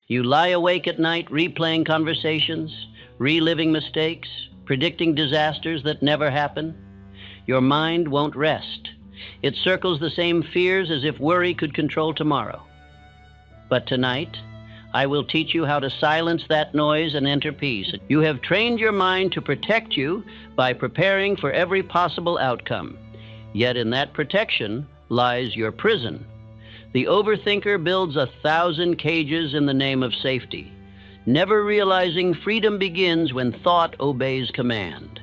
You lie awake at night replaying conversations, reliving mistakes, predicting disasters that never happen. Your mind won't rest. It circles the same fears as if worry could control tomorrow. But tonight, I will teach you how to silence that noise and enter peace. You have trained your mind to protect you by preparing for every possible outcome. Yet in that protection lies your prison. The overthinker builds 1,000 cages in the name of safety, never realizing freedom begins when thought obeys command.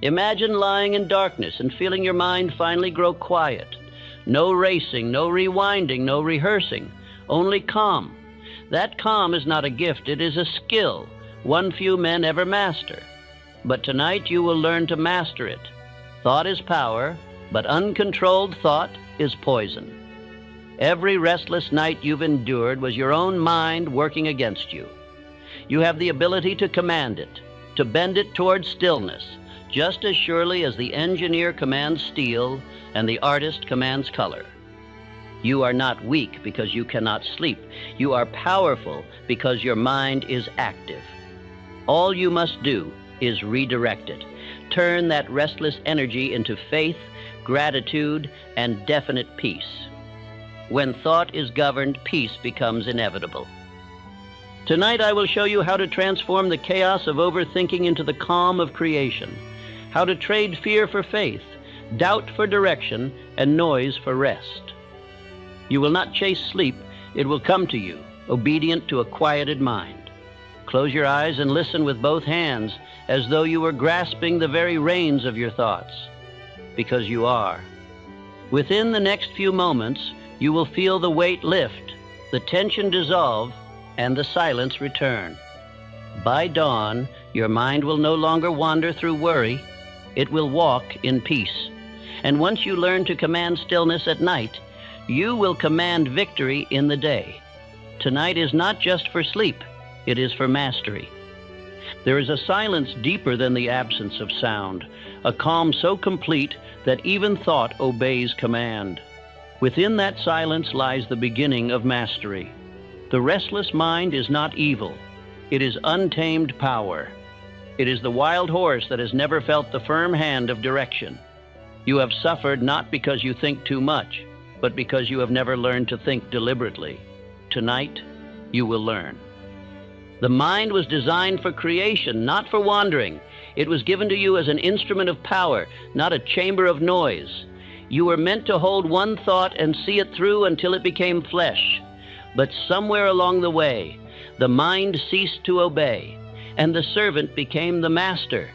Imagine lying in darkness and feeling your mind finally grow quiet. No racing, no rewinding, no rehearsing, only calm. That calm is not a gift, it is a skill one few men ever master. But tonight you will learn to master it. Thought is power, but uncontrolled thought is poison. Every restless night you've endured was your own mind working against you. You have the ability to command it, to bend it towards stillness, just as surely as the engineer commands steel and the artist commands color. You are not weak because you cannot sleep. You are powerful because your mind is active. All you must do is redirect it. Turn that restless energy into faith, gratitude, and definite peace. When thought is governed, peace becomes inevitable. Tonight I will show you how to transform the chaos of overthinking into the calm of creation, how to trade fear for faith, doubt for direction, and noise for rest. You will not chase sleep, it will come to you, obedient to a quieted mind. Close your eyes and listen with both hands, as though you were grasping the very reins of your thoughts, because you are. Within the next few moments, you will feel the weight lift, the tension dissolve, and the silence return. By dawn, your mind will no longer wander through worry. It will walk in peace. And once you learn to command stillness at night, you will command victory in the day. Tonight is not just for sleep, it is for mastery. There is a silence deeper than the absence of sound, a calm so complete that even thought obeys command. Within that silence lies the beginning of mastery. The restless mind is not evil. It is untamed power. It is the wild horse that has never felt the firm hand of direction. You have suffered not because you think too much, but because you have never learned to think deliberately. Tonight, you will learn. The mind was designed for creation, not for wandering. It was given to you as an instrument of power, not a chamber of noise. You were meant to hold one thought and see it through until it became flesh. But somewhere along the way, the mind ceased to obey, and the servant became the master.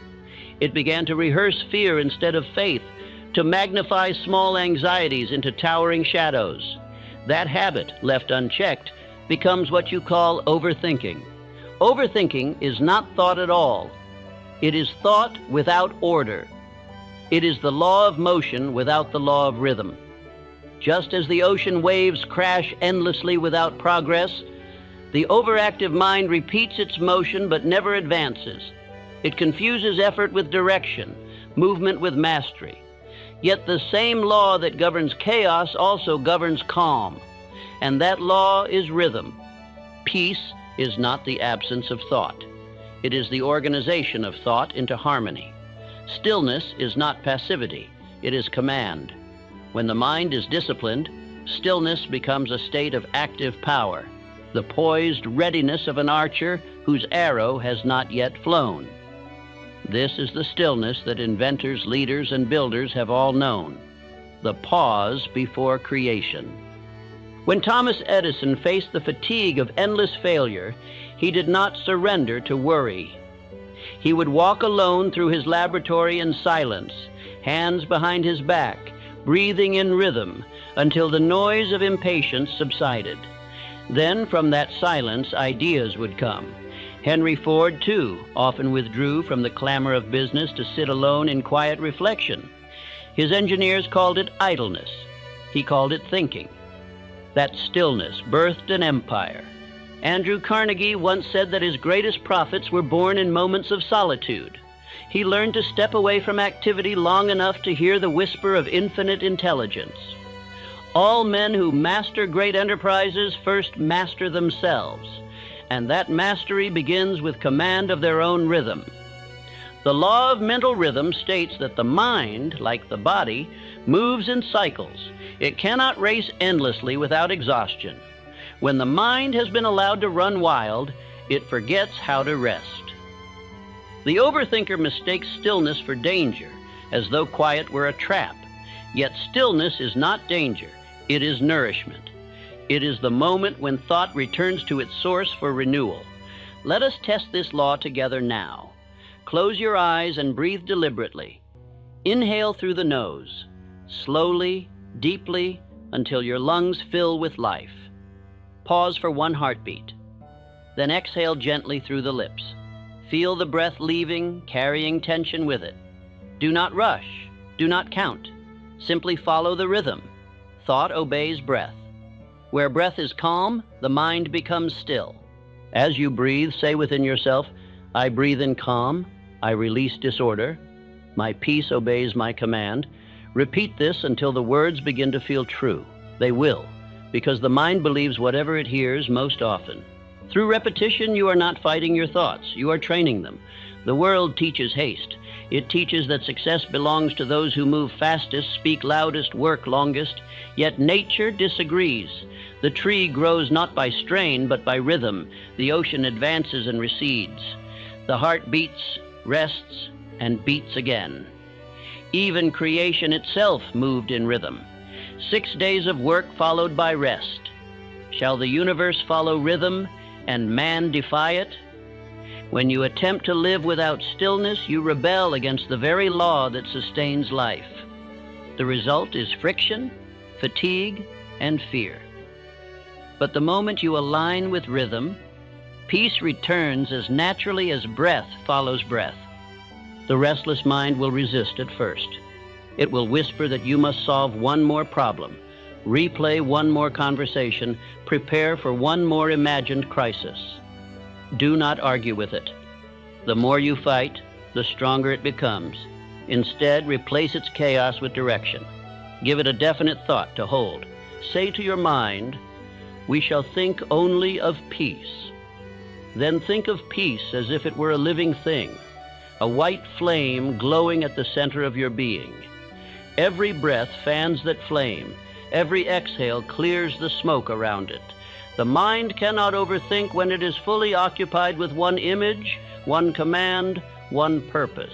It began to rehearse fear instead of faith, to magnify small anxieties into towering shadows. That habit, left unchecked, becomes what you call overthinking. Overthinking is not thought at all. It is thought without order. It is the law of motion without the law of rhythm. Just as the ocean waves crash endlessly without progress, the overactive mind repeats its motion but never advances. It confuses effort with direction, movement with mastery. Yet the same law that governs chaos also governs calm, and that law is rhythm. Peace is not the absence of thought. It is the organization of thought into harmony. Stillness is not passivity, it is command. When the mind is disciplined, stillness becomes a state of active power, the poised readiness of an archer whose arrow has not yet flown. This is the stillness that inventors, leaders, and builders have all known, the pause before creation. When Thomas Edison faced the fatigue of endless failure, he did not surrender to worry. He would walk alone through his laboratory in silence, hands behind his back, breathing in rhythm, until the noise of impatience subsided. Then from that silence, ideas would come. Henry Ford, too, often withdrew from the clamor of business to sit alone in quiet reflection. His engineers called it idleness. He called it thinking. That stillness birthed an empire. Andrew Carnegie once said that his greatest profits were born in moments of solitude. He learned to step away from activity long enough to hear the whisper of infinite intelligence. All men who master great enterprises first master themselves. and that mastery begins with command of their own rhythm. The law of mental rhythm states that the mind, like the body, moves in cycles. It cannot race endlessly without exhaustion. When the mind has been allowed to run wild, it forgets how to rest. The overthinker mistakes stillness for danger, as though quiet were a trap. Yet stillness is not danger, it is nourishment. It is the moment when thought returns to its source for renewal. Let us test this law together now. Close your eyes and breathe deliberately. Inhale through the nose, slowly, deeply, until your lungs fill with life. Pause for 1 heartbeat. Then exhale gently through the lips. Feel the breath leaving, carrying tension with it. Do not rush. Do not count. Simply follow the rhythm. Thought obeys breath. Where breath is calm, the mind becomes still. As you breathe, say within yourself, I breathe in calm. I release disorder. My peace obeys my command. Repeat this until the words begin to feel true. They will, because the mind believes whatever it hears most often. Through repetition, you are not fighting your thoughts. You are training them. The world teaches haste. It teaches that success belongs to those who move fastest, speak loudest, work longest. Yet nature disagrees. The tree grows not by strain, but by rhythm. The ocean advances and recedes. The heart beats, rests, and beats again. Even creation itself moved in rhythm. 6 days of work followed by rest. Shall the universe follow rhythm and man defy it? When you attempt to live without stillness, you rebel against the very law that sustains life. The result is friction, fatigue, and fear. But the moment you align with rhythm, peace returns as naturally as breath follows breath. The restless mind will resist at first. It will whisper that you must solve one more problem, replay one more conversation, prepare for one more imagined crisis. Do not argue with it. The more you fight, the stronger it becomes. Instead, replace its chaos with direction. Give it a definite thought to hold. Say to your mind, we shall think only of peace. Then think of peace as if it were a living thing, a white flame glowing at the center of your being. Every breath fans that flame. Every exhale clears the smoke around it. The mind cannot overthink when it is fully occupied with one image, one command, one purpose.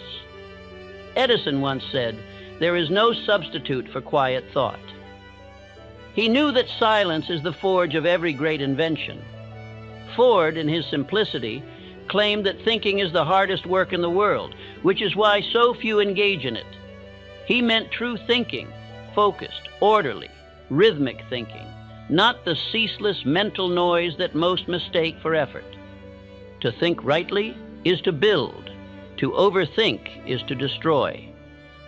Edison once said, there is no substitute for quiet thought. He knew that silence is the forge of every great invention. Ford, in his simplicity, claimed that thinking is the hardest work in the world, which is why so few engage in it. He meant true thinking, focused, orderly, rhythmic thinking, not the ceaseless mental noise that most mistake for effort. To think rightly is to build. To overthink is to destroy.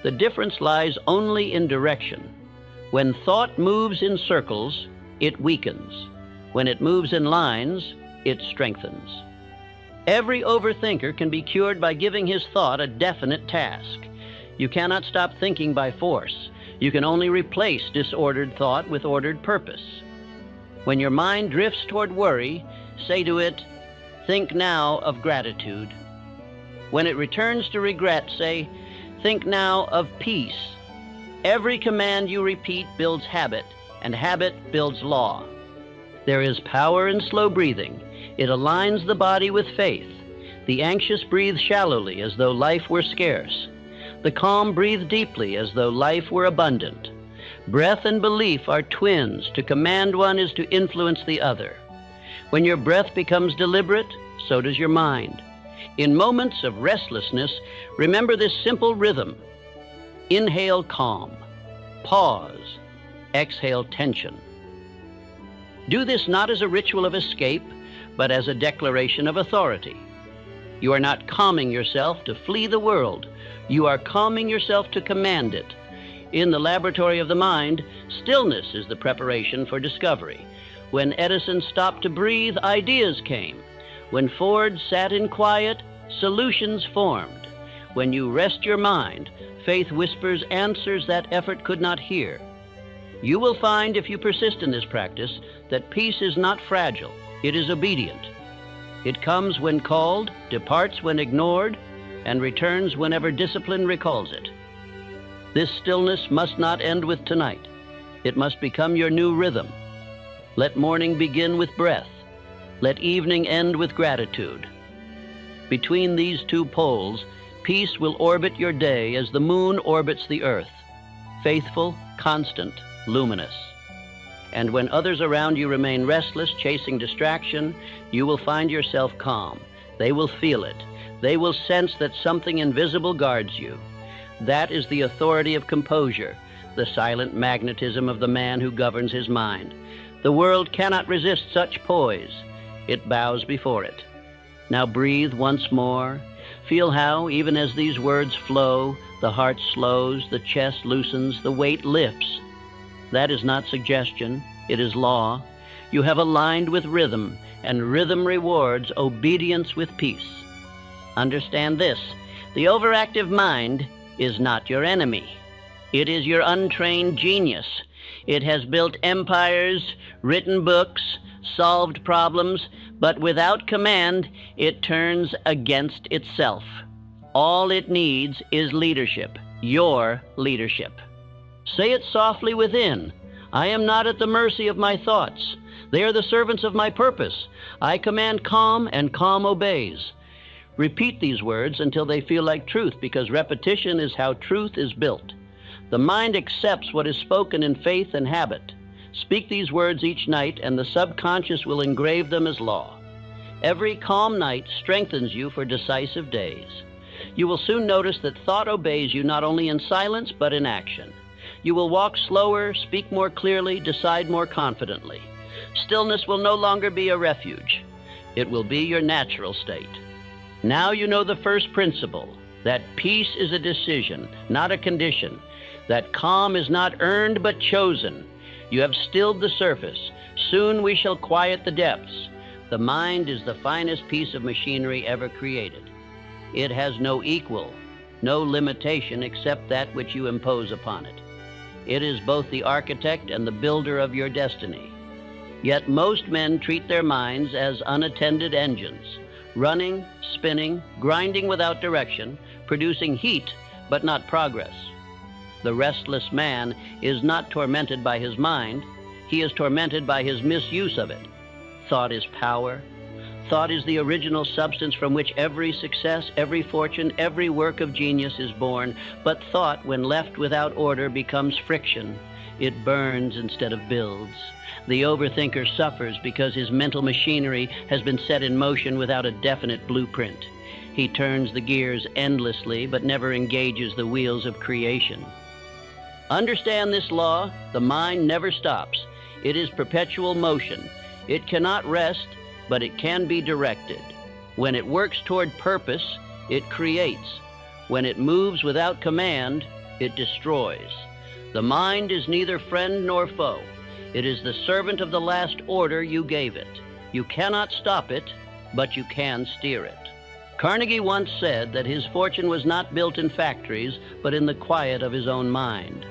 The difference lies only in direction. When thought moves in circles, it weakens. When it moves in lines, it strengthens. Every overthinker can be cured by giving his thought a definite task. You cannot stop thinking by force. You can only replace disordered thought with ordered purpose. When your mind drifts toward worry, say to it, think now of gratitude. When it returns to regret, say, think now of peace. Every command you repeat builds habit, and habit builds law. There is power in slow breathing. It aligns the body with faith. The anxious breathe shallowly as though life were scarce. The calm breathe deeply as though life were abundant. Breath and belief are twins. To command one is to influence the other. When your breath becomes deliberate, so does your mind. In moments of restlessness, remember this simple rhythm. Inhale calm. Pause. Exhale tension. Do this not as a ritual of escape, but as a declaration of authority. You are not calming yourself to flee the world. You are calming yourself to command it. In the laboratory of the mind, stillness is the preparation for discovery. When Edison stopped to breathe, ideas came. When Ford sat in quiet, solutions formed. When you rest your mind, faith whispers answers that effort could not hear. You will find, if you persist in this practice, that peace is not fragile, it is obedient. It comes when called, departs when ignored, and returns whenever discipline recalls it. This stillness must not end with tonight. It must become your new rhythm. Let morning begin with breath. Let evening end with gratitude. Between these two poles, peace will orbit your day as the moon orbits the earth, faithful, constant, luminous. And when others around you remain restless, chasing distraction, you will find yourself calm. They will feel it. They will sense that something invisible guards you. That is the authority of composure, the silent magnetism of the man who governs his mind. The world cannot resist such poise. It bows before it. Now breathe once more. Feel how, even as these words flow, the heart slows, the chest loosens, the weight lifts. That is not suggestion, it is law. You have aligned with rhythm, and rhythm rewards obedience with peace. Understand this, the overactive mind is not your enemy. It is your untrained genius. It has built empires, written books, solved problems, but without command, it turns against itself. All it needs is leadership, your leadership. Say it softly within. I am not at the mercy of my thoughts. They are the servants of my purpose. I command calm, and calm obeys. Repeat these words until they feel like truth, because repetition is how truth is built. The mind accepts what is spoken in faith and habit. Speak these words each night, and the subconscious will engrave them as law. Every calm night strengthens you for decisive days. You will soon notice that thought obeys you not only in silence, but in action. You will walk slower, speak more clearly, decide more confidently. Stillness will no longer be a refuge. It will be your natural state. Now you know the first principle, that peace is a decision, not a condition, that calm is not earned but chosen. You have stilled the surface. Soon we shall quiet the depths. The mind is the finest piece of machinery ever created. It has no equal, no limitation except that which you impose upon it. It is both the architect and the builder of your destiny. Yet most men treat their minds as unattended engines, running, spinning, grinding without direction, producing heat but not progress. The restless man is not tormented by his mind, he is tormented by his misuse of it. Thought is power. Thought is the original substance from which every success, every fortune, every work of genius is born. But thought, when left without order, becomes friction. It burns instead of builds. The overthinker suffers because his mental machinery has been set in motion without a definite blueprint. He turns the gears endlessly, but never engages the wheels of creation. Understand this law: the mind never stops. It is perpetual motion. It cannot rest, but it can be directed. When it works toward purpose, it creates. When it moves without command, it destroys. The mind is neither friend nor foe. It is the servant of the last order you gave it. You cannot stop it, but you can steer it. Carnegie once said that his fortune was not built in factories, but in the quiet of his own mind.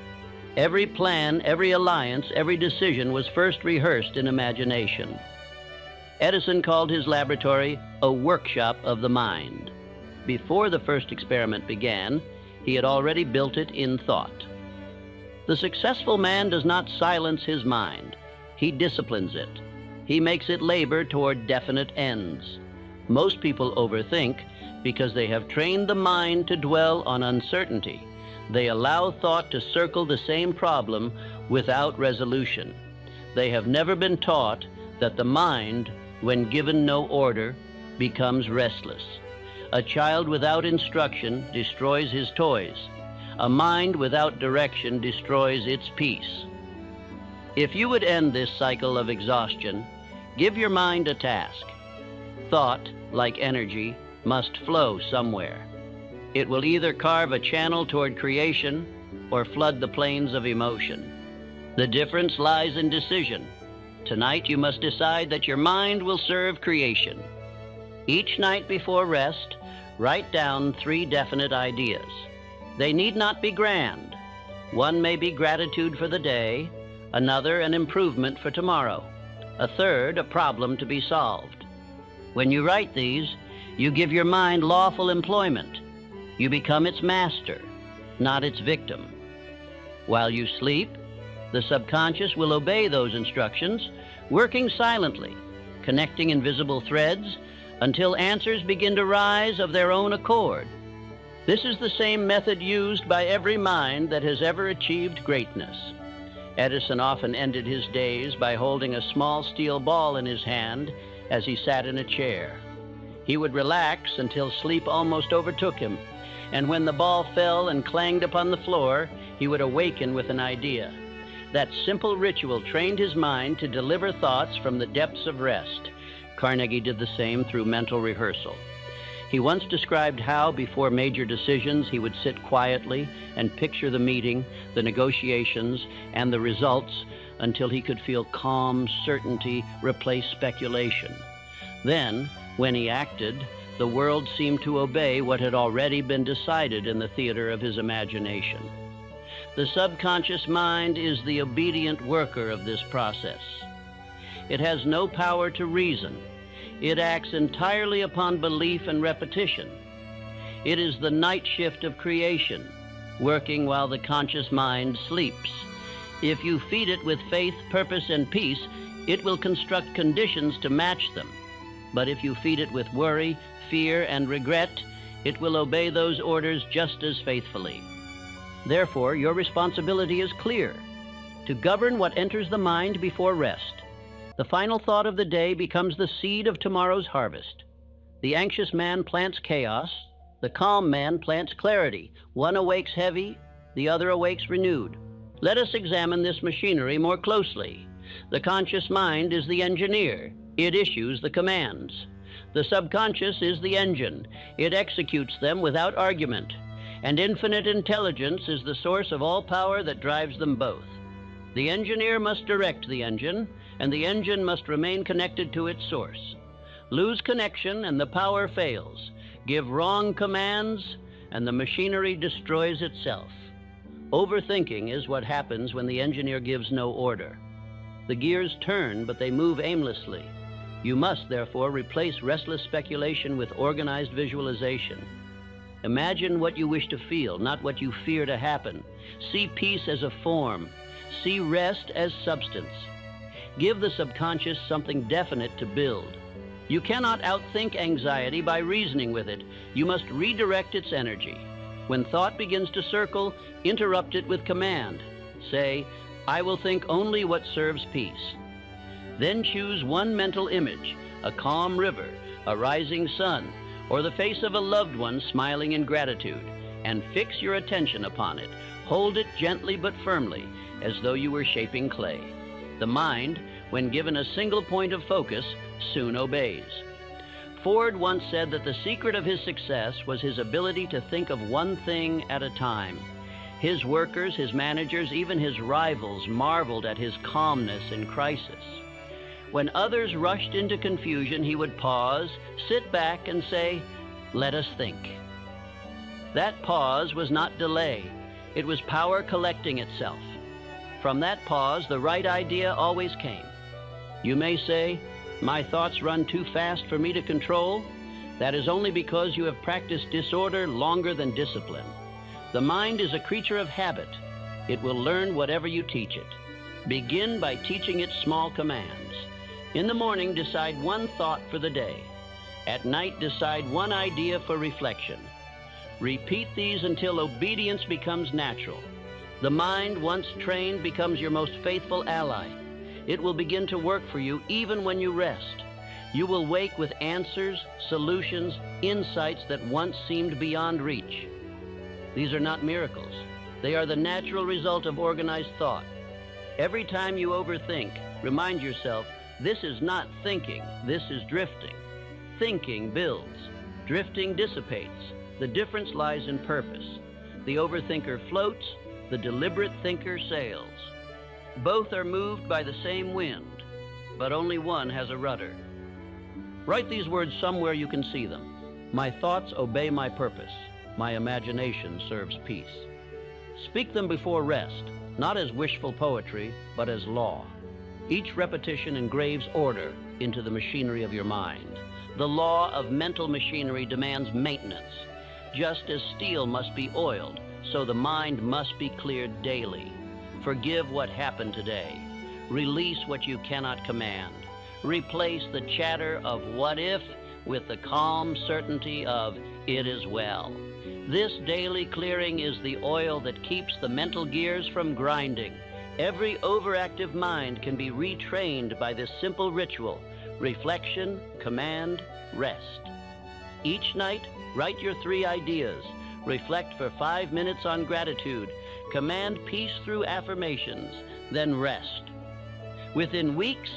Every plan, every alliance, every decision was first rehearsed in imagination. Edison called his laboratory a workshop of the mind. Before the first experiment began, he had already built it in thought. The successful man does not silence his mind. He disciplines it. He makes it labor toward definite ends. Most people overthink because they have trained the mind to dwell on uncertainty. They allow thought to circle the same problem without resolution. They have never been taught that the mind, when given no order, becomes restless. A child without instruction destroys his toys. A mind without direction destroys its peace. If you would end this cycle of exhaustion, give your mind a task. Thought, like energy, must flow somewhere. It will either carve a channel toward creation or flood the plains of emotion. The difference lies in decision. Tonight you must decide that your mind will serve creation. Each night before rest, write down 3 definite ideas. They need not be grand. One may be gratitude for the day, another an improvement for tomorrow, a third a problem to be solved. When you write these, you give your mind lawful employment. You become its master, not its victim. While you sleep, the subconscious will obey those instructions, working silently, connecting invisible threads until answers begin to rise of their own accord. This is the same method used by every mind that has ever achieved greatness. Edison often ended his days by holding a small steel ball in his hand as he sat in a chair. He would relax until sleep almost overtook him, and when the ball fell and clanged upon the floor, he would awaken with an idea. That simple ritual trained his mind to deliver thoughts from the depths of rest. Carnegie did the same through mental rehearsal. He once described how, before major decisions, he would sit quietly and picture the meeting, the negotiations, and the results until he could feel calm certainty replace speculation. Then, when he acted, the world seemed to obey what had already been decided in the theater of his imagination. The subconscious mind is the obedient worker of this process. It has no power to reason. It acts entirely upon belief and repetition. It is the night shift of creation, working while the conscious mind sleeps. If you feed it with faith, purpose, and peace, it will construct conditions to match them. But if you feed it with worry, fear, and regret, it will obey those orders just as faithfully. Therefore, your responsibility is clear: to govern what enters the mind before rest. The final thought of the day becomes the seed of tomorrow's harvest. The anxious man plants chaos. The calm man plants clarity. One awakes heavy, the other awakes renewed. Let us examine this machinery more closely. The conscious mind is the engineer. It issues the commands. The subconscious is the engine. It executes them without argument. And infinite intelligence is the source of all power that drives them both. The engineer must direct the engine, and the engine must remain connected to its source. Lose connection and the power fails. Give wrong commands and the machinery destroys itself. Overthinking is what happens when the engineer gives no order. The gears turn, but they move aimlessly. You must, therefore, replace restless speculation with organized visualization. Imagine what you wish to feel, not what you fear to happen. See peace as a form. See rest as substance. Give the subconscious something definite to build. You cannot outthink anxiety by reasoning with it. You must redirect its energy. When thought begins to circle, interrupt it with command. Say, "I will think only what serves peace." Then choose one mental image: a calm river, a rising sun, or the face of a loved one smiling in gratitude, and fix your attention upon it. Hold it gently but firmly, as though you were shaping clay. The mind, when given a single point of focus, soon obeys. Ford once said that the secret of his success was his ability to think of one thing at a time. His workers, his managers, even his rivals marveled at his calmness in crisis. When others rushed into confusion, he would pause, sit back, and say, "Let us think." That pause was not delay. It was power collecting itself. From that pause, the right idea always came. You may say, "My thoughts run too fast for me to control." That is only because you have practiced disorder longer than discipline. The mind is a creature of habit. It will learn whatever you teach it. Begin by teaching it small commands. In the morning, decide one thought for the day. At night, decide one idea for reflection. Repeat these until obedience becomes natural. The mind, once trained, becomes your most faithful ally. It will begin to work for you even when you rest. You will wake with answers, solutions, insights that once seemed beyond reach. These are not miracles. They are the natural result of organized thought. Every time you overthink, remind yourself, this is not thinking, this is drifting. Thinking builds. Drifting dissipates. The difference lies in purpose. The overthinker floats, the deliberate thinker sails. Both are moved by the same wind, but only one has a rudder. Write these words somewhere you can see them. My thoughts obey my purpose. My imagination serves peace. Speak them before rest, not as wishful poetry, but as law. Each repetition engraves order into the machinery of your mind. The law of mental machinery demands maintenance. Just as steel must be oiled, so the mind must be cleared daily. Forgive what happened today. Release what you cannot command. Replace the chatter of what if with the calm certainty of it is well. This daily clearing is the oil that keeps the mental gears from grinding. Every overactive mind can be retrained by this simple ritual: reflection, command, rest. Each night, write your 3 ideas. Reflect for 5 minutes on gratitude. Command peace through affirmations, then rest. Within weeks,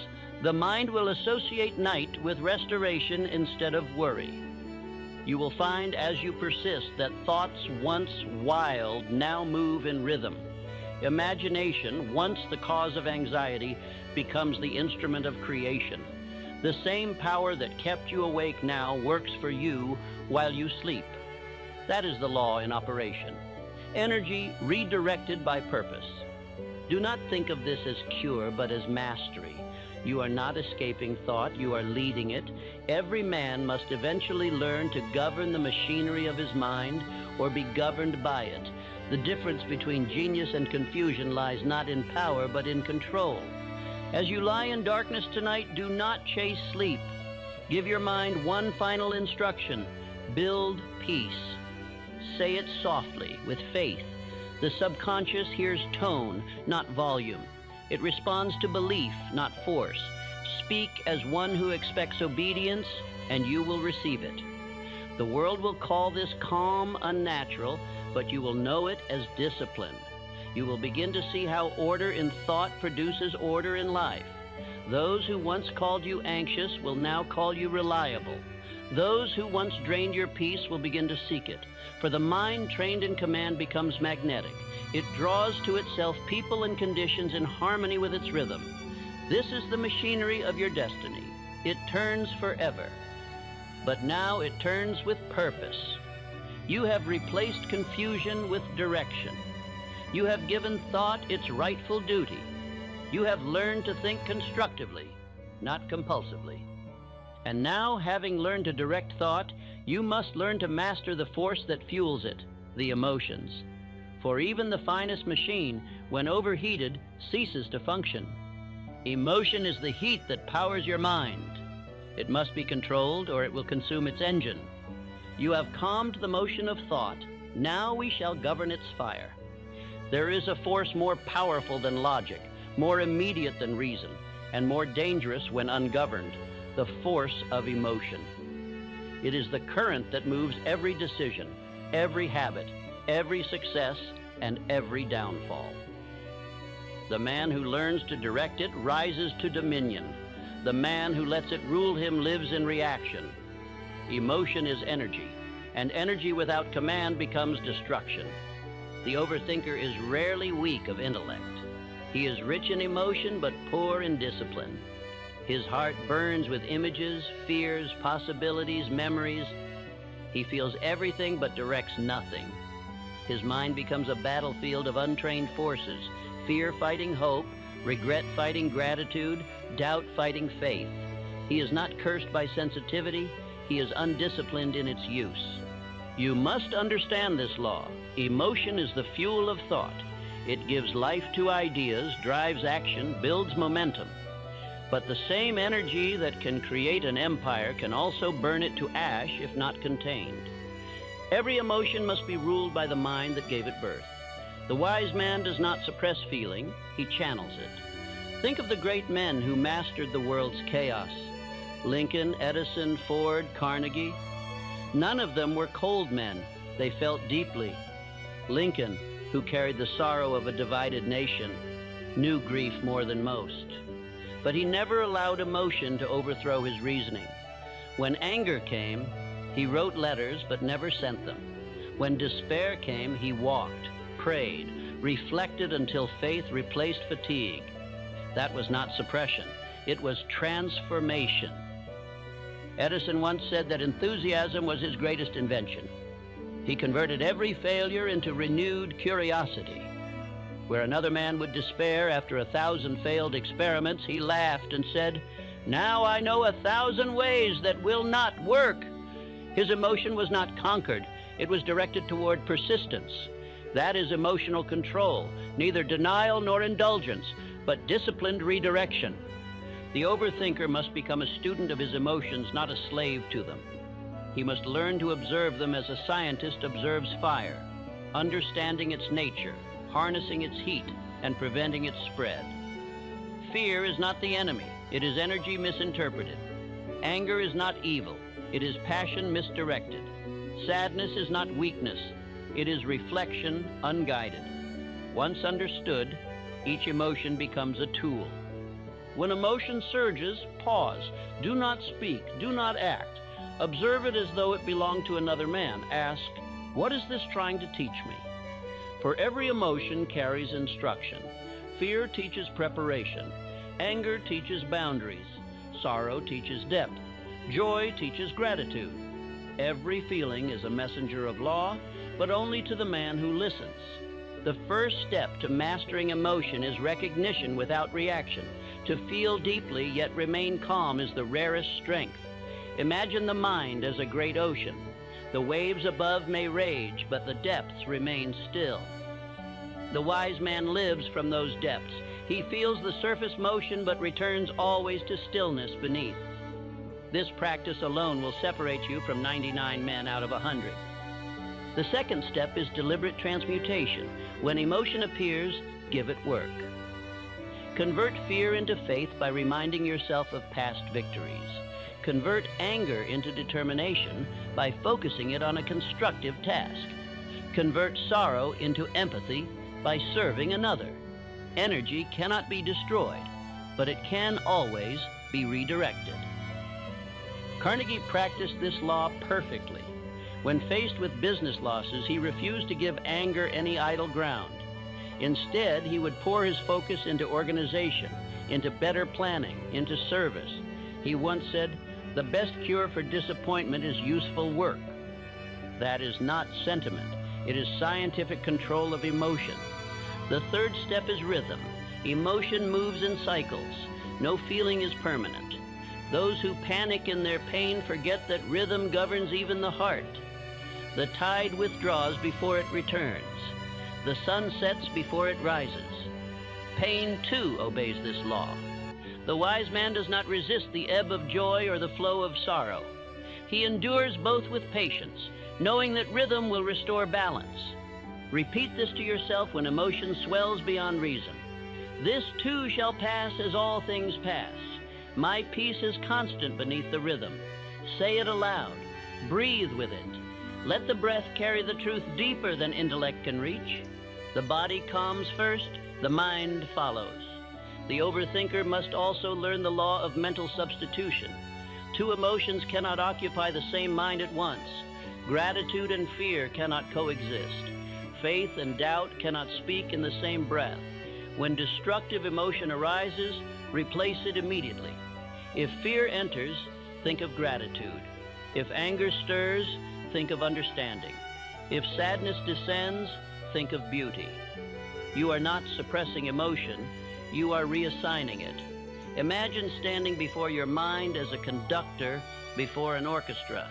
the mind will associate night with restoration instead of worry. You will find as you persist that thoughts once wild now move in rhythm. Imagination, once the cause of anxiety, becomes the instrument of creation. The same power that kept you awake now works for you while you sleep. That is the law in operation. Energy redirected by purpose. Do not think of this as cure, but as mastery. You are not escaping thought, you are leading it. Every man must eventually learn to govern the machinery of his mind or be governed by it. The difference between genius and confusion lies not in power, but in control. As you lie in darkness tonight, do not chase sleep. Give your mind one final instruction: build peace. Say it softly, with faith. The subconscious hears tone, not volume. It responds to belief, not force. Speak as one who expects obedience, and you will receive it. The world will call this calm unnatural, but you will know it as discipline. You will begin to see how order in thought produces order in life. Those who once called you anxious will now call you reliable. Those who once drained your peace will begin to seek it, for the mind trained in command becomes magnetic. It draws to itself people and conditions in harmony with its rhythm. This is the machinery of your destiny. It turns forever. But now it turns with purpose. You have replaced confusion with direction. You have given thought its rightful duty. You have learned to think constructively, not compulsively. And now, having learned to direct thought, you must learn to master the force that fuels it, the emotions. For even the finest machine, when overheated, ceases to function. Emotion is the heat that powers your mind. It must be controlled, or it will consume its engine. You have calmed the motion of thought. Now we shall govern its fire. There is a force more powerful than logic, more immediate than reason, and more dangerous when ungoverned: the force of emotion. It is the current that moves every decision, every habit, every success, and every downfall. The man who learns to direct it rises to dominion. The man who lets it rule him lives in reaction. Emotion is energy, and energy without command becomes destruction. The overthinker is rarely weak of intellect. He is rich in emotion, but poor in discipline. His heart burns with images, fears, possibilities, memories. He feels everything but directs nothing. His mind becomes a battlefield of untrained forces: fear fighting hope, regret fighting gratitude, doubt fighting faith. He is not cursed by sensitivity. He is undisciplined in its use. You must understand this law. Emotion is the fuel of thought. It gives life to ideas, drives action, builds momentum. But the same energy that can create an empire can also burn it to ash if not contained. Every emotion must be ruled by the mind that gave it birth. The wise man does not suppress feeling, he channels it. Think of the great men who mastered the world's chaos: Lincoln, Edison, Ford, Carnegie. None of them were cold men. They felt deeply. Lincoln, who carried the sorrow of a divided nation, knew grief more than most. But he never allowed emotion to overthrow his reasoning. When anger came, he wrote letters but never sent them. When despair came, he walked, prayed, reflected until faith replaced fatigue. That was not suppression. It was transformation. Edison once said that enthusiasm was his greatest invention. He converted every failure into renewed curiosity. Where another man would despair after 1,000 failed experiments, he laughed and said, Now I know 1,000 ways that will not work. His emotion was not conquered. It was directed toward persistence. That is emotional control, neither denial nor indulgence, but disciplined redirection. The overthinker must become a student of his emotions, not a slave to them. He must learn to observe them as a scientist observes fire, understanding its nature, harnessing its heat, and preventing its spread. Fear is not the enemy. It is energy misinterpreted. Anger is not evil. It is passion misdirected. Sadness is not weakness. It is reflection unguided. Once understood, each emotion becomes a tool. When emotion surges, pause. Do not speak. Do not act. Observe it as though it belonged to another man. Ask, what is this trying to teach me? For every emotion carries instruction. Fear teaches preparation. Anger teaches boundaries. Sorrow teaches depth. Joy teaches gratitude. Every feeling is a messenger of law, but only to the man who listens. The first step to mastering emotion is recognition without reaction. To feel deeply yet remain calm is the rarest strength. Imagine the mind as a great ocean. The waves above may rage, but the depths remain still. The wise man lives from those depths. He feels the surface motion, but returns always to stillness beneath. This practice alone will separate you from 99 men out of 100. The second step is deliberate transmutation. When emotion appears, give it work. Convert fear into faith by reminding yourself of past victories. Convert anger into determination by focusing it on a constructive task. Convert sorrow into empathy by serving another. Energy cannot be destroyed, but it can always be redirected. Carnegie practiced this law perfectly. When faced with business losses, he refused to give anger any idle ground. Instead, he would pour his focus into organization, into better planning, into service. He once said, "The best cure for disappointment is useful work." That is not sentiment. It is scientific control of emotion. The third step is rhythm. Emotion moves in cycles. No feeling is permanent. Those who panic in their pain forget that rhythm governs even the heart. The tide withdraws before it returns. The sun sets before it rises. Pain, too, obeys this law. The wise man does not resist the ebb of joy or the flow of sorrow. He endures both with patience, knowing that rhythm will restore balance. Repeat this to yourself when emotion swells beyond reason. This too shall pass as all things pass. My peace is constant beneath the rhythm. Say it aloud. Breathe with it. Let the breath carry the truth deeper than intellect can reach. The body calms first, the mind follows. The overthinker must also learn the law of mental substitution. Two emotions cannot occupy the same mind at once. Gratitude and fear cannot coexist. Faith and doubt cannot speak in the same breath. When destructive emotion arises, replace it immediately. If fear enters, think of gratitude. If anger stirs, think of understanding. If sadness descends, think of beauty. You are not suppressing emotion, you are reassigning it. Imagine standing before your mind as a conductor before an orchestra.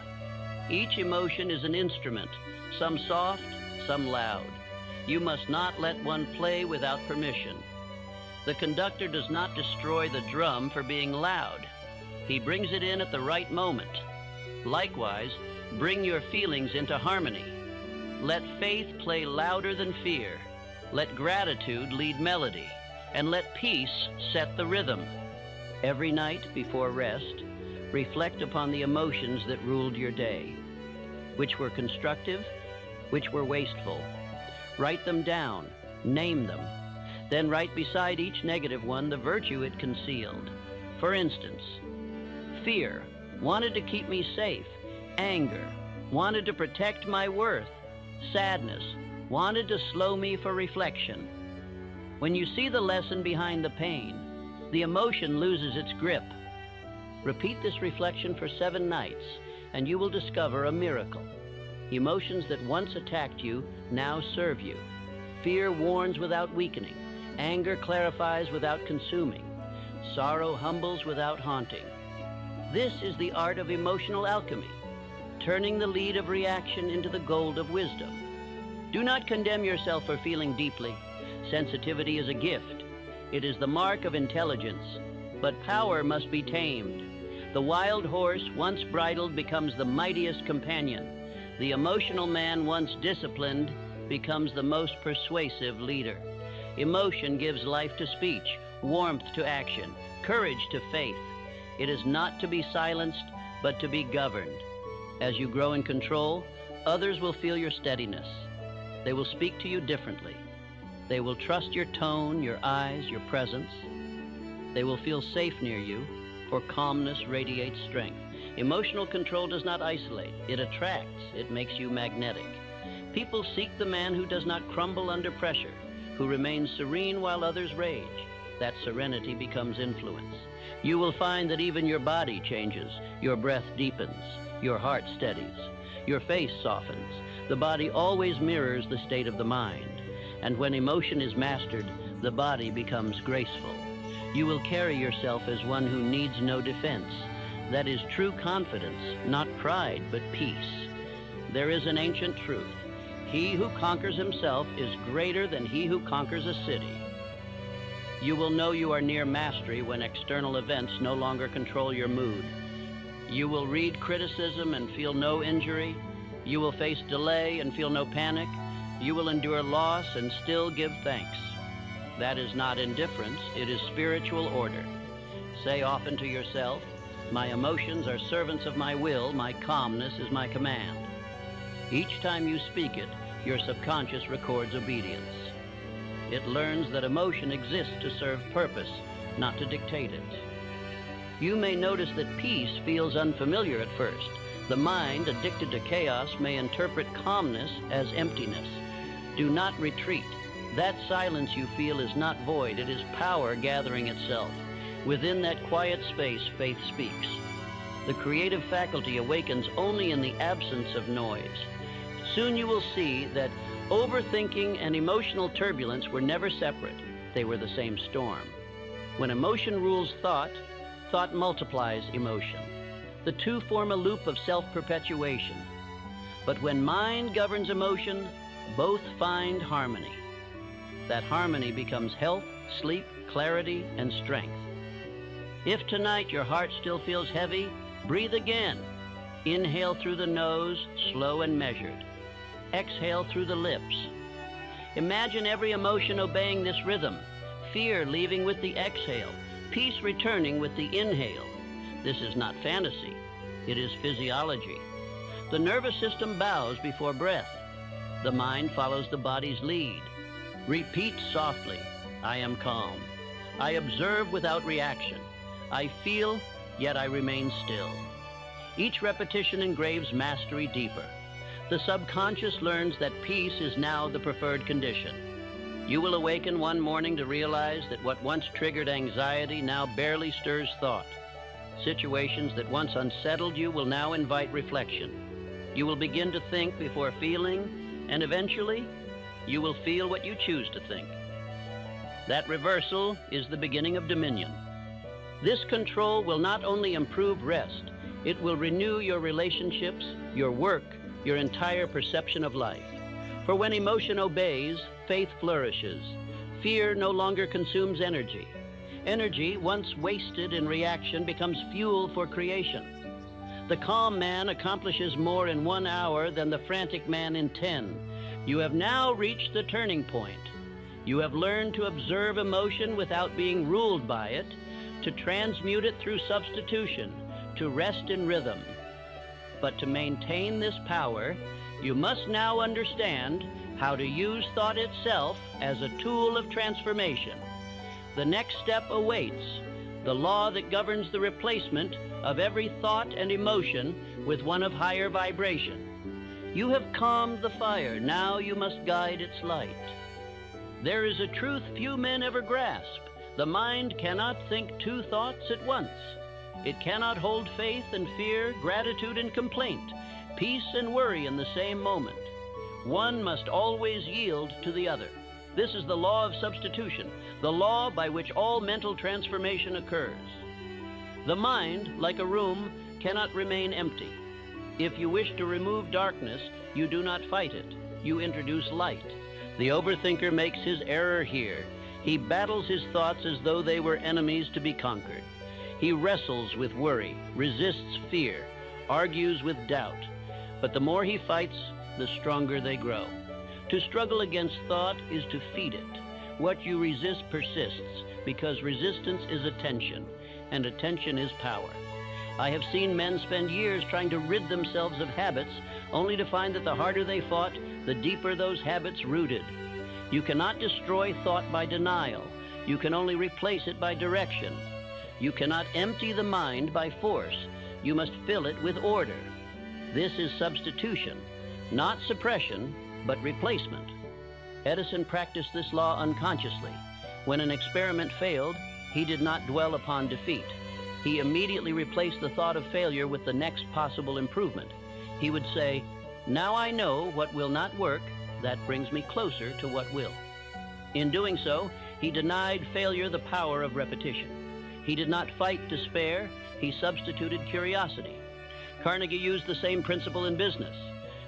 Each emotion is an instrument, some soft, some loud. You must not let one play without permission. The conductor does not destroy the drum for being loud. He brings it in at the right moment. Likewise, bring your feelings into harmony. Let faith play louder than fear. Let gratitude lead melody. And let peace set the rhythm. Every night before rest, reflect upon the emotions that ruled your day. Which were constructive, which were wasteful. Write them down, name them. Then write beside each negative one the virtue it concealed. For instance, fear wanted to keep me safe. Anger wanted to protect my worth. Sadness wanted to slow me for reflection. When you see the lesson behind the pain, the emotion loses its grip. Repeat this reflection for 7 nights, and you will discover a miracle. Emotions that once attacked you now serve you. Fear warns without weakening. Anger clarifies without consuming. Sorrow humbles without haunting. This is the art of emotional alchemy, turning the lead of reaction into the gold of wisdom. Do not condemn yourself for feeling deeply. Sensitivity is a gift. It is the mark of intelligence, but power must be tamed. The wild horse, once bridled, becomes the mightiest companion. The emotional man, once disciplined, becomes the most persuasive leader. Emotion gives life to speech, warmth to action, courage to faith. It is not to be silenced, but to be governed. As you grow in control, others will feel your steadiness. They will speak to you differently. They will trust your tone, your eyes, your presence. They will feel safe near you, for calmness radiates strength. Emotional control does not isolate. It attracts. It makes you magnetic. People seek the man who does not crumble under pressure, who remains serene while others rage. That serenity becomes influence. You will find that even your body changes. Your breath deepens. Your heart steadies. Your face softens. The body always mirrors the state of the mind. And when emotion is mastered, the body becomes graceful. You will carry yourself as one who needs no defense. That is true confidence, not pride, but peace. There is an ancient truth. He who conquers himself is greater than he who conquers a city. You will know you are near mastery when external events no longer control your mood. You will read criticism and feel no injury. You will face delay and feel no panic. You will endure loss and still give thanks. That is not indifference, it is spiritual order. Say often to yourself, my emotions are servants of my will, my calmness is my command. Each time you speak it, your subconscious records obedience. It learns that emotion exists to serve purpose, not to dictate it. You may notice that peace feels unfamiliar at first. The mind, addicted to chaos, may interpret calmness as emptiness. Do not retreat. That silence you feel is not void, it is power gathering itself. Within that quiet space, faith speaks. The creative faculty awakens only in the absence of noise. Soon you will see that overthinking and emotional turbulence were never separate. They were the same storm. When emotion rules thought, thought multiplies emotion. The two form a loop of self-perpetuation. But when mind governs emotion, both find harmony. That harmony becomes health, sleep, clarity, and strength. If tonight your heart still feels heavy, breathe again. Inhale through the nose, slow and measured. Exhale through the lips. Imagine every emotion obeying this rhythm. Fear leaving with the exhale, peace returning with the inhale. This is not fantasy, it is physiology. The nervous system bows before breath. The mind follows the body's lead. Repeat softly, I am calm. I observe without reaction. I feel, yet I remain still. Each repetition engraves mastery deeper. The subconscious learns that peace is now the preferred condition. You will awaken one morning to realize that what once triggered anxiety now barely stirs thought. Situations that once unsettled you will now invite reflection. You will begin to think before feeling, and eventually, you will feel what you choose to think. That reversal is the beginning of dominion. This control will not only improve rest, it will renew your relationships, your work, your entire perception of life. For when emotion obeys, faith flourishes. Fear no longer consumes energy. Energy, once wasted in reaction, becomes fuel for creation. The calm man accomplishes more in 1 hour than the frantic man in 10. You have now reached the turning point. You have learned to observe emotion without being ruled by it, to transmute it through substitution, to rest in rhythm. But to maintain this power, you must now understand how to use thought itself as a tool of transformation. The next step awaits, the law that governs the replacement of every thought and emotion with one of higher vibration. You have calmed the fire, now you must guide its light. There is a truth few men ever grasp. The mind cannot think two thoughts at once. It cannot hold faith and fear, gratitude and complaint, peace and worry in the same moment. One must always yield to the other. This is the law of substitution, the law by which all mental transformation occurs. The mind, like a room, cannot remain empty. If you wish to remove darkness, you do not fight it. You introduce light. The overthinker makes his error here. He battles his thoughts as though they were enemies to be conquered. He wrestles with worry, resists fear, argues with doubt. But the more he fights, the stronger they grow. To struggle against thought is to feed it. What you resist persists, because resistance is attention, and attention is power. I have seen men spend years trying to rid themselves of habits, only to find that the harder they fought, the deeper those habits rooted. You cannot destroy thought by denial. You can only replace it by direction. You cannot empty the mind by force. You must fill it with order. This is substitution, not suppression, but replacement. Edison practiced this law unconsciously. When an experiment failed, he did not dwell upon defeat. He immediately replaced the thought of failure with the next possible improvement. He would say, "Now I know what will not work. That brings me closer to what will." In doing so, he denied failure the power of repetition. He did not fight despair. He substituted curiosity. Carnegie used the same principle in business.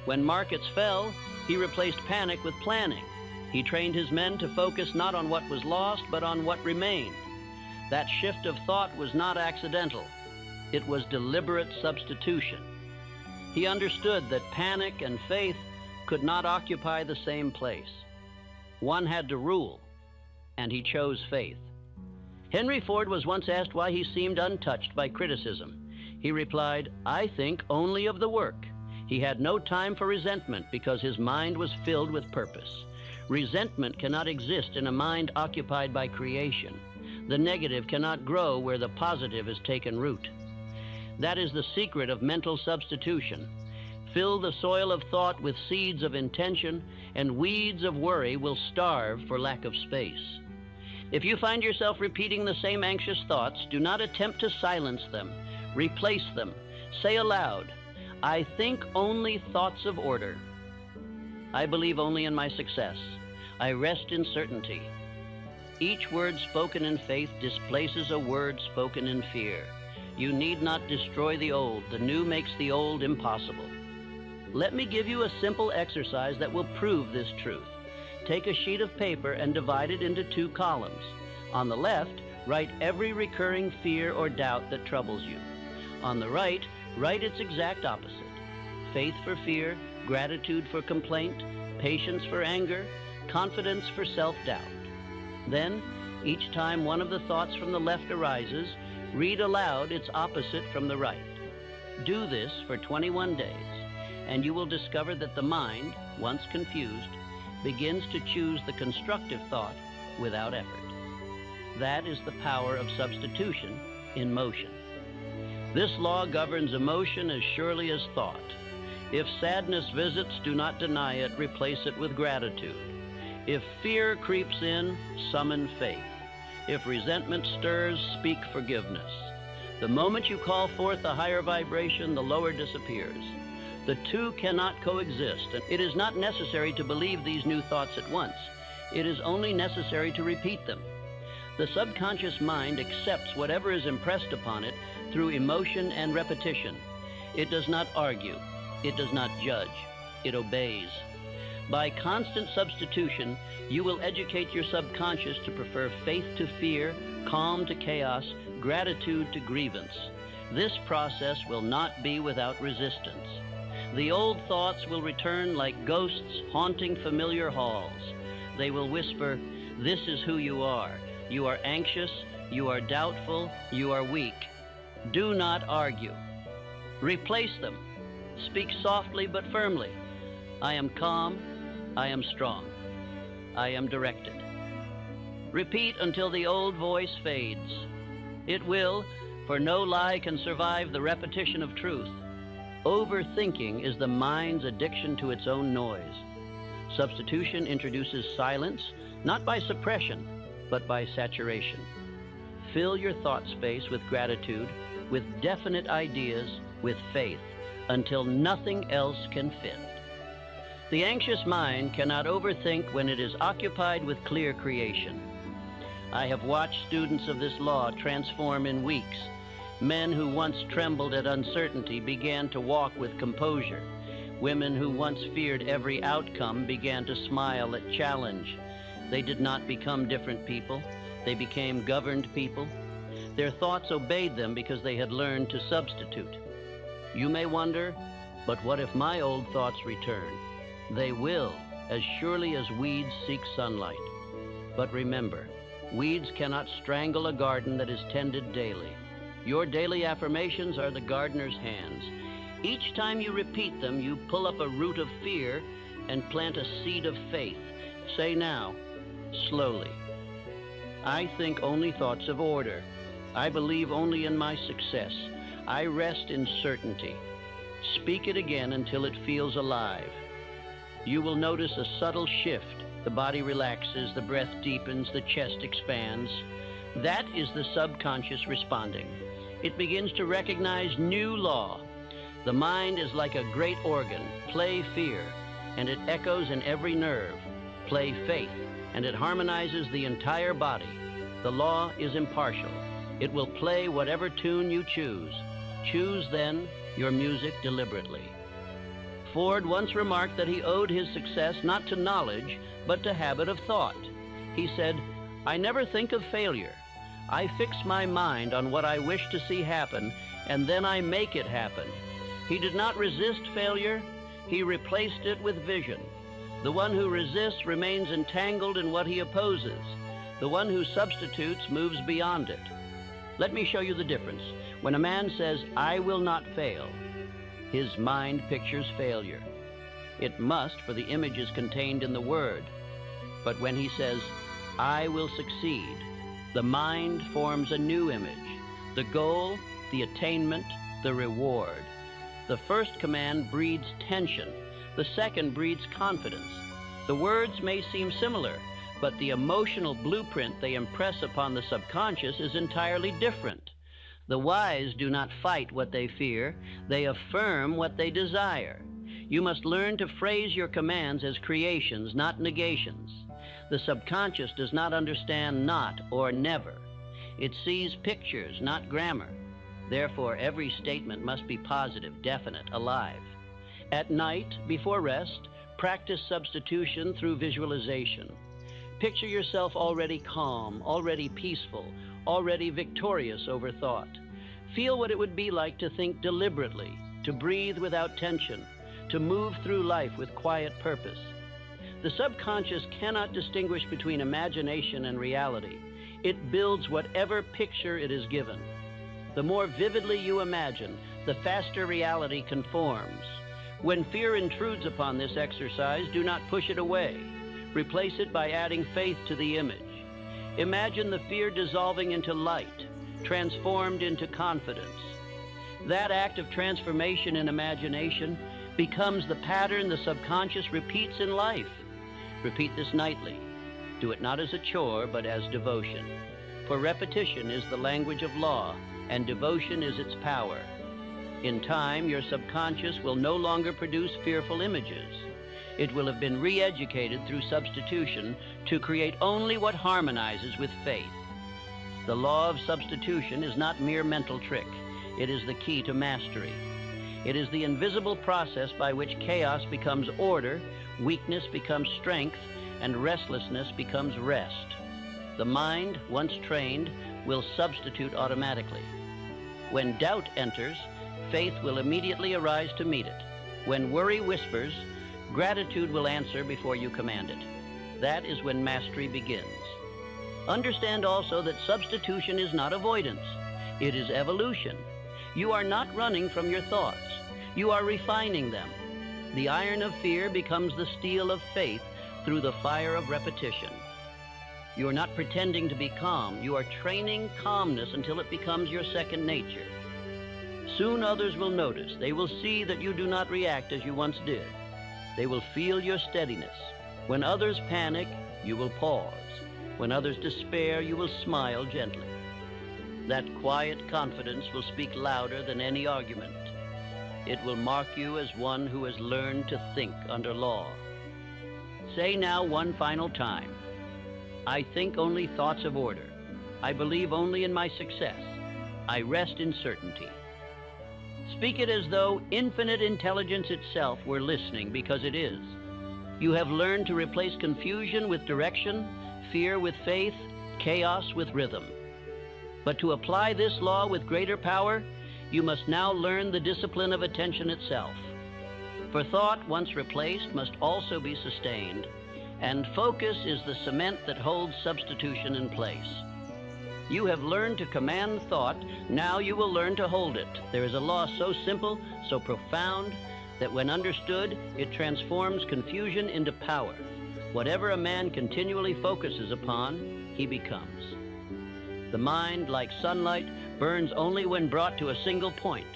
When markets fell, he replaced panic with planning. He trained his men to focus not on what was lost, but on what remained. That shift of thought was not accidental. It was deliberate substitution. He understood that panic and faith could not occupy the same place. One had to rule, and he chose faith. Henry Ford was once asked why he seemed untouched by criticism. He replied, "I think only of the work." He had no time for resentment because his mind was filled with purpose. Resentment cannot exist in a mind occupied by creation. The negative cannot grow where the positive has taken root. That is the secret of mental substitution. Fill the soil of thought with seeds of intention, and weeds of worry will starve for lack of space. If you find yourself repeating the same anxious thoughts, do not attempt to silence them. Replace them. Say aloud, "I think only thoughts of order. I believe only in my success. I rest in certainty." Each word spoken in faith displaces a word spoken in fear. You need not destroy the old. The new makes the old impossible. Let me give you a simple exercise that will prove this truth. Take a sheet of paper and divide it into 2 columns. On the left, write every recurring fear or doubt that troubles you. On the right, write its exact opposite. Faith for fear, gratitude for complaint, patience for anger, confidence for self-doubt. Then, each time one of the thoughts from the left arises, read aloud its opposite from the right. Do this for 21 days, and you will discover that the mind, once confused, begins to choose the constructive thought without effort. That is the power of substitution in motion. This law governs emotion as surely as thought. If sadness visits, do not deny it, replace it with gratitude. If fear creeps in, summon faith. If resentment stirs, speak forgiveness. The moment you call forth the higher vibration, the lower disappears. The two cannot coexist, and it is not necessary to believe these new thoughts at once. It is only necessary to repeat them. The subconscious mind accepts whatever is impressed upon it through emotion and repetition. It does not argue. It does not judge. It obeys. By constant substitution, you will educate your subconscious to prefer faith to fear, calm to chaos, gratitude to grievance. This process will not be without resistance. The old thoughts will return like ghosts haunting familiar halls. They will whisper, "This is who you are. You are anxious, you are doubtful, you are weak." Do not argue. Replace them. Speak softly but firmly. "I am calm. I am strong. I am directed." Repeat until the old voice fades. It will, for no lie can survive the repetition of truth. Overthinking is the mind's addiction to its own noise. Substitution introduces silence, not by suppression, but by saturation. Fill your thought space with gratitude, with definite ideas, with faith, until nothing else can fit. The anxious mind cannot overthink when it is occupied with clear creation. I have watched students of this law transform in weeks. Men who once trembled at uncertainty began to walk with composure. Women who once feared every outcome began to smile at challenge. They did not become different people. They became governed people. Their thoughts obeyed them because they had learned to substitute. You may wonder, but what if my old thoughts return? They will, as surely as weeds seek sunlight. But remember, weeds cannot strangle a garden that is tended daily. Your daily affirmations are the gardener's hands. Each time you repeat them, you pull up a root of fear and plant a seed of faith. Say now, slowly, I think only thoughts of order. I believe only in my success. I rest in certainty. Speak it again until it feels alive. You will notice a subtle shift. The body relaxes, the breath deepens, the chest expands. That is the subconscious responding. It begins to recognize new law. The mind is like a great organ. Play fear, and it echoes in every nerve. Play faith, and it harmonizes the entire body. The law is impartial. It will play whatever tune you choose. Choose, then, your music deliberately. Ford once remarked that he owed his success not to knowledge, but to habit of thought. He said, "I never think of failure. I fix my mind on what I wish to see happen, and then I make it happen." He did not resist failure. He replaced it with vision. The one who resists remains entangled in what he opposes. The one who substitutes moves beyond it. Let me show you the difference. When a man says, "I will not fail," his mind pictures failure. It must, for the image is contained in the word. But when he says, "I will succeed," the mind forms a new image. The goal, the attainment, the reward. The first command breeds tension. The second breeds confidence. The words may seem similar, but the emotional blueprint they impress upon the subconscious is entirely different. The wise do not fight what they fear. They affirm what they desire. You must learn to phrase your commands as creations, not negations. The subconscious does not understand not or never. It sees pictures, not grammar. Therefore, every statement must be positive, definite, alive. At night, before rest, practice substitution through visualization. Picture yourself already calm, already peaceful, already victorious over thought. Feel what it would be like to think deliberately, to breathe without tension, to move through life with quiet purpose. The subconscious cannot distinguish between imagination and reality. It builds whatever picture it is given. The more vividly you imagine, the faster reality conforms. When fear intrudes upon this exercise, do not push it away. Replace it by adding faith to the image. Imagine the fear dissolving into light, transformed into confidence. That act of transformation in imagination becomes the pattern the subconscious repeats in life. Repeat this nightly. Do it not as a chore, but as devotion. For repetition is the language of law, and devotion is its power. In time, your subconscious will no longer produce fearful images. It will have been re-educated through substitution to create only what harmonizes with faith. The law of substitution is not mere mental trick. It is the key to mastery. It is the invisible process by which chaos becomes order, weakness becomes strength, and restlessness becomes rest. The mind, once trained, will substitute automatically. When doubt enters, faith will immediately arise to meet it. When worry whispers, gratitude will answer before you command it. That is when mastery begins. Understand also that substitution is not avoidance. It is evolution. You are not running from your thoughts. You are refining them. The iron of fear becomes the steel of faith through the fire of repetition. You are not pretending to be calm. You are training calmness until it becomes your second nature. Soon others will notice. They will see that you do not react as you once did. They will feel your steadiness. When others panic, you will pause. When others despair, you will smile gently. That quiet confidence will speak louder than any argument. It will mark you as one who has learned to think under law. Say now one final time, I think only thoughts of order. I believe only in my success. I rest in certainty. Speak it as though infinite intelligence itself were listening, because it is. You have learned to replace confusion with direction, fear with faith, chaos with rhythm. But to apply this law with greater power, you must now learn the discipline of attention itself. For thought, once replaced, must also be sustained, and focus is the cement that holds substitution in place. You have learned to command thought, now you will learn to hold it. There is a law so simple, so profound, that when understood, it transforms confusion into power. Whatever a man continually focuses upon, he becomes. The mind, like sunlight, burns only when brought to a single point.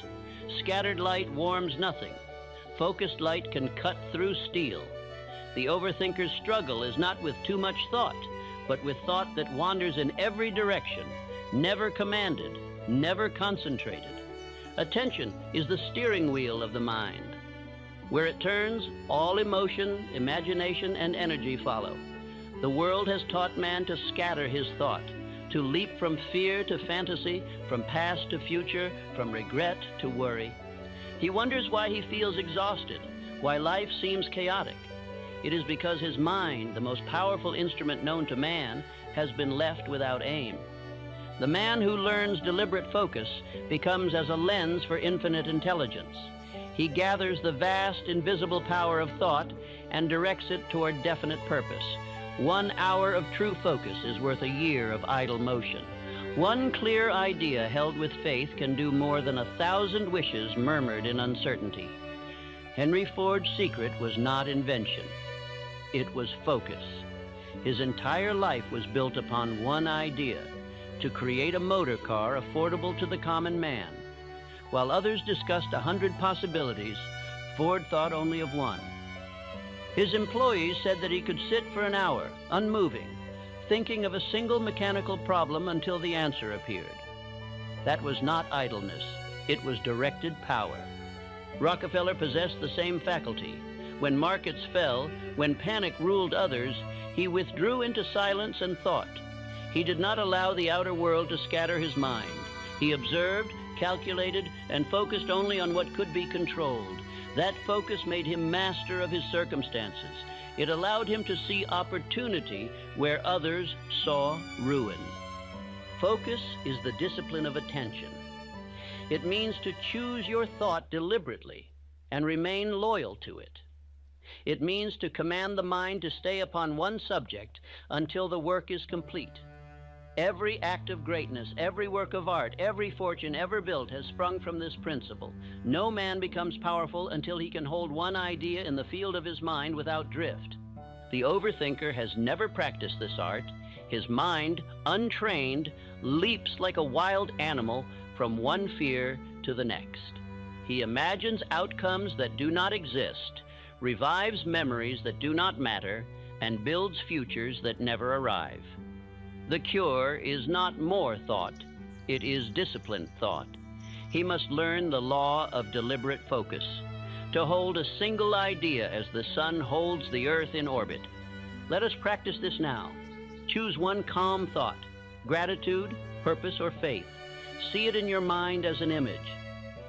Scattered light warms nothing. Focused light can cut through steel. The overthinker's struggle is not with too much thought, but with thought that wanders in every direction, never commanded, never concentrated. Attention is the steering wheel of the mind. Where it turns, all emotion, imagination, and energy follow. The world has taught man to scatter his thought, to leap from fear to fantasy, from past to future, from regret to worry. He wonders why he feels exhausted, why life seems chaotic. It is because his mind, the most powerful instrument known to man, has been left without aim. The man who learns deliberate focus becomes as a lens for infinite intelligence. He gathers the vast, invisible power of thought and directs it toward definite purpose. 1 hour of true focus is worth a year of idle motion. One clear idea held with faith can do more than 1,000 wishes murmured in uncertainty. Henry Ford's secret was not invention. It was focus. His entire life was built upon one idea, to create a motor car affordable to the common man. While others discussed 100 possibilities, Ford thought only of one. His employees said that he could sit for an hour, unmoving, thinking of a single mechanical problem until the answer appeared. That was not idleness. It was directed power. Rockefeller possessed the same faculty. When markets fell, when panic ruled others, he withdrew into silence and thought. He did not allow the outer world to scatter his mind. He observed, calculated, and focused only on what could be controlled. That focus made him master of his circumstances. It allowed him to see opportunity where others saw ruin. Focus is the discipline of attention. It means to choose your thought deliberately and remain loyal to it. It means to command the mind to stay upon one subject until the work is complete. Every act of greatness, every work of art, every fortune ever built has sprung from this principle. No man becomes powerful until he can hold one idea in the field of his mind without drift. The overthinker has never practiced this art. His mind, untrained, leaps like a wild animal from one fear to the next. He imagines outcomes that do not exist, revives memories that do not matter, and builds futures that never arrive. The cure is not more thought, it is disciplined thought. He must learn the law of deliberate focus, to hold a single idea as the sun holds the earth in orbit. Let us practice this now. Choose one calm thought, gratitude, purpose, or faith. See it in your mind as an image.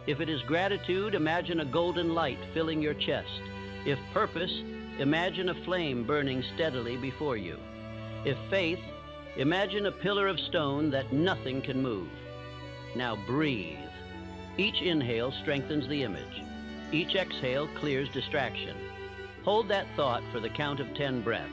If it is gratitude, imagine a golden light filling your chest. If purpose, imagine a flame burning steadily before you. If faith, imagine a pillar of stone that nothing can move. Now breathe. Each inhale strengthens the image. Each exhale clears distraction. Hold that thought for the count of 10 breaths.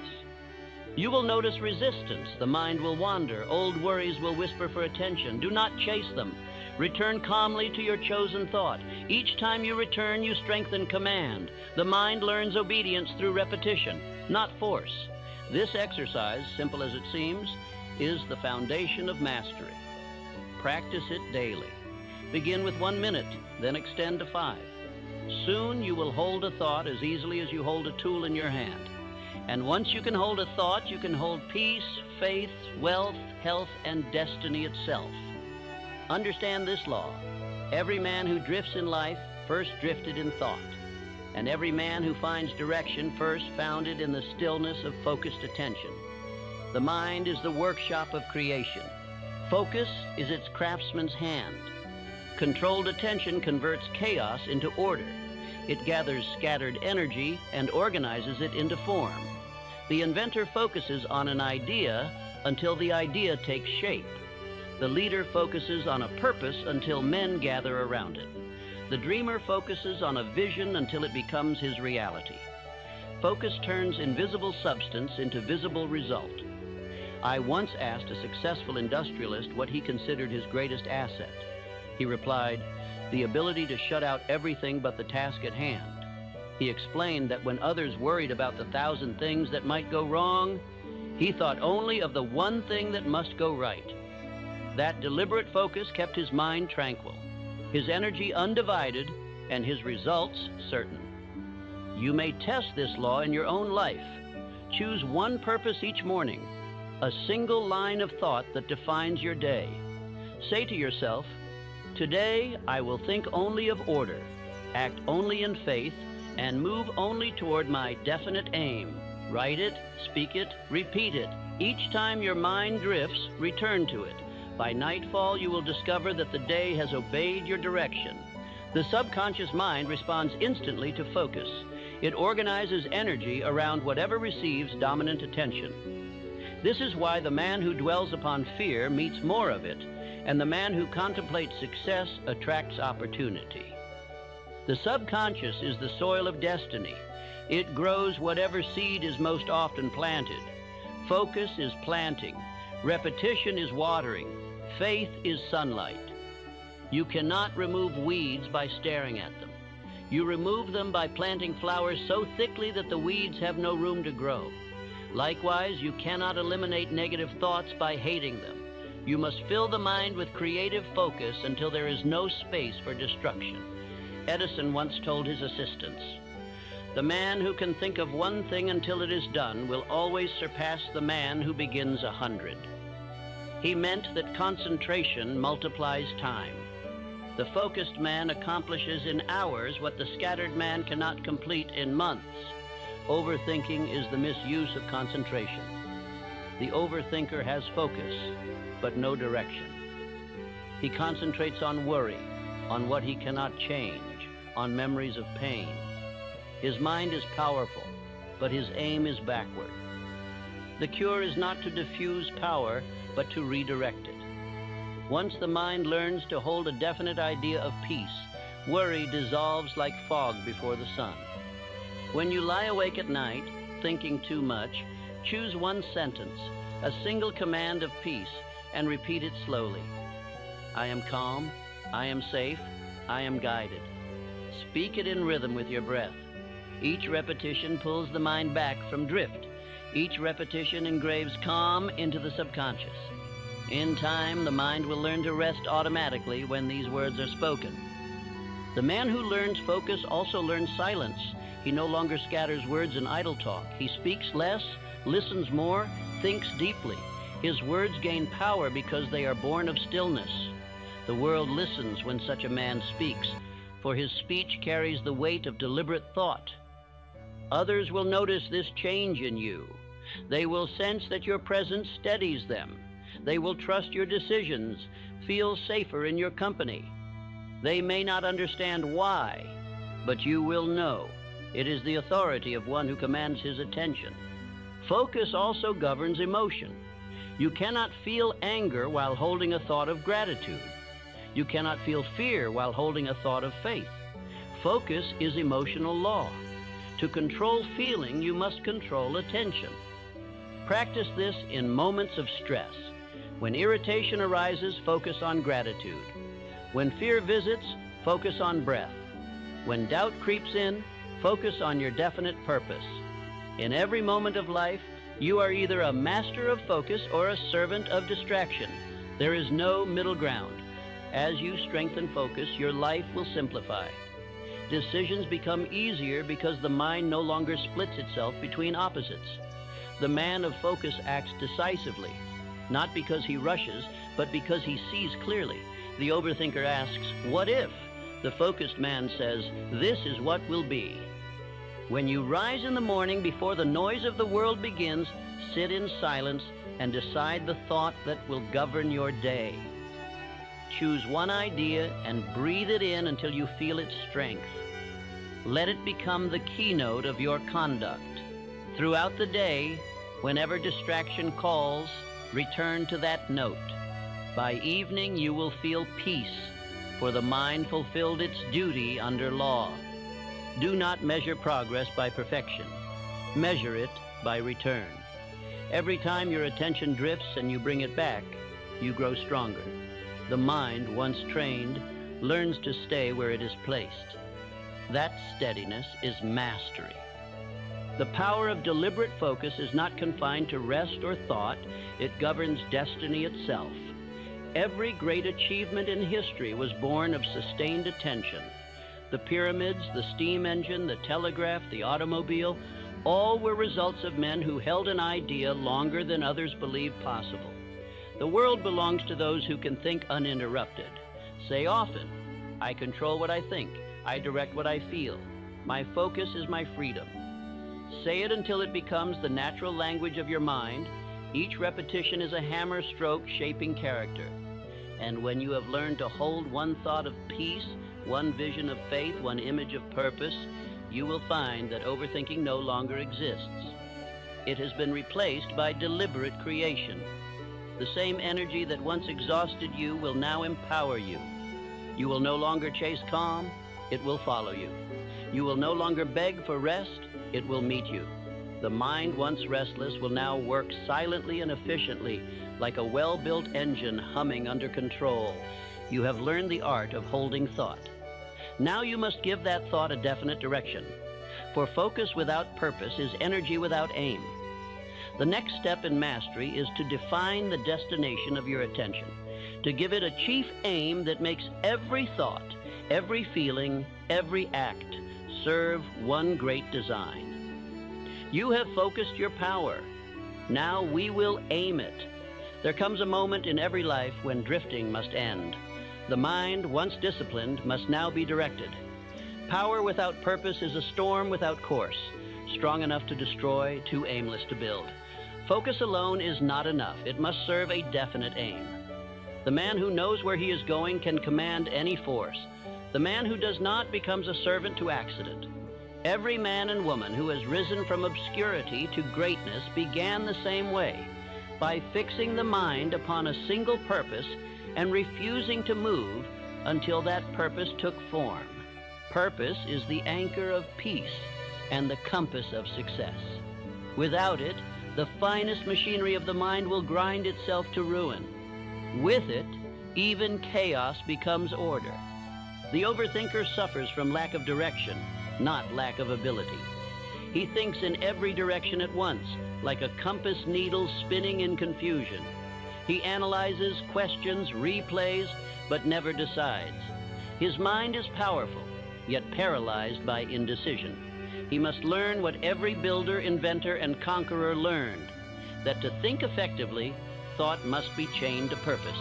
You will notice resistance. The mind will wander. Old worries will whisper for attention. Do not chase them. Return calmly to your chosen thought. Each time you return, you strengthen command. The mind learns obedience through repetition, not force. This exercise, simple as it seems, is the foundation of mastery. Practice it daily. Begin with 1 minute, then extend to 5. Soon you will hold a thought as easily as you hold a tool in your hand. And once you can hold a thought, you can hold peace, faith, wealth, health, and destiny itself. Understand this law. Every man who drifts in life first drifted in thought, and every man who finds direction first found it in the stillness of focused attention. The mind is the workshop of creation. Focus is its craftsman's hand. Controlled attention converts chaos into order. It gathers scattered energy and organizes it into form. The inventor focuses on an idea until the idea takes shape. The leader focuses on a purpose until men gather around it. The dreamer focuses on a vision until it becomes his reality. Focus turns invisible substance into visible result. I once asked a successful industrialist what he considered his greatest asset. He replied, "The ability to shut out everything but the task at hand." He explained that when others worried about the 1,000 things that might go wrong, he thought only of the one thing that must go right. That deliberate focus kept his mind tranquil, his energy undivided, and his results certain. You may test this law in your own life. Choose one purpose each morning, a single line of thought that defines your day. Say to yourself, "Today I will think only of order, act only in faith, and move only toward my definite aim." Write it, speak it, repeat it. Each time your mind drifts, return to it. By nightfall, you will discover that the day has obeyed your direction. The subconscious mind responds instantly to focus. It organizes energy around whatever receives dominant attention. This is why the man who dwells upon fear meets more of it, and the man who contemplates success attracts opportunity. The subconscious is the soil of destiny. It grows whatever seed is most often planted. Focus is planting. Repetition is watering. Faith is sunlight. You cannot remove weeds by staring at them. You remove them by planting flowers so thickly that the weeds have no room to grow. Likewise, you cannot eliminate negative thoughts by hating them. You must fill the mind with creative focus until there is no space for destruction. Edison once told his assistants, "The man who can think of one thing until it is done will always surpass the man who begins 100. He meant that concentration multiplies time. The focused man accomplishes in hours what the scattered man cannot complete in months. Overthinking is the misuse of concentration. The overthinker has focus, but no direction. He concentrates on worry, on what he cannot change, on memories of pain. His mind is powerful, but his aim is backward. The cure is not to diffuse power, but to redirect it. Once the mind learns to hold a definite idea of peace, worry dissolves like fog before the sun. When you lie awake at night, thinking too much, choose one sentence, a single command of peace, and repeat it slowly. I am calm, I am safe, I am guided. Speak it in rhythm with your breath. Each repetition pulls the mind back from drift. Each repetition engraves calm into the subconscious. In time, the mind will learn to rest automatically when these words are spoken. The man who learns focus also learns silence. He no longer scatters words in idle talk. He speaks less, listens more, thinks deeply. His words gain power because they are born of stillness. The world listens when such a man speaks, for his speech carries the weight of deliberate thought. Others will notice this change in you. They will sense that your presence steadies them. They will trust your decisions, feel safer in your company. They may not understand why, but you will know. It is the authority of one who commands his attention. Focus also governs emotion. You cannot feel anger while holding a thought of gratitude. You cannot feel fear while holding a thought of faith. Focus is emotional law. To control feeling, you must control attention. Practice this in moments of stress. When irritation arises, focus on gratitude. When fear visits, focus on breath. When doubt creeps in, focus on your definite purpose. In every moment of life, you are either a master of focus or a servant of distraction. There is no middle ground. As you strengthen focus, your life will simplify. Decisions become easier because the mind no longer splits itself between opposites. The man of focus acts decisively, not because he rushes, but because he sees clearly. The overthinker asks, what if? The focused man says, "This is what will be." When you rise in the morning before the noise of the world begins, sit in silence and decide the thought that will govern your day. Choose one idea and breathe it in until you feel its strength. Let it become the keynote of your conduct. Throughout the day, whenever distraction calls, return to that note. By evening, you will feel peace, for the mind fulfilled its duty under law. Do not measure progress by perfection. Measure it by return. Every time your attention drifts and you bring it back, you grow stronger. The mind, once trained, learns to stay where it is placed. That steadiness is mastery. The power of deliberate focus is not confined to rest or thought. It governs destiny itself. Every great achievement in history was born of sustained attention. The pyramids, the steam engine, the telegraph, the automobile, all were results of men who held an idea longer than others believed possible. The world belongs to those who can think uninterrupted. Say often, "I control what I think. I direct what I feel. My focus is my freedom." Say it until it becomes the natural language of your mind. Each repetition is a hammer stroke shaping character. And when you have learned to hold one thought of peace, one vision of faith, one image of purpose, you will find that overthinking no longer exists. It has been replaced by deliberate creation. The same energy that once exhausted you will now empower you. You will no longer chase calm, it will follow you. You will no longer beg for rest, it will meet you. The mind, once restless, will now work silently and efficiently, like a well-built engine humming under control. You have learned the art of holding thought. Now you must give that thought a definite direction. For focus without purpose is energy without aim. The next step in mastery is to define the destination of your attention, to give it a chief aim that makes every thought, every feeling, every act serve one great design. You have focused your power. Now we will aim it. There comes a moment in every life when drifting must end. The mind, once disciplined, must now be directed. Power without purpose is a storm without course, strong enough to destroy, too aimless to build. Focus alone is not enough. It must serve a definite aim. The man who knows where he is going can command any force. The man who does not becomes a servant to accident. Every man and woman who has risen from obscurity to greatness began the same way, by fixing the mind upon a single purpose and refusing to move until that purpose took form. Purpose is the anchor of peace and the compass of success. Without it, the finest machinery of the mind will grind itself to ruin. With it, even chaos becomes order. The overthinker suffers from lack of direction, not lack of ability. He thinks in every direction at once, like a compass needle spinning in confusion. He analyzes, questions, replays, but never decides. His mind is powerful, yet paralyzed by indecision. He must learn what every builder, inventor, and conqueror learned, that to think effectively, thought must be chained to purpose.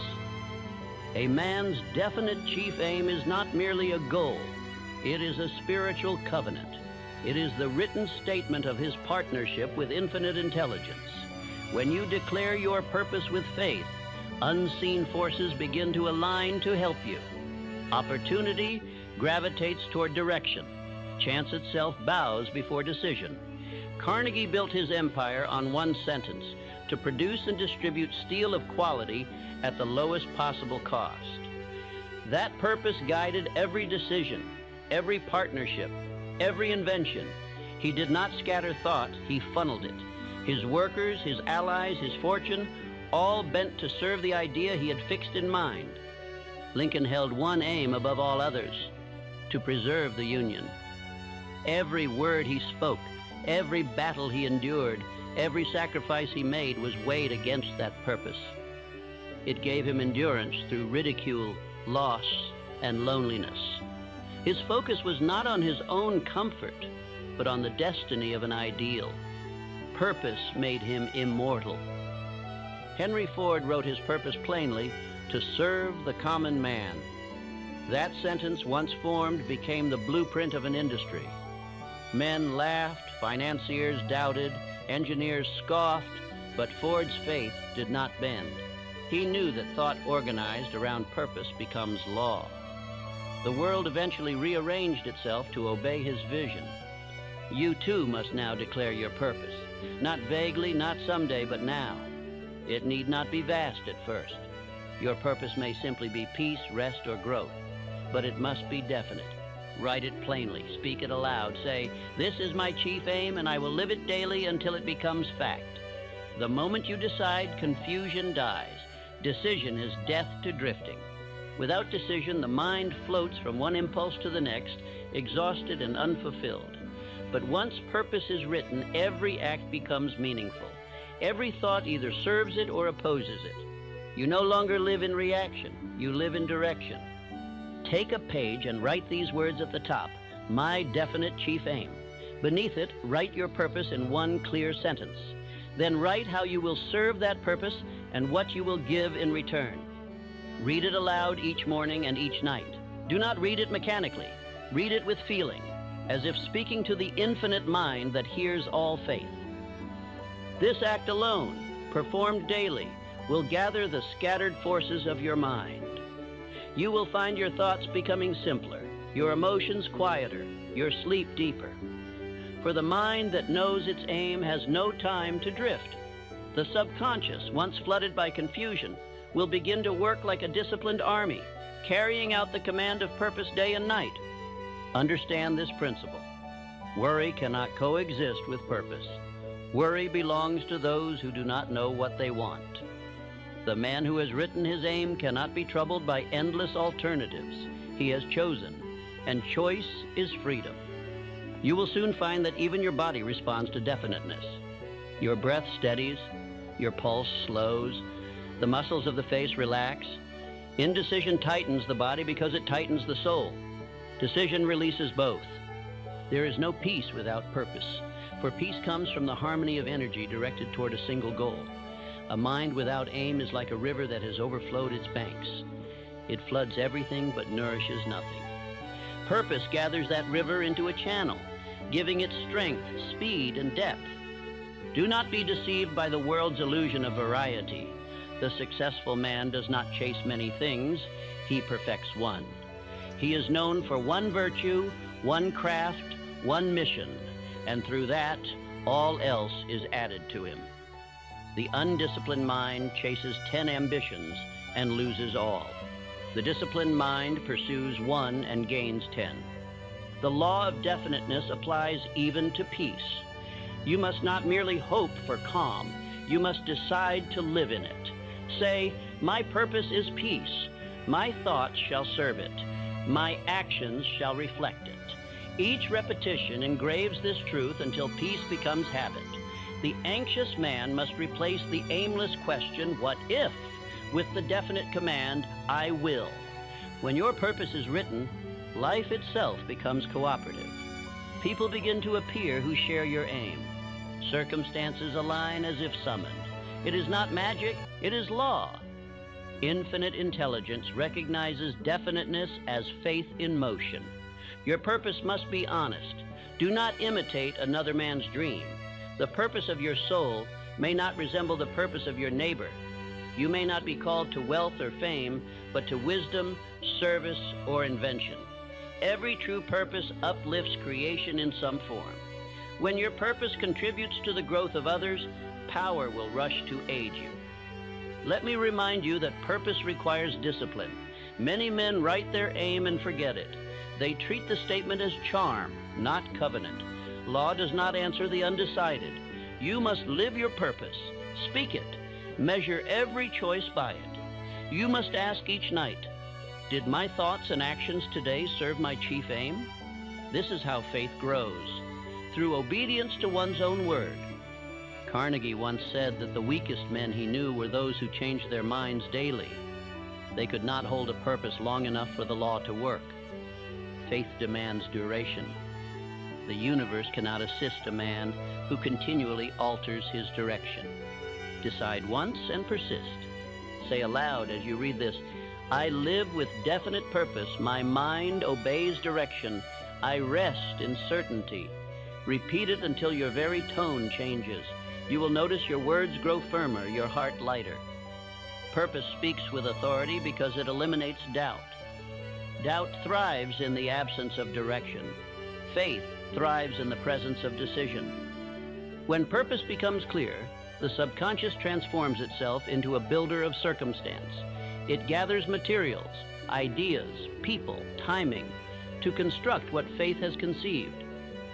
A man's definite chief aim is not merely a goal. It is a spiritual covenant. It is the written statement of his partnership with infinite intelligence. When you declare your purpose with faith, unseen forces begin to align to help you. Opportunity gravitates toward direction. Chance itself bows before decision. Carnegie built his empire on one sentence: to produce and distribute steel of quality at the lowest possible cost. That purpose guided every decision, every partnership, every invention. He did not scatter thought, he funneled it. His workers, his allies, his fortune, all bent to serve the idea he had fixed in mind. Lincoln held one aim above all others: to preserve the Union. Every word he spoke, every battle he endured, every sacrifice he made was weighed against that purpose. It gave him endurance through ridicule, loss, and loneliness. His focus was not on his own comfort, but on the destiny of an ideal. Purpose made him immortal. Henry Ford wrote his purpose plainly: to serve the common man. That sentence, once formed, became the blueprint of an industry. Men laughed, financiers doubted, engineers scoffed, but Ford's faith did not bend. He knew that thought organized around purpose becomes law. The world eventually rearranged itself to obey his vision. You too must now declare your purpose, not vaguely, not someday, but now. It need not be vast at first. Your purpose may simply be peace, rest, or growth, but it must be definite. Write it plainly, speak it aloud, say, "This is my chief aim, and I will live it daily until it becomes fact." The moment you decide, confusion dies. Decision is death to drifting. Without decision, the mind floats from one impulse to the next, exhausted and unfulfilled. But once purpose is written, every act becomes meaningful. Every thought either serves it or opposes it. You no longer live in reaction, you live in direction. Take a page and write these words at the top, "My definite chief aim." Beneath it, write your purpose in one clear sentence. Then write how you will serve that purpose and what you will give in return. Read it aloud each morning and each night. Do not read it mechanically. Read it with feeling, as if speaking to the infinite mind that hears all faith. This act alone, performed daily, will gather the scattered forces of your mind. You will find your thoughts becoming simpler, your emotions quieter, your sleep deeper. For the mind that knows its aim has no time to drift. The subconscious, once flooded by confusion, will begin to work like a disciplined army, carrying out the command of purpose day and night. Understand this principle. Worry cannot coexist with purpose. Worry belongs to those who do not know what they want. The man who has written his aim cannot be troubled by endless alternatives. He has chosen, and choice is freedom. You will soon find that even your body responds to definiteness. Your breath steadies, your pulse slows, the muscles of the face relax. Indecision tightens the body because it tightens the soul. Decision releases both. There is no peace without purpose, for peace comes from the harmony of energy directed toward a single goal. A mind without aim is like a river that has overflowed its banks. It floods everything but nourishes nothing. Purpose gathers that river into a channel, giving it strength, speed, and depth. Do not be deceived by the world's illusion of variety. The successful man does not chase many things, he perfects one. He is known for one virtue, one craft, one mission, and through that, all else is added to him. The undisciplined mind chases 10 ambitions and loses all. The disciplined mind pursues one and gains 10. The law of definiteness applies even to peace. You must not merely hope for calm, you must decide to live in it. Say, "My purpose is peace. My thoughts shall serve it. My actions shall reflect it." Each repetition engraves this truth until peace becomes habit. The anxious man must replace the aimless question, "What if?" with the definite command, "I will." When your purpose is written, life itself becomes cooperative. People begin to appear who share your aim. Circumstances align as if summoned. It is not magic, it is law. Infinite intelligence recognizes definiteness as faith in motion. Your purpose must be honest. Do not imitate another man's dream. The purpose of your soul may not resemble the purpose of your neighbor. You may not be called to wealth or fame, but to wisdom, service, or invention. Every true purpose uplifts creation in some form. When your purpose contributes to the growth of others, power will rush to aid you. Let me remind you that purpose requires discipline. Many men write their aim and forget it. They treat the statement as charm, not covenant. Law does not answer the undecided. You must live your purpose. Speak it. Measure every choice by it. You must ask each night, did my thoughts and actions today serve my chief aim? This is how faith grows, through obedience to one's own word. Carnegie once said that the weakest men he knew were those who changed their minds daily. They could not hold a purpose long enough for the law to work. Faith demands duration. The universe cannot assist a man who continually alters his direction. Decide once and persist. Say aloud as you read this, I live with definite purpose. My mind obeys direction. I rest in certainty. Repeat it until your very tone changes. You will notice your words grow firmer, your heart lighter. Purpose speaks with authority because it eliminates doubt. Doubt thrives in the absence of direction. Faith thrives in the presence of decision. When purpose becomes clear, the subconscious transforms itself into a builder of circumstance. It gathers materials, ideas, people, timing, to construct what faith has conceived.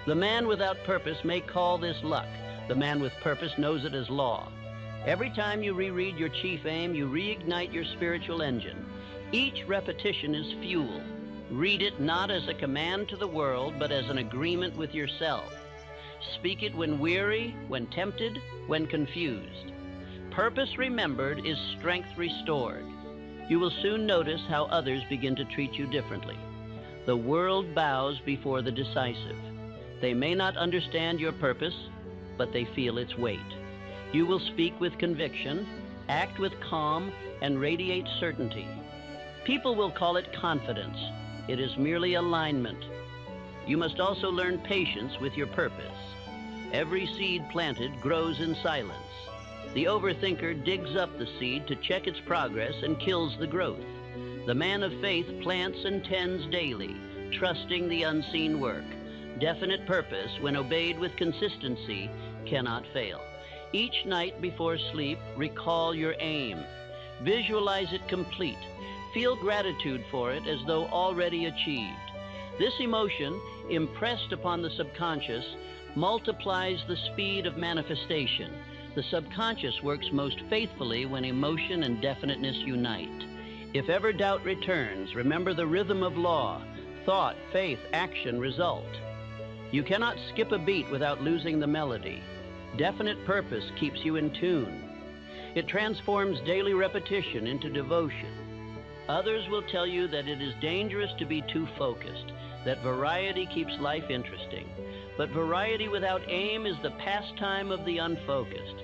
The man without purpose may call this luck. The man with purpose knows it as law. Every time you reread your chief aim, you reignite your spiritual engine. Each repetition is fuel. Read it not as a command to the world, but as an agreement with yourself. Speak it when weary, when tempted, when confused. Purpose remembered is strength restored. You will soon notice how others begin to treat you differently. The world bows before the decisive. They may not understand your purpose, but they feel its weight. You will speak with conviction, act with calm, and radiate certainty. People will call it confidence. It is merely alignment. You must also learn patience with your purpose. Every seed planted grows in silence. The overthinker digs up the seed to check its progress and kills the growth. The man of faith plants and tends daily, trusting the unseen work. Definite purpose, when obeyed with consistency, cannot fail. Each night before sleep, recall your aim. Visualize it complete. Feel gratitude for it as though already achieved. This emotion, impressed upon the subconscious, multiplies the speed of manifestation. The subconscious works most faithfully when emotion and definiteness unite. If ever doubt returns, remember the rhythm of law. Thought, faith, action, result. You cannot skip a beat without losing the melody. Definite purpose keeps you in tune. It transforms daily repetition into devotion. Others will tell you that it is dangerous to be too focused, that variety keeps life interesting. But variety without aim is the pastime of the unfocused.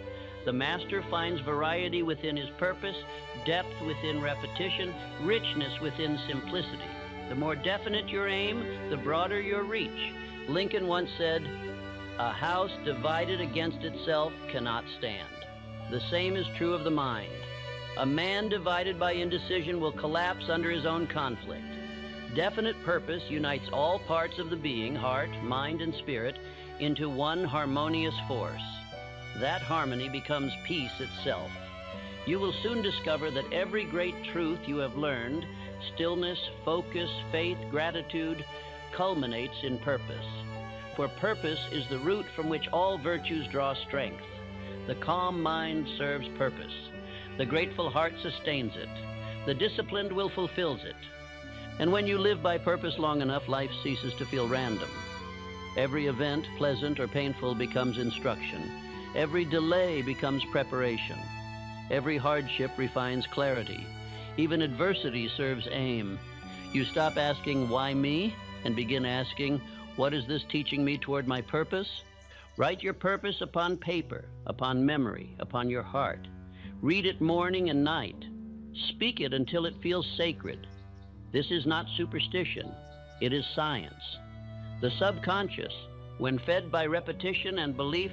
The master finds variety within his purpose, depth within repetition, richness within simplicity. The more definite your aim, the broader your reach. Lincoln once said, "A house divided against itself cannot stand." The same is true of the mind. A man divided by indecision will collapse under his own conflict. Definite purpose unites all parts of the being, heart, mind, and spirit, into one harmonious force. That harmony becomes peace itself. You will soon discover that every great truth you have learned, stillness, focus, faith, gratitude, culminates in purpose. For purpose is the root from which all virtues draw strength. The calm mind serves purpose. The grateful heart sustains it. The disciplined will fulfills it. And when you live by purpose long enough, life ceases to feel random. Every event, pleasant or painful, becomes instruction. Every delay becomes preparation. Every hardship refines clarity. Even adversity serves aim. You stop asking, "Why me?" and begin asking, "What is this teaching me toward my purpose?" Write your purpose upon paper, upon memory, upon your heart. Read it morning and night. Speak it until it feels sacred. This is not superstition. It is science. The subconscious, when fed by repetition and belief,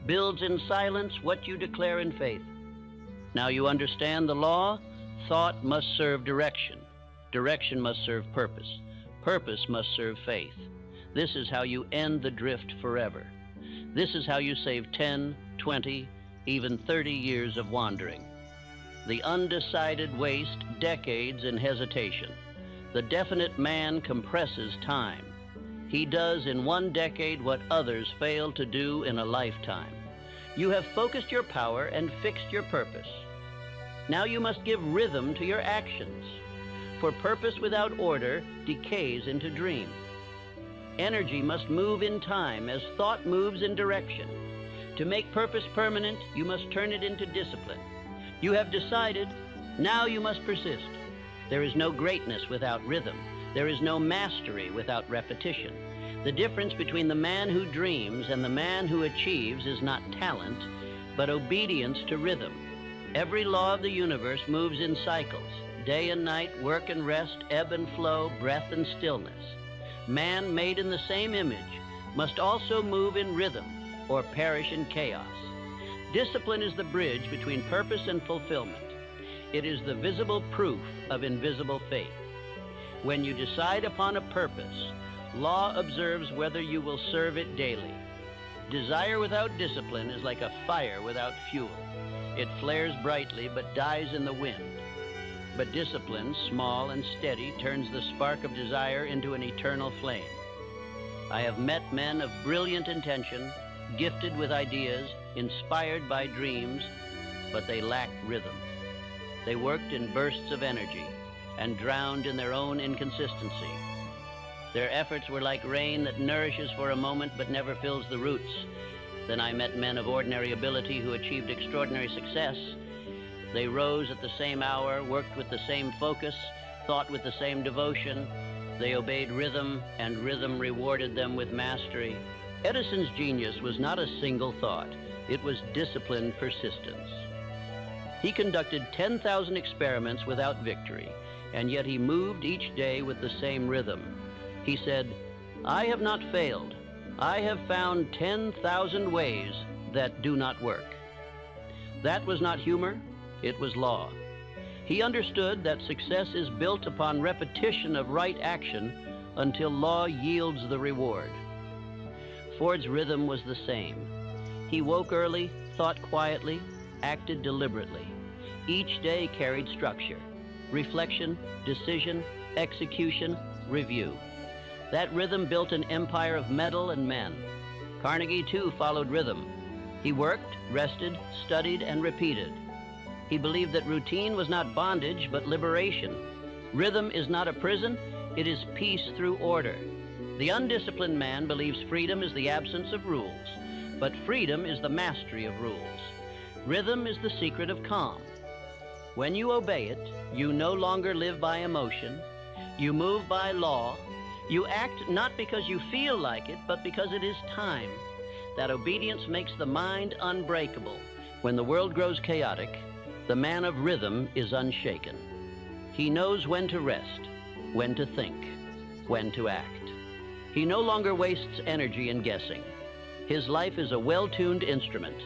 builds in silence what you declare in faith. Now you understand the law. Thought must serve direction. Direction must serve purpose. Purpose must serve faith. This is how you end the drift forever. This is how you save 10, 20, even 30 years of wandering. The undecided waste decades in hesitation. The definite man compresses time. He does in one decade what others fail to do in a lifetime. You have focused your power and fixed your purpose. Now you must give rhythm to your actions. For purpose without order decays into dream. Energy must move in time as thought moves in direction. To make purpose permanent, you must turn it into discipline. You have decided, now you must persist. There is no greatness without rhythm. There is no mastery without repetition. The difference between the man who dreams and the man who achieves is not talent, but obedience to rhythm. Every law of the universe moves in cycles. Day and night, work and rest, ebb and flow, breath and stillness. Man made in the same image must also move in rhythm or perish in chaos. Discipline is the bridge between purpose and fulfillment. It is the visible proof of invisible faith. When you decide upon a purpose, law observes whether you will serve it daily. Desire without discipline is like a fire without fuel. It flares brightly but dies in the wind. But discipline, small and steady, turns the spark of desire into an eternal flame. I have met men of brilliant intention, gifted with ideas, inspired by dreams, but they lacked rhythm. They worked in bursts of energy and drowned in their own inconsistency. Their efforts were like rain that nourishes for a moment but never fills the roots. Then I met men of ordinary ability who achieved extraordinary success. They rose at the same hour, worked with the same focus, thought with the same devotion. They obeyed rhythm, and rhythm rewarded them with mastery. Edison's genius was not a single thought. It was disciplined persistence. He conducted 10,000 experiments without victory, and yet he moved each day with the same rhythm. He said, "I have not failed. I have found 10,000 ways that do not work." That was not humor, it was law. He understood that success is built upon repetition of right action until law yields the reward. Ford's rhythm was the same. He woke early, thought quietly, acted deliberately. Each day carried structure: reflection, decision, execution, review. That rhythm built an empire of metal and men. Carnegie, too, followed rhythm. He worked, rested, studied, and repeated. He believed that routine was not bondage, but liberation. Rhythm is not a prison, it is peace through order. The undisciplined man believes freedom is the absence of rules, but freedom is the mastery of rules. Rhythm is the secret of calm. When you obey it, you no longer live by emotion. You move by law. You act not because you feel like it, but because it is time. That obedience makes the mind unbreakable. When the world grows chaotic, the man of rhythm is unshaken. He knows when to rest, when to think, when to act. He no longer wastes energy in guessing. His life is a well-tuned instrument.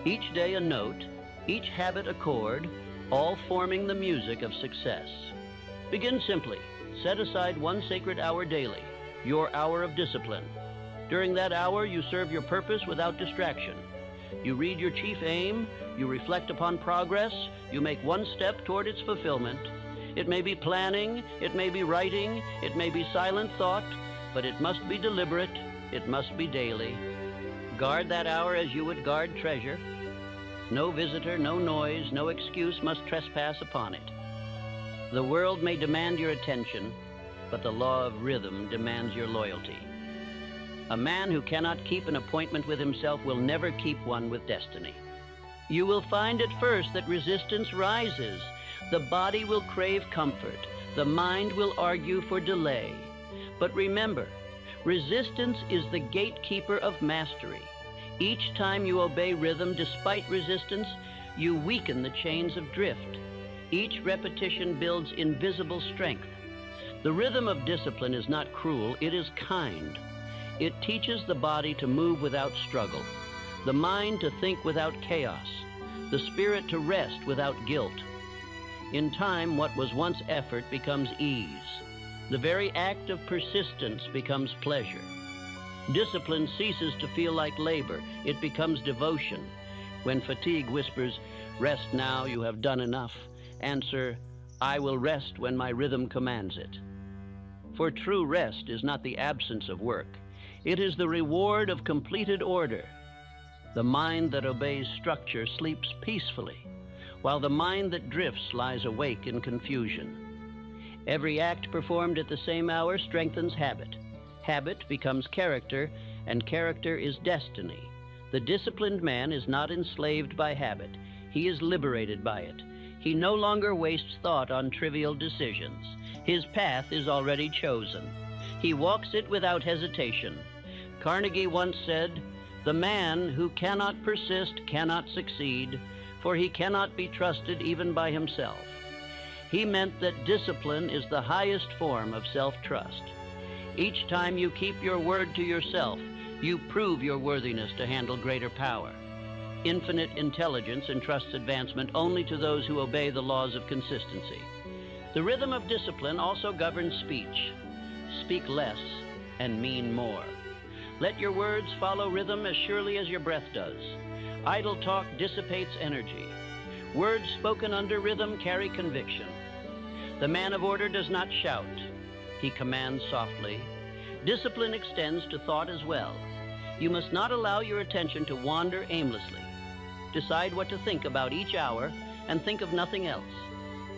Each day a note, each habit a chord, all forming the music of success. Begin simply. Set aside one sacred hour daily, your hour of discipline. During that hour, you serve your purpose without distraction. You read your chief aim, you reflect upon progress, you make one step toward its fulfillment. It may be planning, it may be writing, it may be silent thought, but it must be deliberate, it must be daily. Guard that hour as you would guard treasure. No visitor, no noise, no excuse must trespass upon it. The world may demand your attention, but the law of rhythm demands your loyalty. A man who cannot keep an appointment with himself will never keep one with destiny. You will find at first that resistance rises. The body will crave comfort. The mind will argue for delay. But remember, resistance is the gatekeeper of mastery. Each time you obey rhythm despite resistance, you weaken the chains of drift. Each repetition builds invisible strength. The rhythm of discipline is not cruel, it is kind. It teaches the body to move without struggle, the mind to think without chaos, the spirit to rest without guilt. In time, what was once effort becomes ease. The very act of persistence becomes pleasure. Discipline ceases to feel like labor. It becomes devotion. When fatigue whispers, "Rest now, you have done enough," answer, "I will rest when my rhythm commands it." For true rest is not the absence of work. It is the reward of completed order. The mind that obeys structure sleeps peacefully, while the mind that drifts lies awake in confusion. Every act performed at the same hour strengthens habit. Habit becomes character, and character is destiny. The disciplined man is not enslaved by habit. He is liberated by it. He no longer wastes thought on trivial decisions. His path is already chosen. He walks it without hesitation. Carnegie once said, "The man who cannot persist cannot succeed, for he cannot be trusted even by himself." He meant that discipline is the highest form of self-trust. Each time you keep your word to yourself, you prove your worthiness to handle greater power. Infinite intelligence entrusts advancement only to those who obey the laws of consistency. The rhythm of discipline also governs speech. Speak less and mean more. Let your words follow rhythm as surely as your breath does. Idle talk dissipates energy. Words spoken under rhythm carry conviction. The man of order does not shout. He commands softly. Discipline extends to thought as well. You must not allow your attention to wander aimlessly. Decide what to think about each hour and think of nothing else.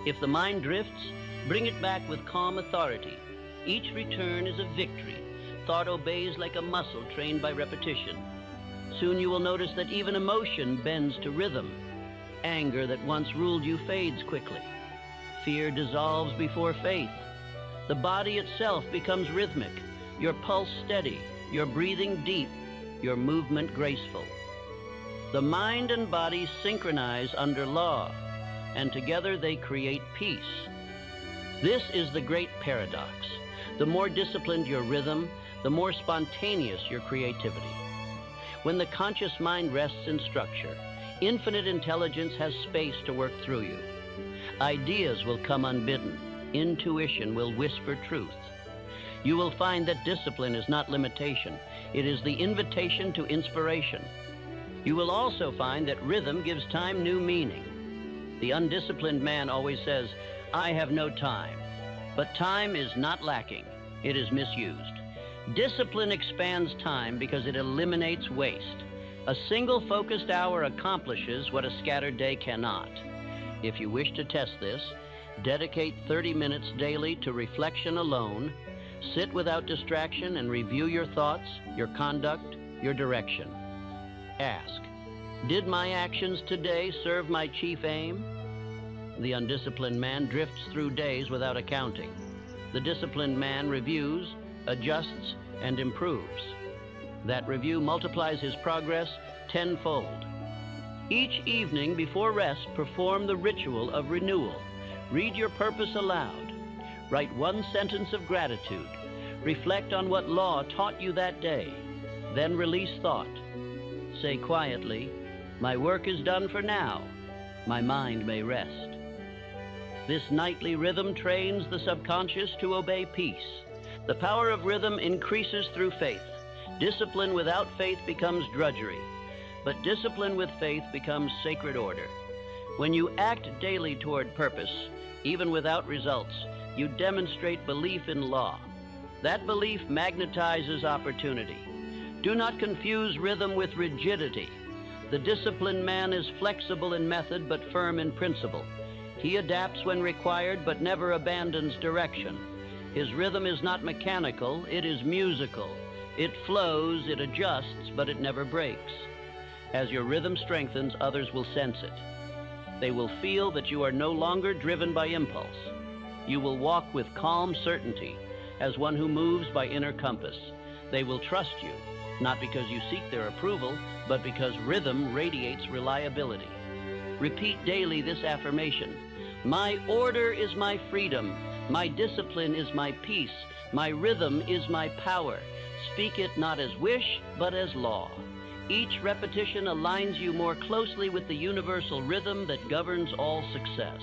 If the mind drifts, bring it back with calm authority. Each return is a victory. Thought obeys like a muscle trained by repetition. Soon you will notice that even emotion bends to rhythm. Anger that once ruled you fades quickly. Fear dissolves before faith. The body itself becomes rhythmic, your pulse steady, your breathing deep, your movement graceful. The mind and body synchronize under law, and together they create peace. This is the great paradox. The more disciplined your rhythm, the more spontaneous your creativity. When the conscious mind rests in structure, infinite intelligence has space to work through you. Ideas will come unbidden. Intuition will whisper truth. You will find that discipline is not limitation. It is the invitation to inspiration. You will also find that rhythm gives time new meaning. The undisciplined man always says, "I have no time." But time is not lacking. It is misused. Discipline expands time because it eliminates waste. A single focused hour accomplishes what a scattered day cannot. If you wish to test this, dedicate 30 minutes daily to reflection alone. Sit without distraction and review your thoughts, your conduct, your direction. Ask, did my actions today serve my chief aim? The undisciplined man drifts through days without accounting. The disciplined man reviews, adjusts, and improves. That review multiplies his progress tenfold. Each evening before rest, perform the ritual of renewal. Read your purpose aloud. Write one sentence of gratitude. Reflect on what law taught you that day. Then release thought. Say quietly, "My work is done for now. My mind may rest." This nightly rhythm trains the subconscious to obey peace. The power of rhythm increases through faith. Discipline without faith becomes drudgery, but discipline with faith becomes sacred order. When you act daily toward purpose, even without results, you demonstrate belief in law. That belief magnetizes opportunity. Do not confuse rhythm with rigidity. The disciplined man is flexible in method but firm in principle. He adapts when required but never abandons direction. His rhythm is not mechanical, it is musical. It flows, it adjusts, but it never breaks. As your rhythm strengthens, others will sense it. They will feel that you are no longer driven by impulse. You will walk with calm certainty, as one who moves by inner compass. They will trust you, not because you seek their approval, but because rhythm radiates reliability. Repeat daily this affirmation. My order is my freedom. My discipline is my peace. My rhythm is my power. Speak it not as wish, but as law. Each repetition aligns you more closely with the universal rhythm that governs all success.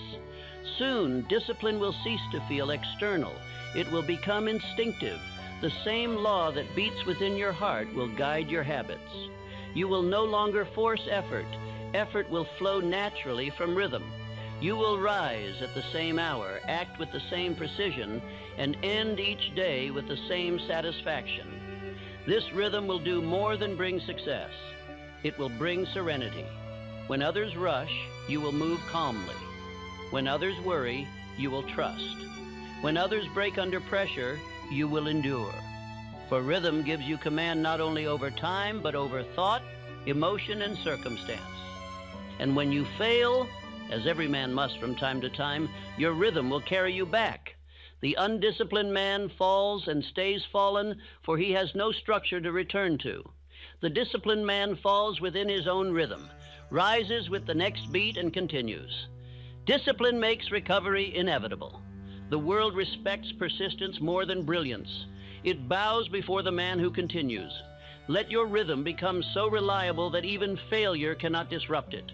Soon, discipline will cease to feel external. It will become instinctive. The same law that beats within your heart will guide your habits. You will no longer force effort. Effort will flow naturally from rhythm. You will rise at the same hour, act with the same precision, and end each day with the same satisfaction. This rhythm will do more than bring success. It will bring serenity. When others rush, you will move calmly. When others worry, you will trust. When others break under pressure, you will endure. For rhythm gives you command not only over time, but over thought, emotion, and circumstance. And when you fail, as every man must from time to time, your rhythm will carry you back. The undisciplined man falls and stays fallen, for he has no structure to return to. The disciplined man falls within his own rhythm, rises with the next beat, and continues. Discipline makes recovery inevitable. The world respects persistence more than brilliance. It bows before the man who continues. Let your rhythm become so reliable that even failure cannot disrupt it.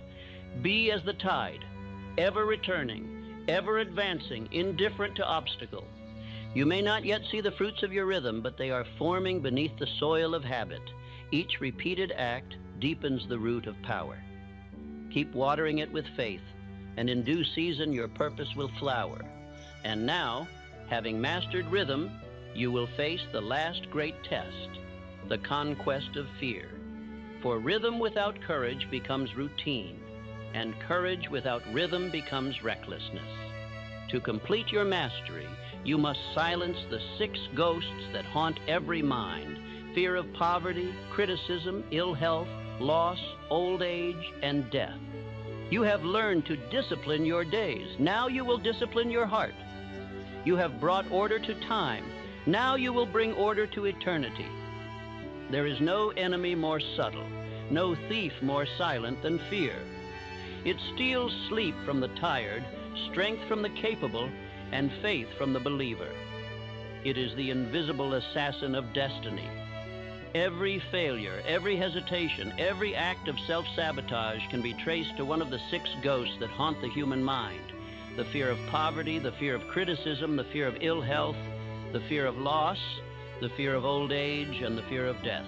Be as the tide, ever returning, ever advancing, indifferent to obstacle. You may not yet see the fruits of your rhythm, but they are forming beneath the soil of habit. Each repeated act deepens the root of power. Keep watering it with faith, and in due season your purpose will flower. And now, having mastered rhythm, you will face the last great test, the conquest of fear. For rhythm without courage becomes routine, and courage without rhythm becomes recklessness. To complete your mastery, you must silence the 6 ghosts that haunt every mind: fear of poverty, criticism, ill health, loss, old age, and death. You have learned to discipline your days. Now you will discipline your heart. You have brought order to time. Now you will bring order to eternity. There is no enemy more subtle, no thief more silent than fear. It steals sleep from the tired, strength from the capable, and faith from the believer. It is the invisible assassin of destiny. Every failure, every hesitation, every act of self-sabotage can be traced to one of the 6 ghosts that haunt the human mind: the fear of poverty, the fear of criticism, the fear of ill health, the fear of loss, the fear of old age, and the fear of death.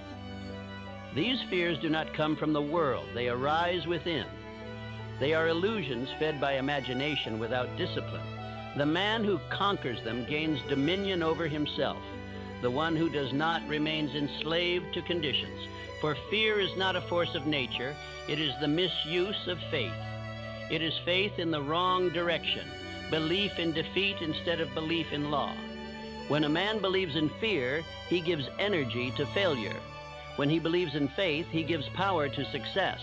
These fears do not come from the world. They arise within. They are illusions fed by imagination without discipline. The man who conquers them gains dominion over himself. The one who does not remains enslaved to conditions. For fear is not a force of nature. It is the misuse of faith. It is faith in the wrong direction, belief in defeat instead of belief in law. When a man believes in fear, he gives energy to failure. When he believes in faith, he gives power to success.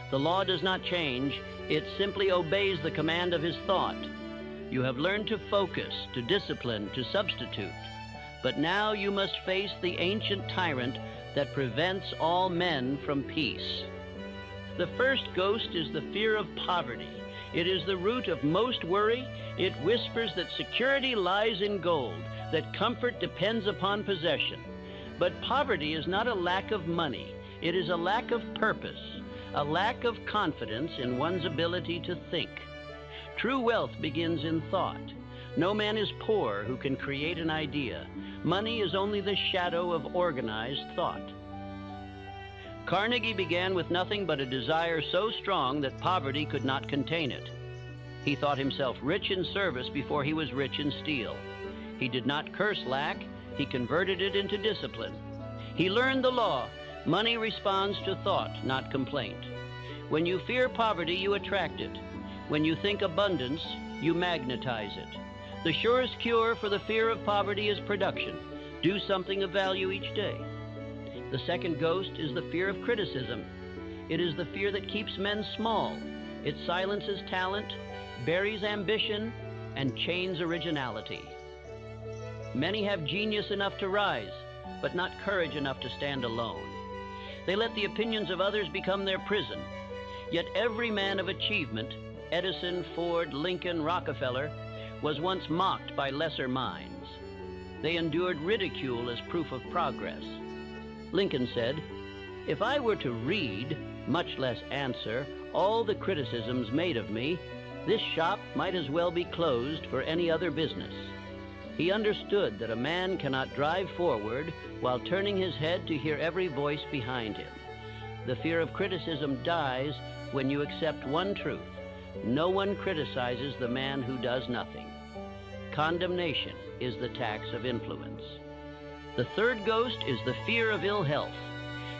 The law does not change. It simply obeys the command of his thought. You have learned to focus, to discipline, to substitute. But now you must face the ancient tyrant that prevents all men from peace. The first ghost is the fear of poverty. It is the root of most worry. It whispers that security lies in gold, that comfort depends upon possession. But poverty is not a lack of money. It is a lack of purpose, a lack of confidence in one's ability to think. True wealth begins in thought. No man is poor who can create an idea. Money is only the shadow of organized thought. Carnegie began with nothing but a desire so strong that poverty could not contain it. He thought himself rich in service before he was rich in steel. He did not curse lack. He converted it into discipline. He learned the law. Money responds to thought, not complaint. When you fear poverty, you attract it. When you think abundance, you magnetize it. The surest cure for the fear of poverty is production. Do something of value each day. The second ghost is the fear of criticism. It is the fear that keeps men small. It silences talent, buries ambition, and chains originality. Many have genius enough to rise, but not courage enough to stand alone. They let the opinions of others become their prison. Yet every man of achievement, Edison, Ford, Lincoln, Rockefeller, was once mocked by lesser minds. They endured ridicule as proof of progress. Lincoln said, "If I were to read, much less answer, all the criticisms made of me, this shop might as well be closed for any other business." He understood that a man cannot drive forward while turning his head to hear every voice behind him. The fear of criticism dies when you accept one truth: no one criticizes the man who does nothing. Condemnation is the tax of influence. The third ghost is the fear of ill health.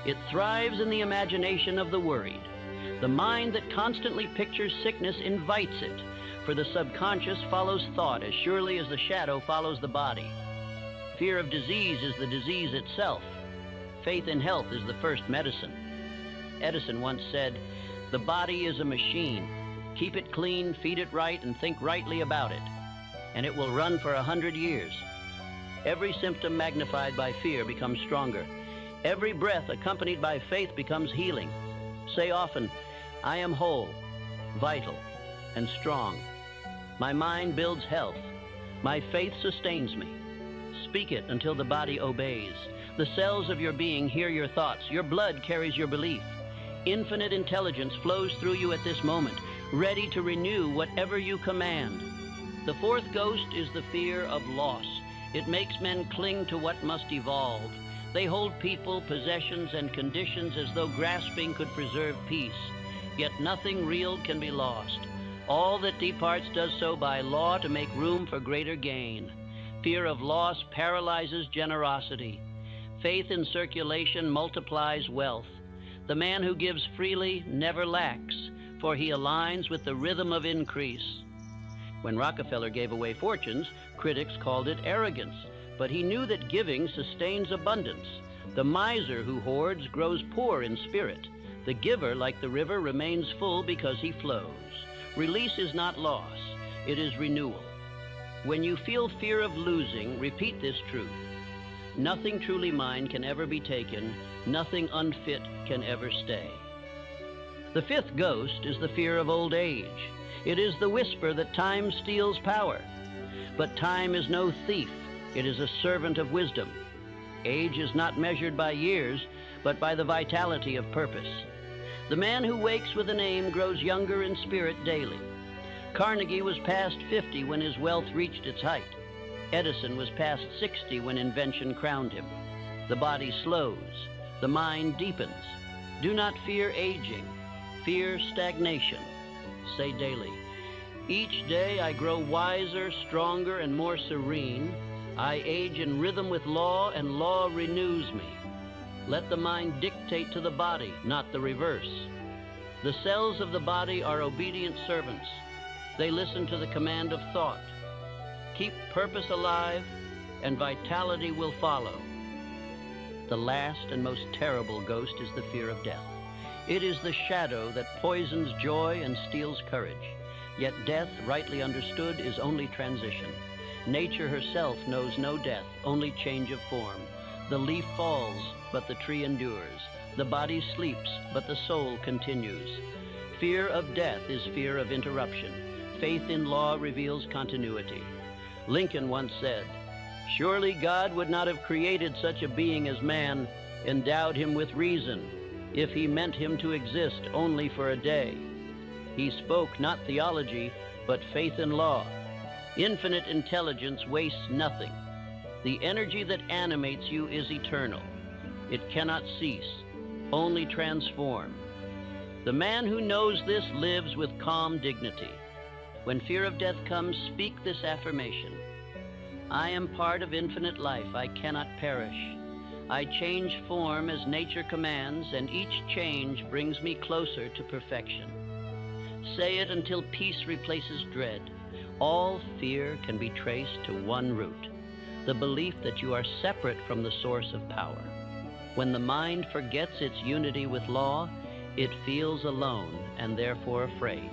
It thrives in the imagination of the worried. The mind that constantly pictures sickness invites it, for the subconscious follows thought as surely as the shadow follows the body. Fear of disease is the disease itself. Faith in health is the first medicine. Edison once said, "The body is a machine. Keep it clean, feed it right, and think rightly about it, and it will run for 100 years. Every symptom magnified by fear becomes stronger. Every breath accompanied by faith becomes healing. Say often, 'I am whole, vital, and strong.' My mind builds health. My faith sustains me. Speak it until the body obeys. The cells of your being hear your thoughts. Your blood carries your belief. Infinite intelligence flows through you at this moment, ready to renew whatever you command. The fourth ghost is the fear of loss. It makes men cling to what must evolve. They hold people, possessions, and conditions as though grasping could preserve peace. Yet nothing real can be lost. All that departs does so by law to make room for greater gain. Fear of loss paralyzes generosity. Faith in circulation multiplies wealth. The man who gives freely never lacks, for he aligns with the rhythm of increase. When Rockefeller gave away fortunes, critics called it arrogance, but he knew that giving sustains abundance. The miser who hoards grows poor in spirit. The giver, like the river, remains full because he flows. Release is not loss, it is renewal. When you feel fear of losing, repeat this truth. Nothing truly mine can ever be taken. Nothing unfit can ever stay. The fifth ghost is the fear of old age. It is the whisper that time steals power. But time is no thief. It is a servant of wisdom. Age is not measured by years, but by the vitality of purpose. The man who wakes with an aim grows younger in spirit daily. Carnegie was past 50 when his wealth reached its height. Edison was past 60 when invention crowned him. The body slows. The mind deepens. Do not fear aging. Fear stagnation. Say daily, each day I grow wiser, stronger, and more serene. I age in rhythm with law, and law renews me. Let the mind dictate to the body, not the reverse. The cells of the body are obedient servants. They listen to the command of thought. Keep purpose alive, and vitality will follow. The last and most terrible ghost is the fear of death. It is the shadow that poisons joy and steals courage. Yet death, rightly understood, is only transition. Nature herself knows no death, only change of form. The leaf falls, but the tree endures. The body sleeps, but the soul continues. Fear of death is fear of interruption. Faith in law reveals continuity. Lincoln once said, "Surely God would not have created such a being as man, endowed him with reason, if he meant him to exist only for a day." He spoke not theology, but faith in law. Infinite intelligence wastes nothing. The energy that animates you is eternal. It cannot cease, only transform. The man who knows this lives with calm dignity. When fear of death comes, speak this affirmation. I am part of infinite life. I cannot perish. I change form as nature commands, and each change brings me closer to perfection. Say it until peace replaces dread. All fear can be traced to one root, the belief that you are separate from the source of power. When the mind forgets its unity with law, it feels alone and therefore afraid.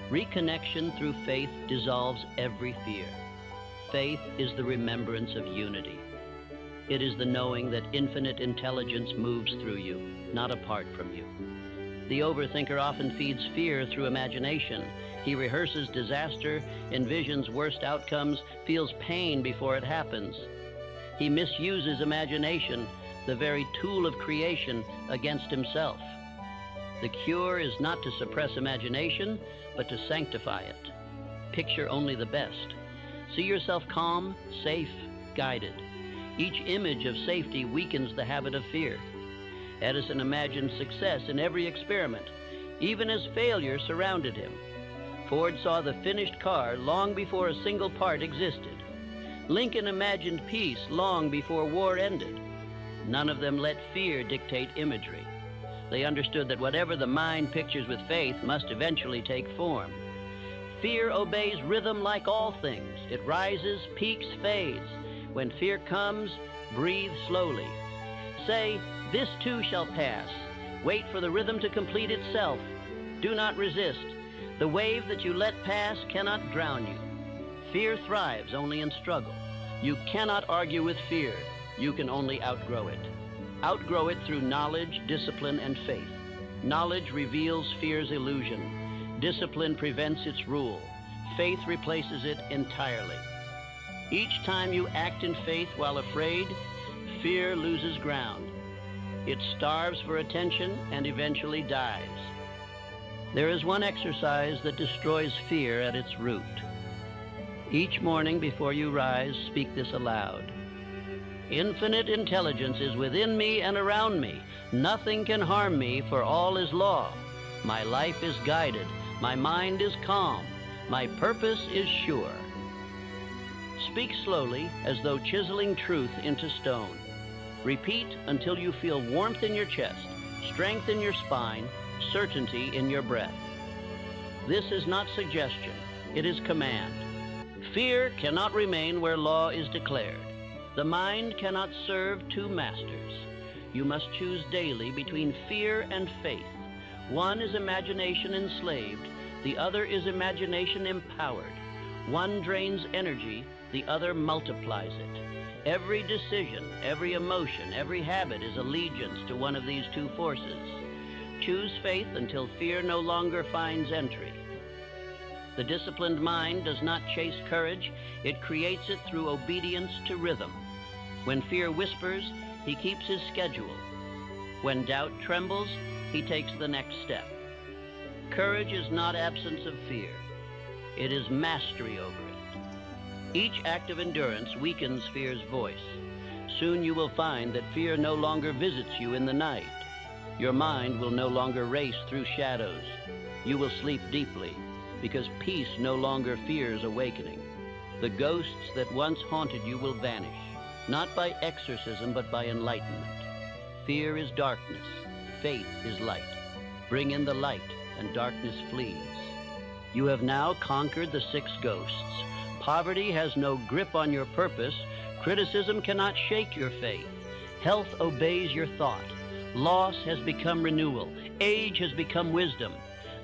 Reconnection through faith dissolves every fear. Faith is the remembrance of unity. It is the knowing that infinite intelligence moves through you, not apart from you. The overthinker often feeds fear through imagination. He rehearses disaster, envisions worst outcomes, feels pain before it happens. He misuses imagination, the very tool of creation, against himself. The cure is not to suppress imagination, but to sanctify it. Picture only the best. See yourself calm, safe, guided. Each image of safety weakens the habit of fear. Edison imagined success in every experiment, even as failure surrounded him. Ford saw the finished car long before a single part existed. Lincoln imagined peace long before war ended. None of them let fear dictate imagery. They understood that whatever the mind pictures with faith must eventually take form. Fear obeys rhythm like all things. It rises, peaks, fades. When fear comes, breathe slowly. Say, this too shall pass. Wait for the rhythm to complete itself. Do not resist. The wave that you let pass cannot drown you. Fear thrives only in struggle. You cannot argue with fear. You can only outgrow it. Outgrow it through knowledge, discipline, and faith. Knowledge reveals fear's illusion. Discipline prevents its rule. faith replaces it entirely. Each time you act in faith while afraid, fear loses ground. It starves for attention and eventually dies. There is one exercise that destroys fear at its root. Each morning before you rise, speak this aloud. Infinite intelligence is within me and around me. Nothing can harm me, for all is law. My life is guided. My mind is calm. My purpose is sure. Speak slowly, as though chiseling truth into stone. Repeat until you feel warmth in your chest, strength in your spine, certainty in your breath. This is not suggestion. It is command. Fear cannot remain where law is declared. The mind cannot serve two masters. You must choose daily between fear and faith. One is imagination enslaved, the other is imagination empowered. One drains energy, the other multiplies it. Every decision, every emotion, every habit is allegiance to one of these two forces. Choose faith until fear no longer finds entry. The disciplined mind does not chase courage, it creates it through obedience to rhythm. When fear whispers, he keeps his schedule. When doubt trembles, he takes the next step. Courage is not absence of fear. It is mastery over it. Each act of endurance weakens fear's voice. Soon you will find that fear no longer visits you in the night. Your mind will no longer race through shadows. You will sleep deeply, because peace no longer fears awakening. The ghosts that once haunted you will vanish, not by exorcism, but by enlightenment. Fear is darkness. Faith is light. Bring in the light, and darkness flees. You have now conquered the 6 ghosts. Poverty has no grip on your purpose. Criticism cannot shake your faith. Health obeys your thought. Loss has become renewal. Age has become wisdom.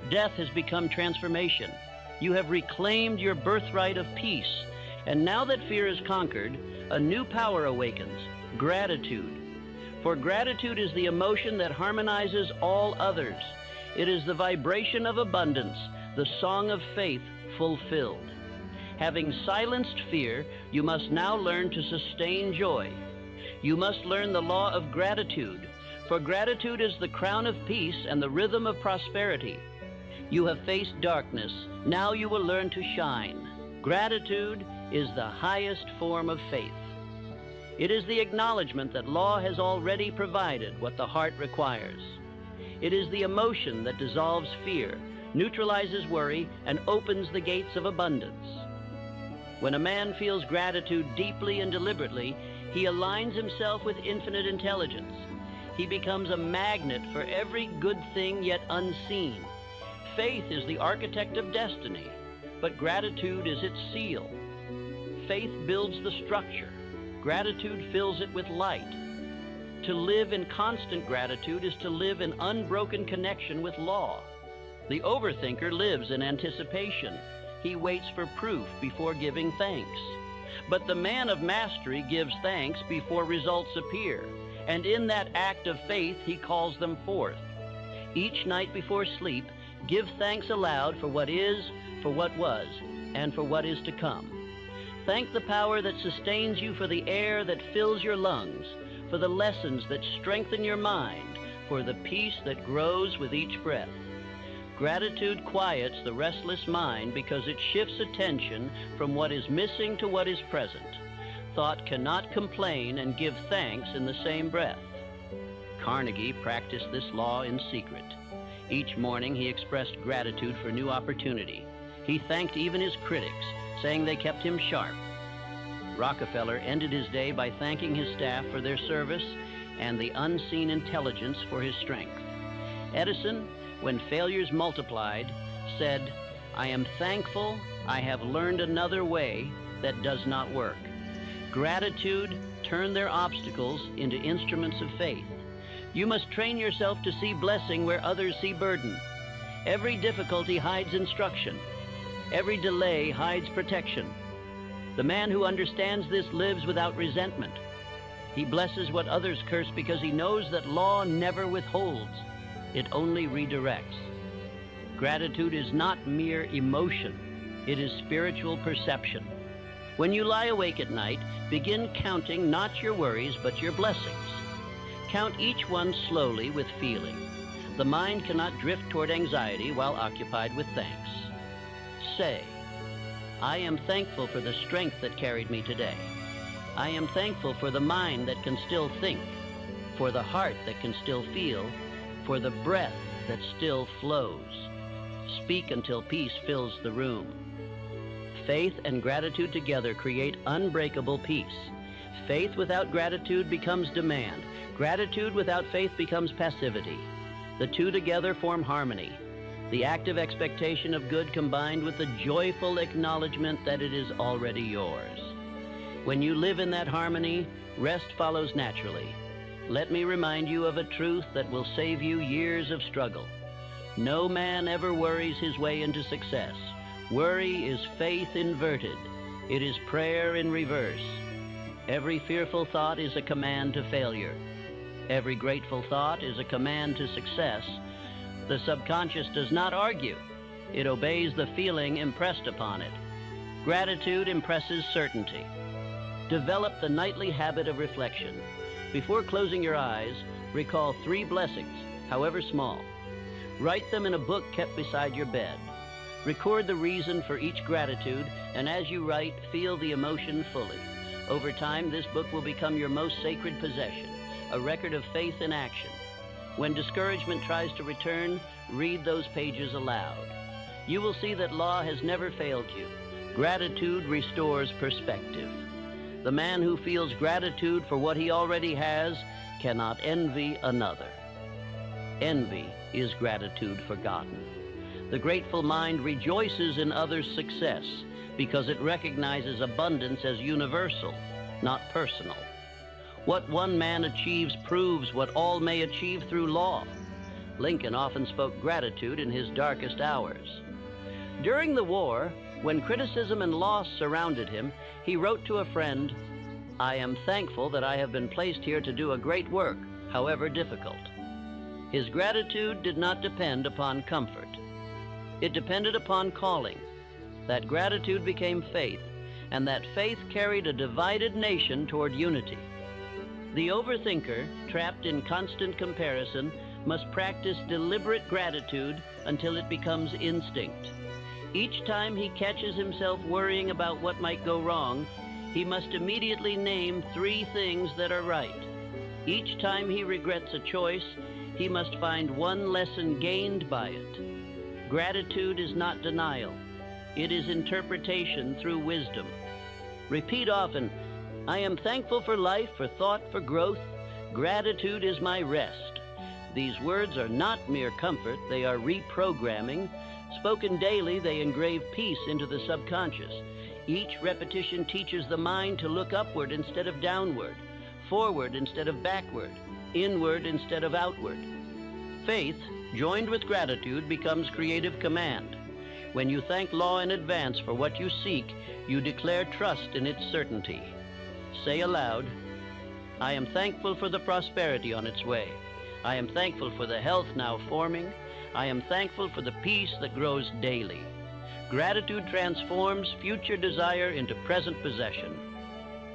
Death has become transformation. You have reclaimed your birthright of peace. And now that fear is conquered, a new power awakens, gratitude. For gratitude is the emotion that harmonizes all others. It is the vibration of abundance, the song of faith fulfilled. Having silenced fear, you must now learn to sustain joy. You must learn the law of gratitude, for gratitude is the crown of peace and the rhythm of prosperity. You have faced darkness, now you will learn to shine. Gratitude is the highest form of faith. It is the acknowledgement that law has already provided what the heart requires. It is the emotion that dissolves fear, neutralizes worry, and opens the gates of abundance. When a man feels gratitude deeply and deliberately, he aligns himself with infinite intelligence. He becomes a magnet for every good thing yet unseen. Faith is the architect of destiny, but gratitude is its seal. Faith builds the structure. Gratitude fills it with light. To live in constant gratitude is to live in unbroken connection with law. The overthinker lives in anticipation. He waits for proof before giving thanks. But the man of mastery gives thanks before results appear, and in that act of faith he calls them forth. Each night before sleep, give thanks aloud for what is, for what was, and for what is to come. Thank the power that sustains you for the air that fills your lungs, for the lessons that strengthen your mind, for the peace that grows with each breath. Gratitude quiets the restless mind because it shifts attention from what is missing to what is present. Thought cannot complain and give thanks in the same breath. Carnegie practiced this law in secret. Each morning he expressed gratitude for new opportunity. He thanked even his critics, saying they kept him sharp. Rockefeller ended his day by thanking his staff for their service and the unseen intelligence for his strength. Edison, when failures multiplied, said, "I am thankful I have learned another way that does not work." Gratitude turned their obstacles into instruments of faith. You must train yourself to see blessing where others see burden. Every difficulty hides instruction. Every delay hides protection. The man who understands this lives without resentment. He blesses what others curse because he knows that law never withholds. It only redirects. Gratitude is not mere emotion. It is spiritual perception. When you lie awake at night, begin counting not your worries, but your blessings. Count each one slowly with feeling. The mind cannot drift toward anxiety while occupied with thanks. Say, I am thankful for the strength that carried me today. I am thankful for the mind that can still think, for the heart that can still feel, for the breath that still flows. Speak until peace fills the room. Faith and gratitude together create unbreakable peace. Faith without gratitude becomes demand. Gratitude without faith becomes passivity. The two together form harmony. The active expectation of good combined with the joyful acknowledgement that it is already yours. When you live in that harmony, rest follows naturally. Let me remind you of a truth that will save you years of struggle. No man ever worries his way into success. Worry is faith inverted. It is prayer in reverse. Every fearful thought is a command to failure. Every grateful thought is a command to success. The subconscious does not argue. It obeys the feeling impressed upon it. Gratitude impresses certainty. Develop the nightly habit of reflection. Before closing your eyes, recall 3 blessings, however small. Write them in a book kept beside your bed. Record the reason for each gratitude, and as you write, feel the emotion fully. Over time, this book will become your most sacred possession, a record of faith in action. When discouragement tries to return, read those pages aloud. You will see that law has never failed you. Gratitude restores perspective. The man who feels gratitude for what he already has cannot envy another. Envy is gratitude forgotten. The grateful mind rejoices in others' success because it recognizes abundance as universal, not personal. What one man achieves proves what all may achieve through law. Lincoln often spoke gratitude in his darkest hours. During the war, when criticism and loss surrounded him, he wrote to a friend, "I am thankful that I have been placed here to do a great work, however difficult." His gratitude did not depend upon comfort. It depended upon calling. That gratitude became faith, and that faith carried a divided nation toward unity. The overthinker, trapped in constant comparison, must practice deliberate gratitude until it becomes instinct. Each time he catches himself worrying about what might go wrong, he must immediately name 3 things that are right. Each time he regrets a choice, he must find 1 lesson gained by it. Gratitude is not denial. It is interpretation through wisdom. Repeat often, "I am thankful for life, for thought, for growth. Gratitude is my rest." These words are not mere comfort, they are reprogramming. Spoken daily, they engrave peace into the subconscious. Each repetition teaches the mind to look upward instead of downward, forward instead of backward, inward instead of outward. Faith, joined with gratitude, becomes creative command. When you thank law in advance for what you seek, you declare trust in its certainty. Say aloud, "I am thankful for the prosperity on its way. I am thankful for the health now forming. I am thankful for the peace that grows daily." Gratitude transforms future desire into present possession.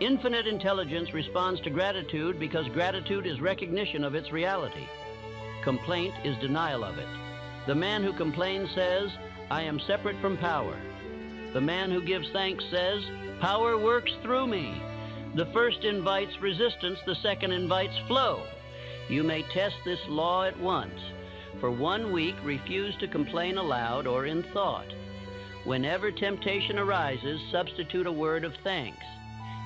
Infinite intelligence responds to gratitude because gratitude is recognition of its reality. Complaint is denial of it. The man who complains says, "I am separate from power." The man who gives thanks says, "Power works through me." The first invites resistance, the second invites flow. You may test this law at once. For 1 week, refuse to complain aloud or in thought. Whenever temptation arises, substitute a word of thanks.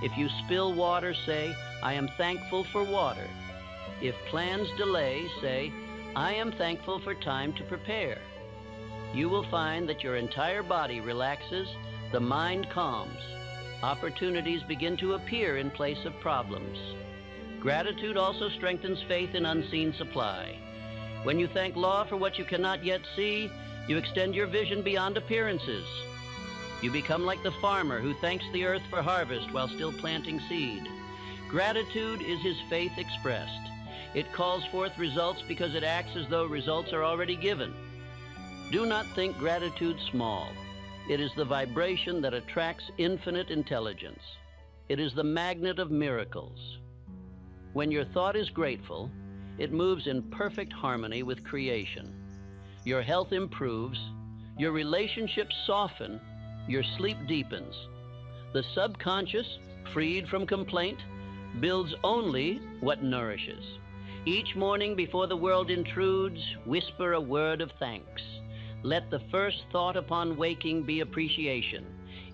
If you spill water, say, "I am thankful for water." If plans delay, say, "I am thankful for time to prepare." You will find that your entire body relaxes, the mind calms. Opportunities begin to appear in place of problems. Gratitude also strengthens faith in unseen supply. When you thank law for what you cannot yet see, you extend your vision beyond appearances. You become like the farmer who thanks the earth for harvest while still planting seed. Gratitude is his faith expressed. It calls forth results because it acts as though results are already given. Do not think gratitude small. It is the vibration that attracts infinite intelligence. It is the magnet of miracles. When your thought is grateful, it moves in perfect harmony with creation. Your health improves, your relationships soften, your sleep deepens. The subconscious, freed from complaint, builds only what nourishes. Each morning before the world intrudes, whisper a word of thanks. Let the first thought upon waking be appreciation.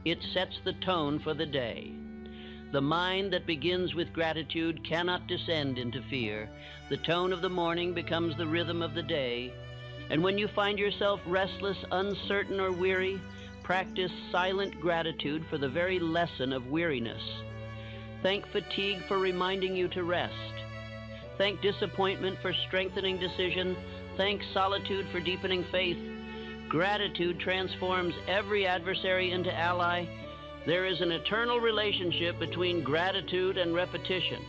It sets the tone for the day. The mind that begins with gratitude cannot descend into fear. The tone of the morning becomes the rhythm of the day. And when you find yourself restless, uncertain, or weary, practice silent gratitude for the very lesson of weariness. Thank fatigue for reminding you to rest. Thank disappointment for strengthening decision. Thank solitude for deepening faith. Gratitude transforms every adversary into ally. There is an eternal relationship between gratitude and repetition.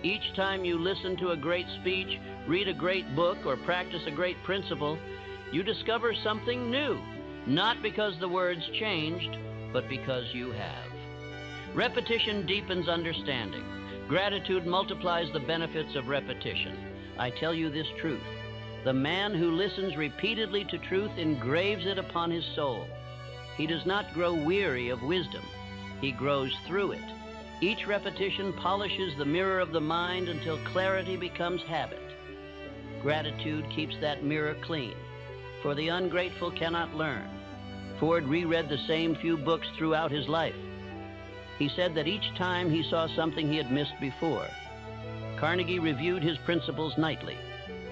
Each time you listen to a great speech, read a great book, or practice a great principle, you discover something new, not because the words changed, but because you have. Repetition deepens understanding. Gratitude multiplies the benefits of repetition. I tell you this truth. The man who listens repeatedly to truth engraves it upon his soul. He does not grow weary of wisdom. He grows through it. Each repetition polishes the mirror of the mind until clarity becomes habit. Gratitude keeps that mirror clean, for the ungrateful cannot learn. Ford reread the same few books throughout his life. He said that each time he saw something he had missed before. Carnegie reviewed his principles nightly,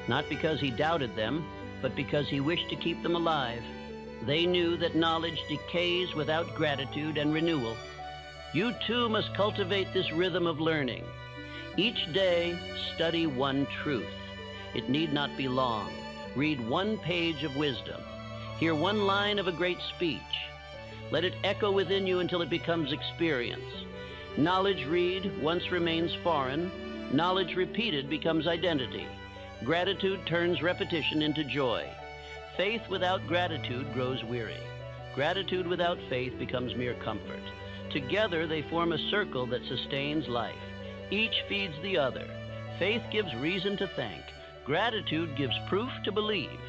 not because he doubted them, but because he wished to keep them alive. They knew that knowledge decays without gratitude and renewal. You too must cultivate this rhythm of learning. Each day, study one truth. It need not be long. Read one page of wisdom. Hear one line of a great speech. Let it echo within you until it becomes experience. Knowledge read once remains foreign. Knowledge repeated becomes identity. Gratitude turns repetition into joy. Faith without gratitude grows weary. Gratitude without faith becomes mere comfort. Together they form a circle that sustains life. Each feeds the other. Faith gives reason to thank. Gratitude gives proof to believe.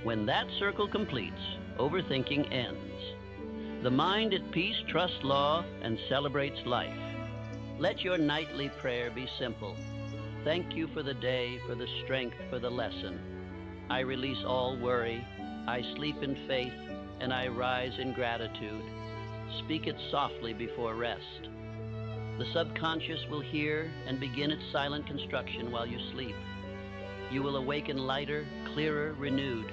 When that circle completes, overthinking ends. The mind at peace trusts law and celebrates life. Let your nightly prayer be simple. Thank you for the day, for the strength, for the lesson. I release all worry. I sleep in faith, and I rise in gratitude. Speak it softly before rest. The subconscious will hear and begin its silent construction while you sleep. You will awaken lighter, clearer, renewed.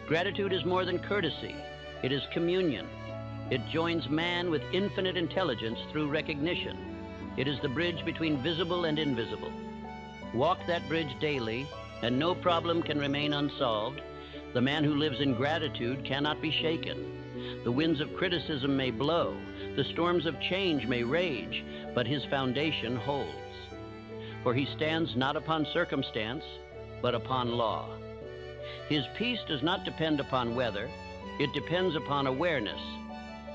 Gratitude is more than courtesy. It is communion. It joins man with infinite intelligence through recognition. It is the bridge between visible and invisible. Walk that bridge daily, and no problem can remain unsolved. The man who lives in gratitude cannot be shaken. The winds of criticism may blow, the storms of change may rage, but his foundation holds. For he stands not upon circumstance, but upon law. His peace does not depend upon weather, it depends upon awareness.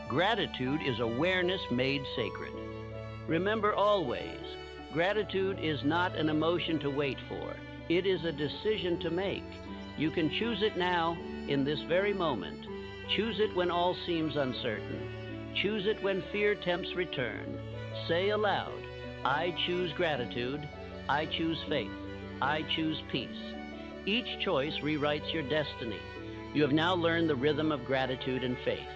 Gratitude is awareness made sacred. Remember always, gratitude is not an emotion to wait for. It is a decision to make. You can choose it now, in this very moment. Choose it when all seems uncertain. Choose it when fear tempts return. Say aloud, I choose gratitude. I choose faith. I choose peace. Each choice rewrites your destiny. You have now learned the rhythm of gratitude and faith.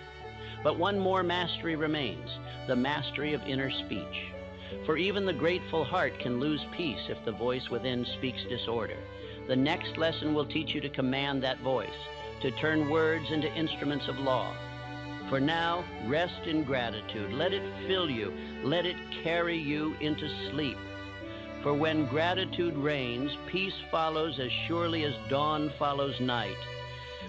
But one more mastery remains, the mastery of inner speech. For even the grateful heart can lose peace if the voice within speaks disorder. The next lesson will teach you to command that voice, to turn words into instruments of law. For now, rest in gratitude. Let it fill you. Let it carry you into sleep. For when gratitude reigns, peace follows as surely as dawn follows night.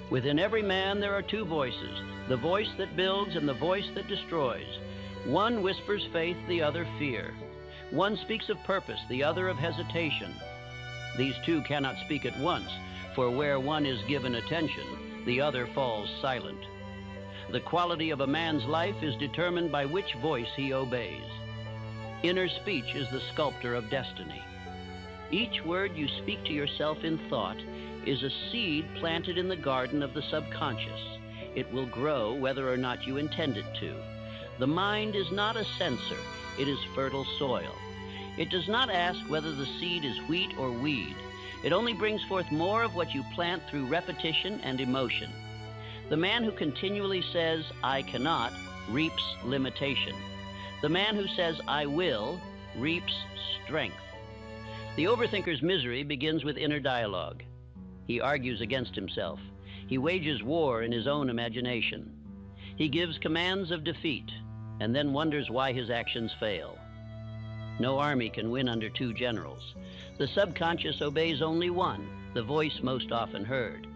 Within every man there are two voices, the voice that builds and the voice that destroys. One whispers faith, the other fear. One speaks of purpose, the other of hesitation. These two cannot speak at once, for where one is given attention, the other falls silent. The quality of a man's life is determined by which voice he obeys. Inner speech is the sculptor of destiny. Each word you speak to yourself in thought is a seed planted in the garden of the subconscious. It will grow whether or not you intend it to. The mind is not a censor, it is fertile soil. It does not ask whether the seed is wheat or weed. It only brings forth more of what you plant through repetition and emotion. The man who continually says, "I cannot," reaps limitation. The man who says, "I will," reaps strength. The overthinker's misery begins with inner dialogue. He argues against himself. He wages war in his own imagination. He gives commands of defeat and then wonders why his actions fail. No army can win under two generals. The subconscious obeys only one, the voice most often heard.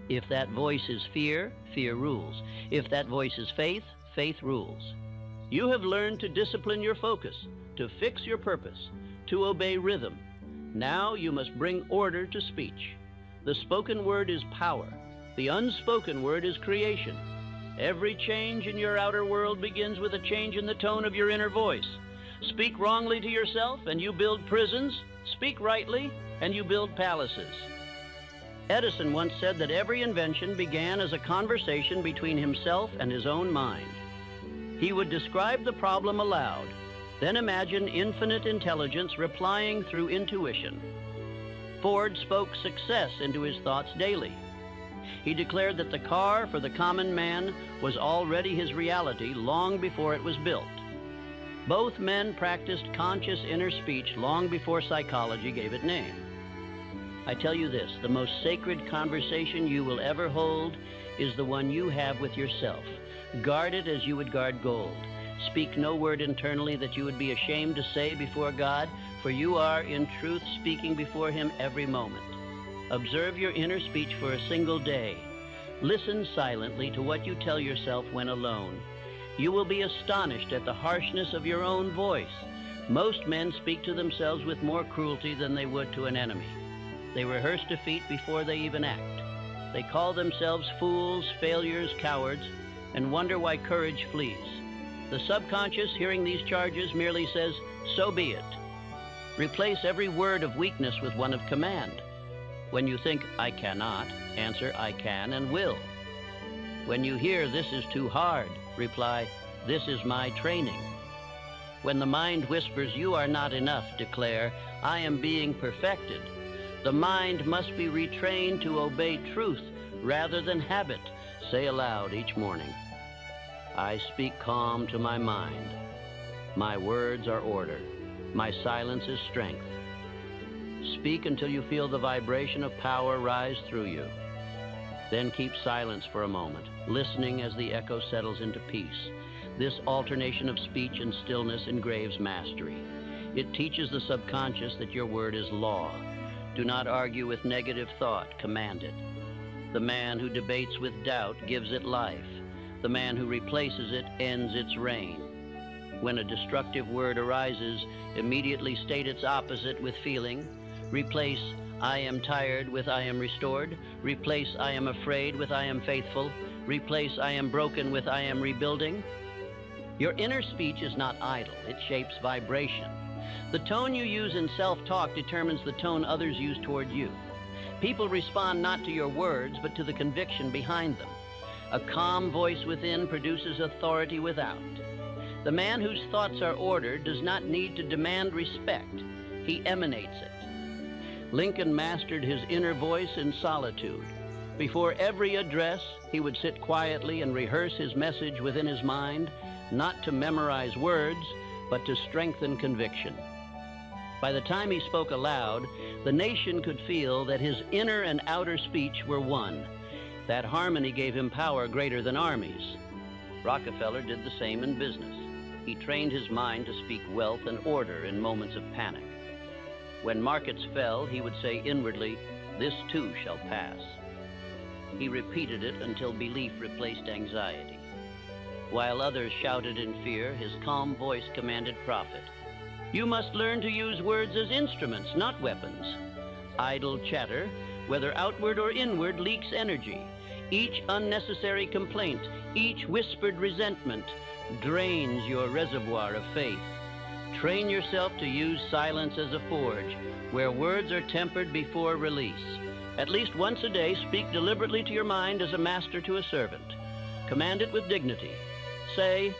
If that voice is fear, fear rules. If that voice is faith, faith rules. You have learned to discipline your focus, to fix your purpose, to obey rhythm. Now you must bring order to speech. The spoken word is power. The unspoken word is creation. Every change in your outer world begins with a change in the tone of your inner voice. Speak wrongly to yourself and you build prisons. Speak rightly and you build palaces. Edison once said that every invention began as a conversation between himself and his own mind. He would describe the problem aloud, then imagine infinite intelligence replying through intuition. Ford spoke success into his thoughts daily. He declared that the car for the common man was already his reality long before it was built. Both men practiced conscious inner speech long before psychology gave it name. I tell you this, the most sacred conversation you will ever hold is the one you have with yourself. Guard it as you would guard gold. Speak no word internally that you would be ashamed to say before God, for you are, in truth, speaking before Him every moment. Observe your inner speech for a single day. Listen silently to what you tell yourself when alone. You will be astonished at the harshness of your own voice. Most men speak to themselves with more cruelty than they would to an enemy. They rehearse defeat before they even act. They call themselves fools, failures, cowards, and wonder why courage flees. The subconscious, hearing these charges, merely says, "So be it." Replace every word of weakness with one of command. When you think, "I cannot," answer, "I can and will." When you hear, "This is too hard," reply, "This is my training." When the mind whispers, "You are not enough," declare, "I am being perfected." The mind must be retrained to obey truth rather than habit. Say aloud each morning, "I speak calm to my mind. My words are order. My silence is strength." Speak until you feel the vibration of power rise through you. Then keep silence for a moment, listening as the echo settles into peace. This alternation of speech and stillness engraves mastery. It teaches the subconscious that your word is law. Do not argue with negative thought, command it. The man who debates with doubt gives it life. The man who replaces it ends its reign. When a destructive word arises, immediately state its opposite with feeling. Replace "I am tired" with "I am restored." Replace "I am afraid" with "I am faithful." Replace "I am broken" with "I am rebuilding." Your inner speech is not idle. It shapes vibration. The tone you use in self-talk determines the tone others use toward you. People respond not to your words, but to the conviction behind them. A calm voice within produces authority without. The man whose thoughts are ordered does not need to demand respect. He emanates it. Lincoln mastered his inner voice in solitude. Before every address, he would sit quietly and rehearse his message within his mind, not to memorize words, but to strengthen conviction. By the time he spoke aloud, the nation could feel that his inner and outer speech were one. That harmony gave him power greater than armies. Rockefeller did the same in business. He trained his mind to speak wealth and order in moments of panic. When markets fell, he would say inwardly, "This too shall pass." He repeated it until belief replaced anxiety. While others shouted in fear, his calm voice commanded profit. You must learn to use words as instruments, not weapons. Idle chatter, whether outward or inward, leaks energy. Each unnecessary complaint, each whispered resentment drains your reservoir of faith. Train yourself to use silence as a forge, where words are tempered before release. At least once a day, speak deliberately to your mind as a master to a servant. Command it with dignity. Say,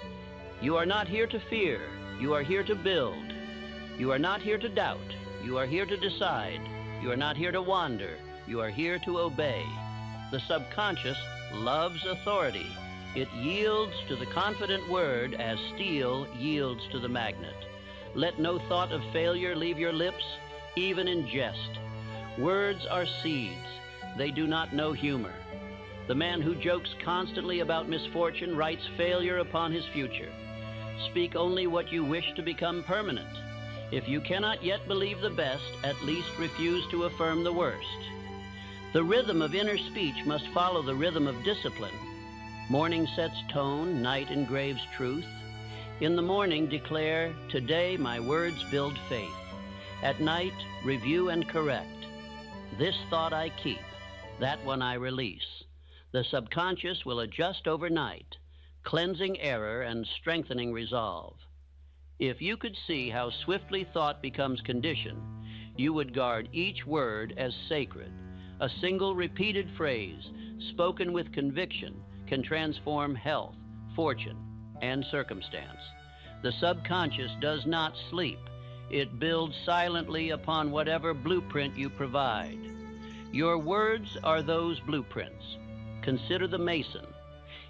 "You are not here to fear, you are here to build. You are not here to doubt, you are here to decide. You are not here to wander, you are here to obey." The subconscious loves authority. It yields to the confident word as steel yields to the magnet. Let no thought of failure leave your lips, even in jest. Words are seeds. They do not know humor. The man who jokes constantly about misfortune writes failure upon his future. Speak only what you wish to become permanent. If you cannot yet believe the best, at least refuse to affirm the worst. The rhythm of inner speech must follow the rhythm of discipline. Morning sets tone, night engraves truth. In the morning declare, "Today my words build faith." At night, review and correct. This thought I keep, that one I release. The subconscious will adjust overnight, cleansing error and strengthening resolve. If you could see how swiftly thought becomes condition, you would guard each word as sacred. A single repeated phrase, spoken with conviction, can transform health, fortune, and circumstance. The subconscious does not sleep. It builds silently upon whatever blueprint you provide. Your words are those blueprints. Consider the mason.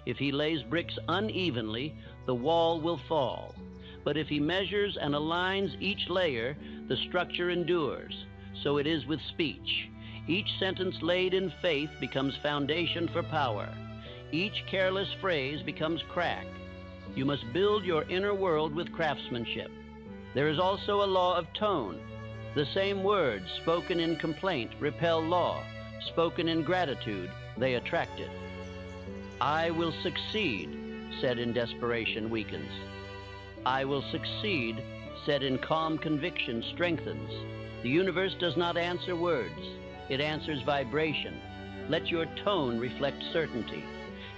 If he lays bricks unevenly, the wall will fall. But if he measures and aligns each layer, the structure endures. So it is with speech. Each sentence laid in faith becomes foundation for power. Each careless phrase becomes crack. You must build your inner world with craftsmanship. There is also a law of tone. The same words spoken in complaint repel law. Spoken in gratitude, they attract it. "I will succeed," said in desperation, weakens. "I will succeed," said in calm conviction, strengthens. The universe does not answer words. It answers vibration. Let your tone reflect certainty.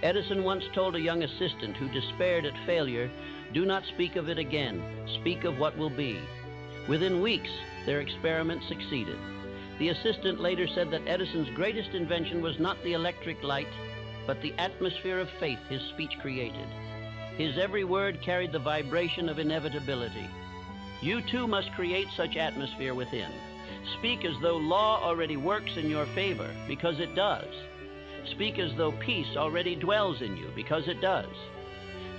Edison once told a young assistant who despaired at failure, "Do not speak of it again. Speak of what will be." Within weeks, their experiment succeeded. The assistant later said that Edison's greatest invention was not the electric light, but the atmosphere of faith his speech created. His every word carried the vibration of inevitability. You too must create such atmosphere within. Speak as though law already works in your favor, because it does. Speak as though peace already dwells in you, because it does.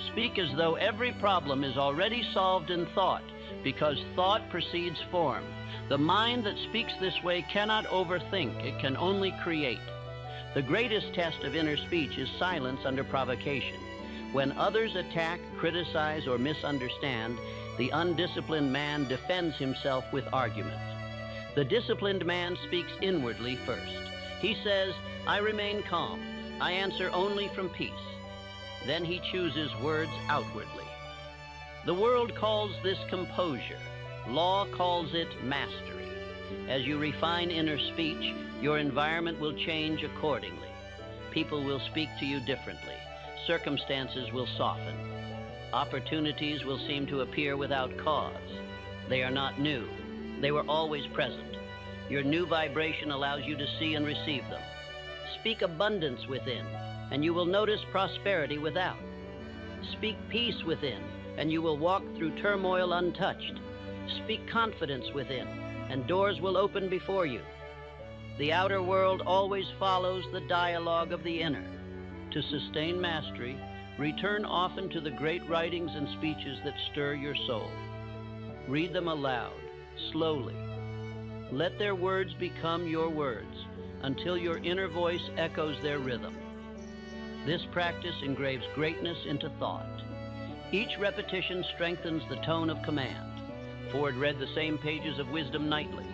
Speak as though every problem is already solved in thought, because thought precedes form. The mind that speaks this way cannot overthink, it can only create. The greatest test of inner speech is silence under provocation. When others attack, criticize, or misunderstand, the undisciplined man defends himself with argument. The disciplined man speaks inwardly first. He says, "I remain calm. I answer only from peace." Then he chooses words outwardly. The world calls this composure. Law calls it mastery. As you refine inner speech, your environment will change accordingly. People will speak to you differently. Circumstances will soften. Opportunities will seem to appear without cause. They are not new. They were always present. Your new vibration allows you to see and receive them. Speak abundance within, and you will notice prosperity without. Speak peace within, and you will walk through turmoil untouched. Speak confidence within, and doors will open before you. The outer world always follows the dialogue of the inner. To sustain mastery, return often to the great writings and speeches that stir your soul. Read them aloud, slowly. Let their words become your words until your inner voice echoes their rhythm. This practice engraves greatness into thought. Each repetition strengthens the tone of command. Ford read the same pages of wisdom nightly.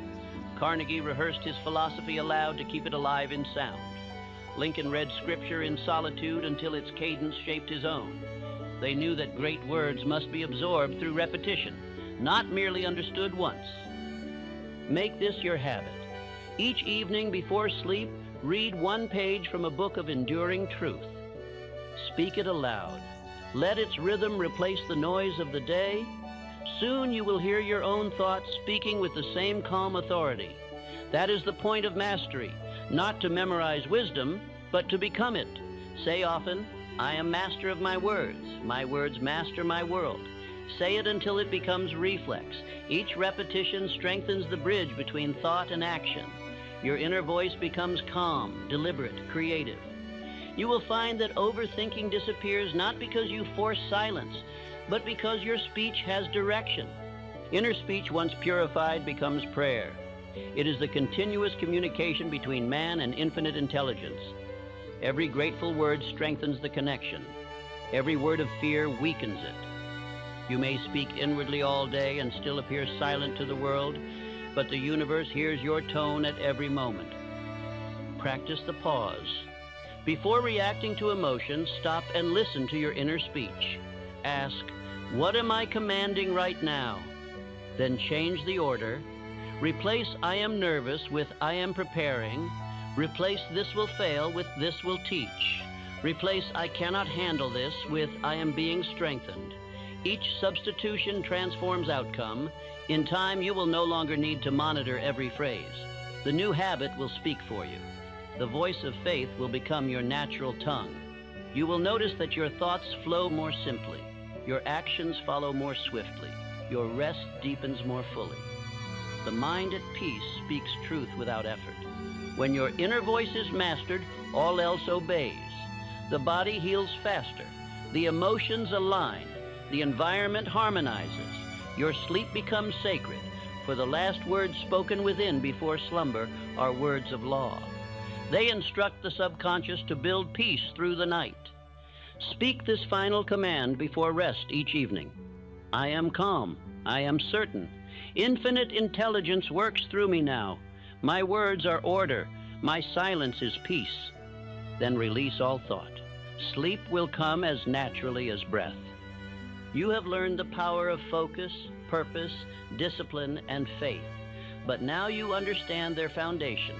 Carnegie rehearsed his philosophy aloud to keep it alive in sound. Lincoln read scripture in solitude until its cadence shaped his own. They knew that great words must be absorbed through repetition, not merely understood once. Make this your habit. Each evening before sleep, Read one page from a book of enduring truth. Speak it aloud. Let its rhythm replace the noise of the day. Soon you will hear your own thoughts speaking with the same calm authority. That is the point of mastery, not to memorize wisdom, but to become it. Say often, I am master of my words master my world. Say it until it becomes reflex. Each repetition strengthens the bridge between thought and action. Your inner voice becomes calm, deliberate, creative. You will find that overthinking disappears not because you force silence, but because your speech has direction. Inner speech, once purified, becomes prayer. It is the continuous communication between man and infinite intelligence. Every grateful word strengthens the connection. Every word of fear weakens it. You may speak inwardly all day and still appear silent to the world, but the universe hears your tone at every moment. Practice the pause. Before reacting to emotions, stop and listen to your inner speech. Ask, what am I commanding right now? Then change the order. Replace I am nervous with I am preparing. Replace this will fail with this will teach. Replace I cannot handle this with I am being strengthened. Each substitution transforms outcome. In time, you will no longer need to monitor every phrase. The new habit will speak for you. The voice of faith will become your natural tongue. You will notice that your thoughts flow more simply. Your actions follow more swiftly. Your rest deepens more fully. The mind at peace speaks truth without effort. When your inner voice is mastered, all else obeys. The body heals faster. The emotions align. The environment harmonizes. Your sleep becomes sacred, for the last words spoken within before slumber are words of law. They instruct the subconscious to build peace through the night. Speak this final command before rest each evening. I am calm. I am certain. Infinite intelligence works through me now. My words are order. My silence is peace. Then release all thought. Sleep will come as naturally as breath. You have learned the power of focus, purpose, discipline, and faith. But now you understand their foundation,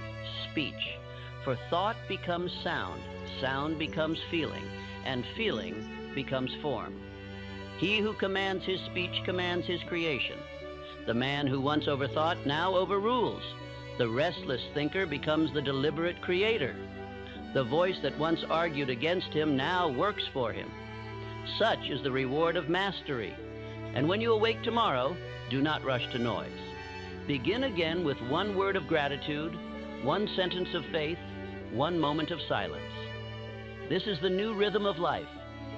speech. For thought becomes sound, sound becomes feeling, and feeling becomes form. He who commands his speech commands his creation. The man who once overthought now overrules. The restless thinker becomes the deliberate creator. The voice that once argued against him now works for him. Such is the reward of mastery. And when you awake tomorrow, do not rush to noise. Begin again with one word of gratitude, one sentence of faith, one moment of silence. This is the new rhythm of life.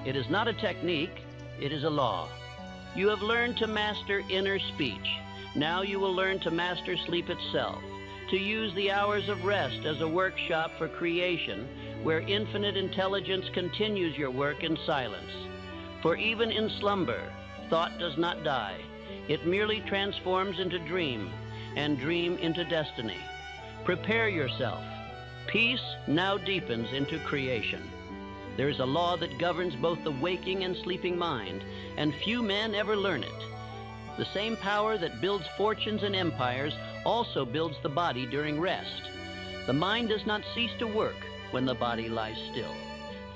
It is not a technique, it is a law. You have learned to master inner speech. Now you will learn to master sleep itself, to use the hours of rest as a workshop for creation, where infinite intelligence continues your work in silence. For even in slumber, thought does not die. It merely transforms into dream, and dream into destiny. Prepare yourself. Peace now deepens into creation. There is a law that governs both the waking and sleeping mind, and few men ever learn it. The same power that builds fortunes and empires also builds the body during rest. The mind does not cease to work when the body lies still.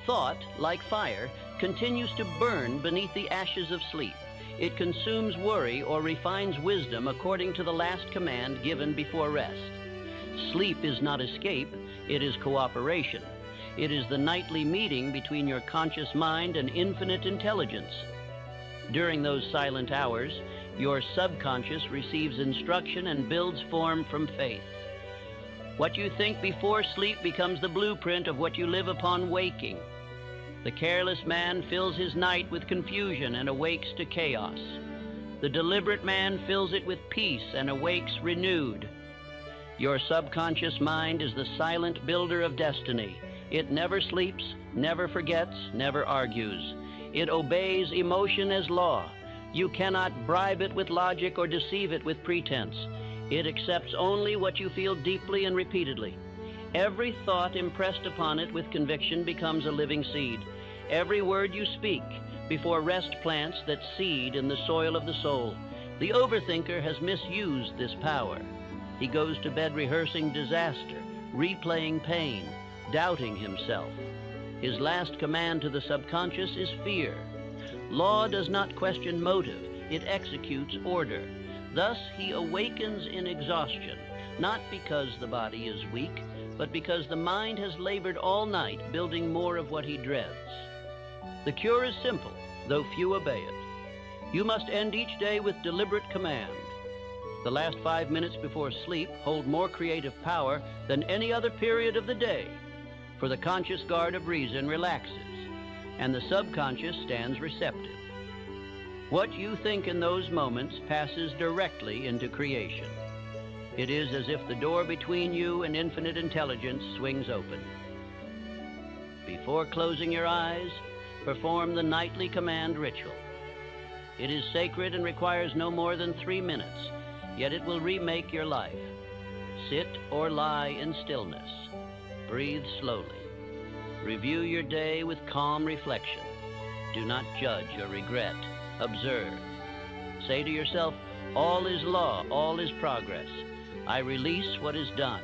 Thought, like fire, continues to burn beneath the ashes of sleep. It consumes worry or refines wisdom according to the last command given before rest. Sleep is not escape, it is cooperation. It is the nightly meeting between your conscious mind and infinite intelligence. During those silent hours, your subconscious receives instruction and builds form from faith. What you think before sleep becomes the blueprint of what you live upon waking. The careless man fills his night with confusion and awakes to chaos. The deliberate man fills it with peace and awakes renewed. Your subconscious mind is the silent builder of destiny. It never sleeps, never forgets, never argues. It obeys emotion as law. You cannot bribe it with logic or deceive it with pretense. It accepts only what you feel deeply and repeatedly. Every thought impressed upon it with conviction becomes a living seed. Every word you speak before rest plants that seed in the soil of the soul. The overthinker has misused this power. He goes to bed rehearsing disaster, replaying pain, doubting himself. His last command to the subconscious is fear. Law does not question motive, it executes order. Thus, he awakens in exhaustion, not because the body is weak, but because the mind has labored all night building more of what he dreads. The cure is simple, though few obey it. You must end each day with deliberate command. The last 5 minutes before sleep hold more creative power than any other period of the day, for the conscious guard of reason relaxes, and the subconscious stands receptive. What you think in those moments passes directly into creation. It is as if the door between you and infinite intelligence swings open. Before closing your eyes, perform the nightly command ritual. It is sacred and requires no more than 3 minutes, yet it will remake your life. Sit or lie in stillness. Breathe slowly. Review your day with calm reflection. Do not judge or regret. Observe. Say to yourself, all is law, all is progress. I release what is done.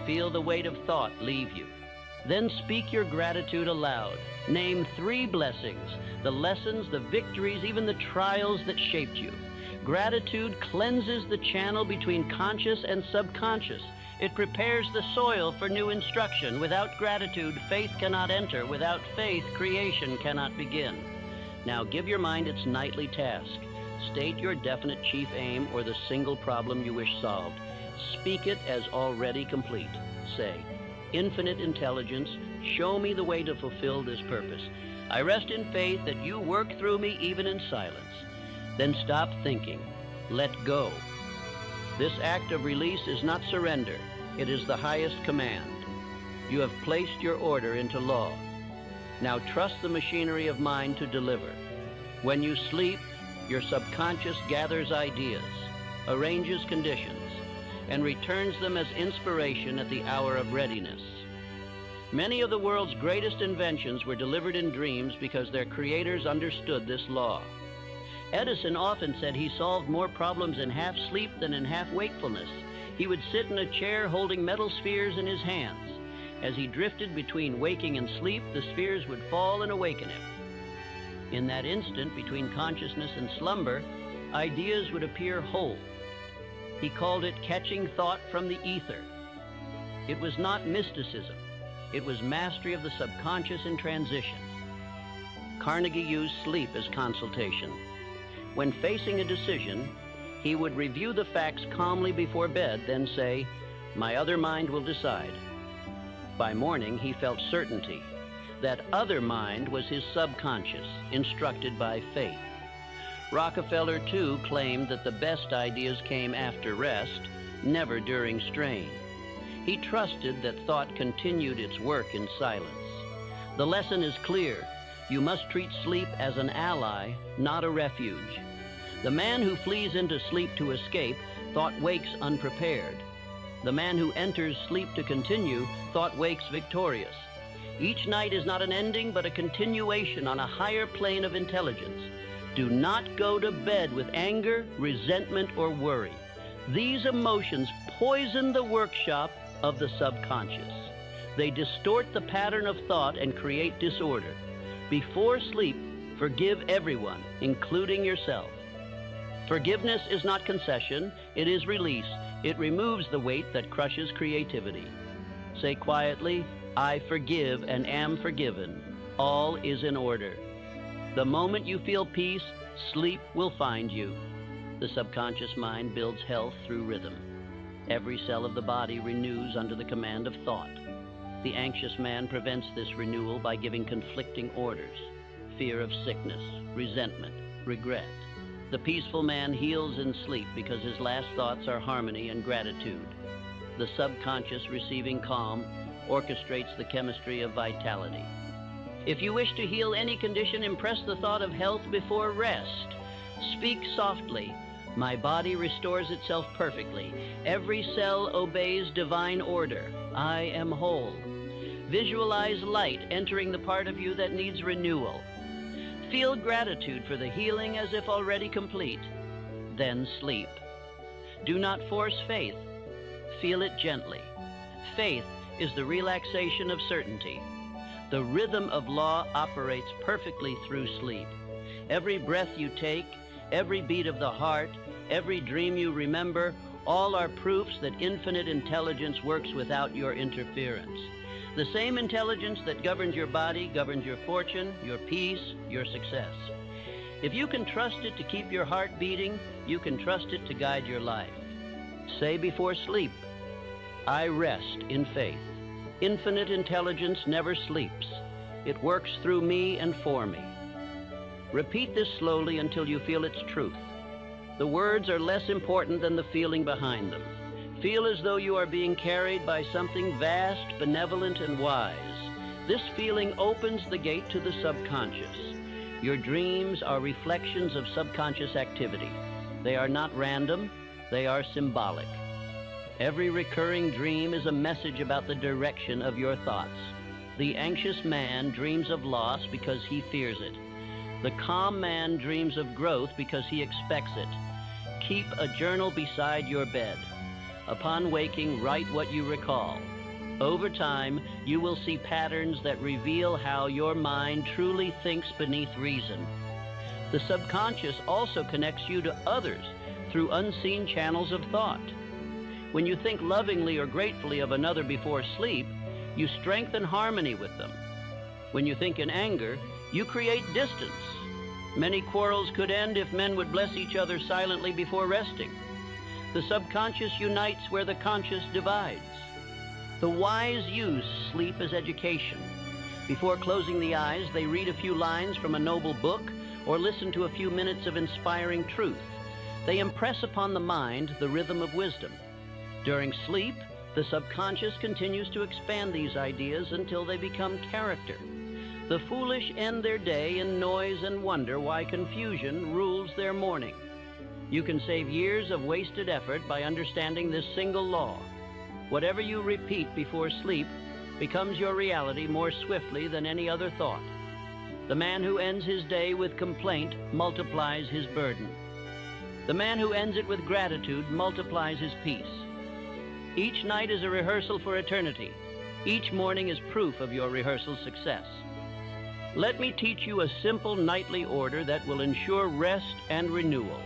Feel the weight of thought leave you. Then speak your gratitude aloud. Name 3 blessings, the lessons, the victories, even the trials that shaped you. Gratitude cleanses the channel between conscious and subconscious. It prepares the soil for new instruction. Without gratitude, faith cannot enter. Without faith, creation cannot begin. Now give your mind its nightly task. State your definite chief aim or the single problem you wish solved. Speak it as already complete. Say, Infinite Intelligence, show me the way to fulfill this purpose. I rest in faith that you work through me even in silence. Then stop thinking. Let go. This act of release is not surrender. It is the highest command. You have placed your order into law. Now trust the machinery of mind to deliver. When you sleep, your subconscious gathers ideas, arranges conditions, and returns them as inspiration at the hour of readiness. Many of the world's greatest inventions were delivered in dreams because their creators understood this law. Edison often said he solved more problems in half sleep than in half wakefulness. He would sit in a chair holding metal spheres in his hands. As he drifted between waking and sleep, the spheres would fall and awaken him. In that instant between consciousness and slumber, ideas would appear whole. He called it catching thought from the ether. It was not mysticism. It was mastery of the subconscious in transition. Carnegie used sleep as consultation. When facing a decision, he would review the facts calmly before bed, then say, "My other mind will decide." By morning, he felt certainty. That other mind was his subconscious, instructed by faith. Rockefeller, too, claimed that the best ideas came after rest, never during strain. He trusted that thought continued its work in silence. The lesson is clear. You must treat sleep as an ally, not a refuge. The man who flees into sleep to escape, thought wakes unprepared. The man who enters sleep to continue, thought wakes victorious. Each night is not an ending, but a continuation on a higher plane of intelligence. Do not go to bed with anger, resentment, or worry. These emotions poison the workshop of the subconscious. They distort the pattern of thought and create disorder. Before sleep, forgive everyone, including yourself. Forgiveness is not concession, it is release. It removes the weight that crushes creativity. Say quietly, "I forgive and am forgiven. All is in order." The moment you feel peace, sleep will find you. The subconscious mind builds health through rhythm. Every cell of the body renews under the command of thought. The anxious man prevents this renewal by giving conflicting orders: fear of sickness, resentment, regret. The peaceful man heals in sleep because his last thoughts are harmony and gratitude. The subconscious, receiving calm, orchestrates the chemistry of vitality. If you wish to heal any condition, impress the thought of health before rest. Speak softly. My body restores itself perfectly. Every cell obeys divine order. I am whole. Visualize light entering the part of you that needs renewal. Feel gratitude for the healing as if already complete. Then sleep. Do not force faith. Feel it gently. Faith is the relaxation of certainty. The rhythm of law operates perfectly through sleep. Every breath you take, every beat of the heart, every dream you remember, all are proofs that infinite intelligence works without your interference. The same intelligence that governs your body governs your fortune, your peace, your success. If you can trust it to keep your heart beating, you can trust it to guide your life. Say before sleep, I rest in faith. Infinite intelligence never sleeps. It works through me and for me. Repeat this slowly until you feel its truth. The words are less important than the feeling behind them. Feel as though you are being carried by something vast, benevolent, and wise. This feeling opens the gate to the subconscious. Your dreams are reflections of subconscious activity. They are not random, they are symbolic. Every recurring dream is a message about the direction of your thoughts. The anxious man dreams of loss because he fears it. The calm man dreams of growth because he expects it. Keep a journal beside your bed. Upon waking, write what you recall. Over time, you will see patterns that reveal how your mind truly thinks beneath reason. The subconscious also connects you to others through unseen channels of thought. When you think lovingly or gratefully of another before sleep, you strengthen harmony with them. When you think in anger, you create distance. Many quarrels could end if men would bless each other silently before resting. The subconscious unites where the conscious divides. The wise use sleep as education. Before closing the eyes, they read a few lines from a noble book or listen to a few minutes of inspiring truth. They impress upon the mind the rhythm of wisdom. During sleep, the subconscious continues to expand these ideas until they become character. The foolish end their day in noise and wonder why confusion rules their morning. You can save years of wasted effort by understanding this single law. Whatever you repeat before sleep becomes your reality more swiftly than any other thought. The man who ends his day with complaint multiplies his burden. The man who ends it with gratitude multiplies his peace. Each night is a rehearsal for eternity. Each morning is proof of your rehearsal success. Let me teach you a simple nightly order that will ensure rest and renewal.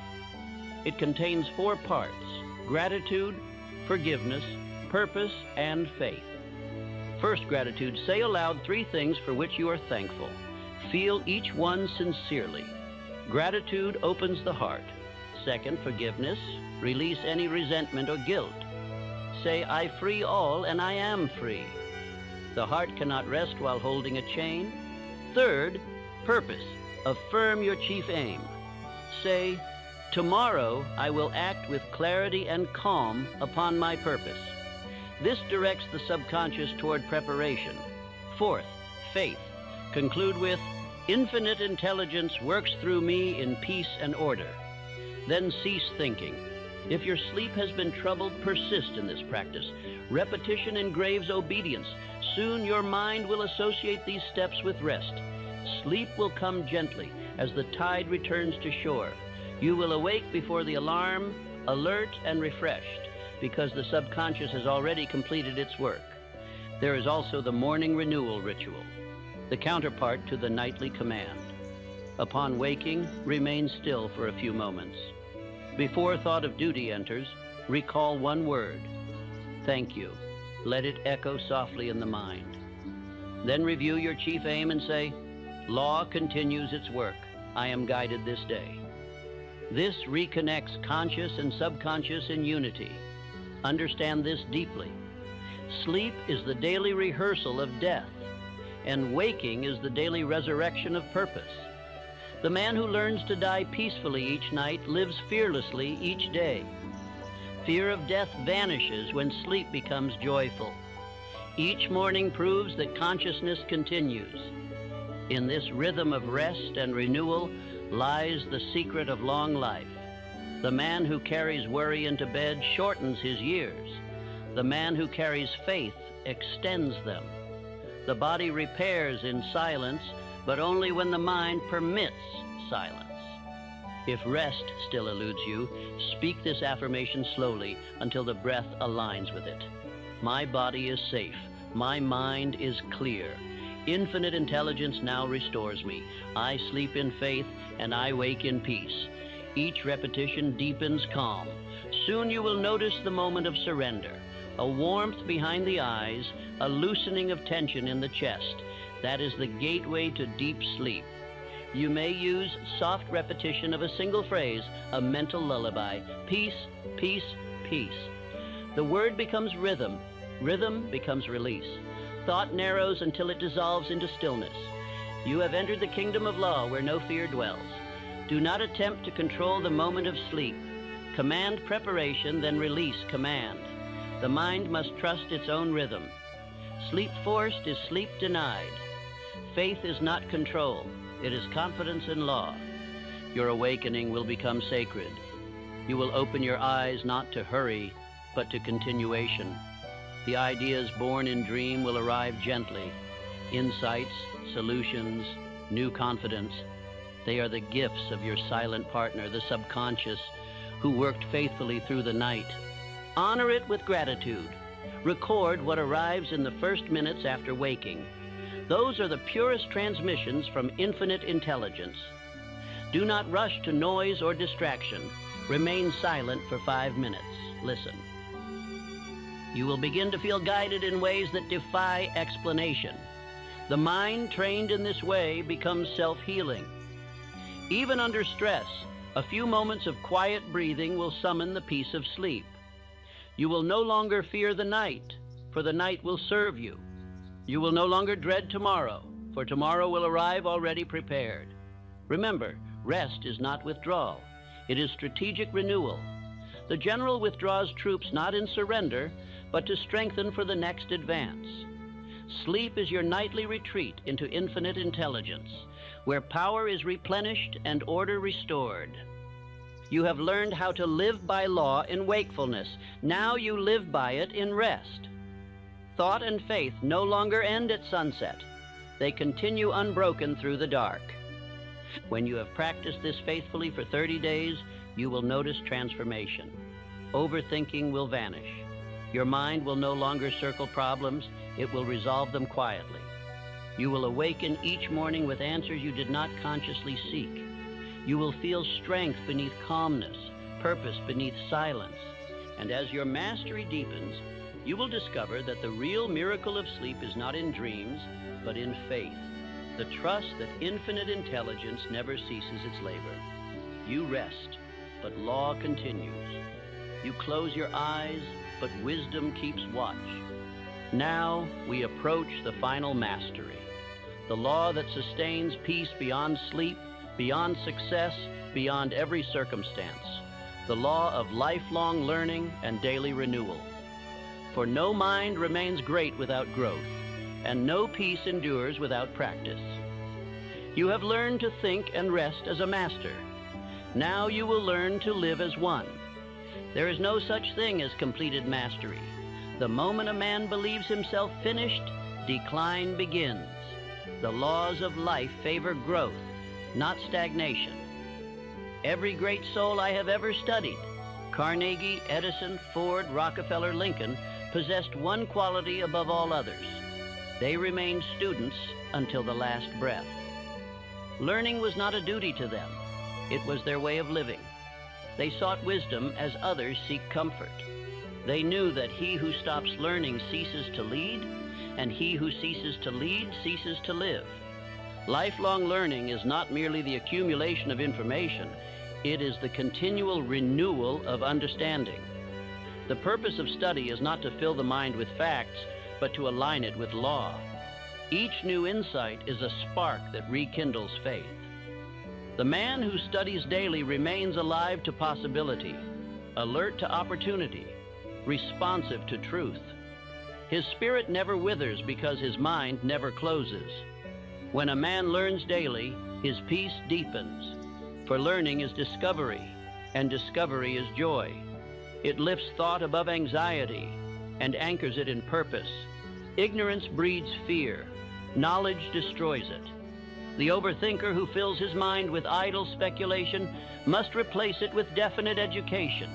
It contains 4 parts: gratitude, forgiveness, purpose, and faith. First, gratitude. Say aloud 3 things for which you are thankful. Feel each one sincerely. Gratitude opens the heart. Second, forgiveness. Release any resentment or guilt. Say, I free all and I am free. The heart cannot rest while holding a chain. Third, purpose. Affirm your chief aim. Say, tomorrow I will act with clarity and calm upon my purpose. This directs the subconscious toward preparation. Fourth, faith. Conclude with, infinite intelligence works through me in peace and order. Then cease thinking. If your sleep has been troubled, persist in this practice. Repetition engraves obedience. Soon your mind will associate these steps with rest. Sleep will come gently as the tide returns to shore. You will awake before the alarm, alert and refreshed, because the subconscious has already completed its work. There is also the morning renewal ritual, the counterpart to the nightly command. Upon waking, remain still for a few moments. Before thought of duty enters, recall one word: thank you. Let it echo softly in the mind. Then review your chief aim and say, law continues its work. I am guided this day. This reconnects conscious and subconscious in unity. Understand this deeply. Sleep is the daily rehearsal of death, and waking is the daily resurrection of purpose. The man who learns to die peacefully each night lives fearlessly each day. Fear of death vanishes when sleep becomes joyful. Each morning proves that consciousness continues. In this rhythm of rest and renewal lies the secret of long life. The man who carries worry into bed shortens his years. The man who carries faith extends them. The body repairs in silence, but only when the mind permits silence. If rest still eludes you, speak this affirmation slowly until the breath aligns with it. My body is safe. My mind is clear. Infinite intelligence now restores me. I sleep in faith and I wake in peace. Each repetition deepens calm. Soon you will notice the moment of surrender, a warmth behind the eyes, a loosening of tension in the chest. That is the gateway to deep sleep. You may use soft repetition of a single phrase, a mental lullaby. Peace, peace, peace. The word becomes rhythm. Rhythm becomes release. Thought narrows until it dissolves into stillness. You have entered the kingdom of law where no fear dwells. Do not attempt to control the moment of sleep. Command preparation, then release command. The mind must trust its own rhythm. Sleep forced is sleep denied. Faith is not control. It is confidence in law. Your awakening will become sacred. You will open your eyes not to hurry, but to continuation. The ideas born in dream will arrive gently. Insights, solutions, new confidence. They are the gifts of your silent partner, the subconscious, who worked faithfully through the night. Honor it with gratitude. Record what arrives in the first minutes after waking. Those are the purest transmissions from infinite intelligence. Do not rush to noise or distraction. Remain silent for 5 minutes. Listen. You will begin to feel guided in ways that defy explanation. The mind trained in this way becomes self-healing. Even under stress, a few moments of quiet breathing will summon the peace of sleep. You will no longer fear the night, for the night will serve you. You will no longer dread tomorrow, for tomorrow will arrive already prepared. Remember, rest is not withdrawal. It is strategic renewal. The general withdraws troops not in surrender, but to strengthen for the next advance. Sleep is your nightly retreat into infinite intelligence, where power is replenished and order restored. You have learned how to live by law in wakefulness. Now you live by it in rest. Thought and faith no longer end at sunset. They continue unbroken through the dark. When you have practiced this faithfully for 30 days, you will notice transformation. Overthinking will vanish. Your mind will no longer circle problems. It will resolve them quietly. You will awaken each morning with answers you did not consciously seek. You will feel strength beneath calmness, purpose beneath silence. And as your mastery deepens, you will discover that the real miracle of sleep is not in dreams, but in faith. The trust that infinite intelligence never ceases its labor. You rest, but law continues. You close your eyes, but wisdom keeps watch. Now we approach the final mastery, the law that sustains peace beyond sleep, beyond success, beyond every circumstance, the law of lifelong learning and daily renewal. For no mind remains great without growth, and no peace endures without practice. You have learned to think and rest as a master. Now you will learn to live as one. There is no such thing as completed mastery. The moment a man believes himself finished, decline begins. The laws of life favor growth, not stagnation. Every great soul I have ever studied, Carnegie, Edison, Ford, Rockefeller, Lincoln, possessed one quality above all others. They remained students until the last breath. Learning was not a duty to them. It was their way of living. They sought wisdom as others seek comfort. They knew that he who stops learning ceases to lead, and he who ceases to lead ceases to live. Lifelong learning is not merely the accumulation of information. It is the continual renewal of understanding. The purpose of study is not to fill the mind with facts, but to align it with law. Each new insight is a spark that rekindles faith. The man who studies daily remains alive to possibility, alert to opportunity, responsive to truth. His spirit never withers because his mind never closes. When a man learns daily, his peace deepens. For learning is discovery, and discovery is joy. It lifts thought above anxiety and anchors it in purpose. Ignorance breeds fear. Knowledge destroys it. The overthinker who fills his mind with idle speculation must replace it with definite education.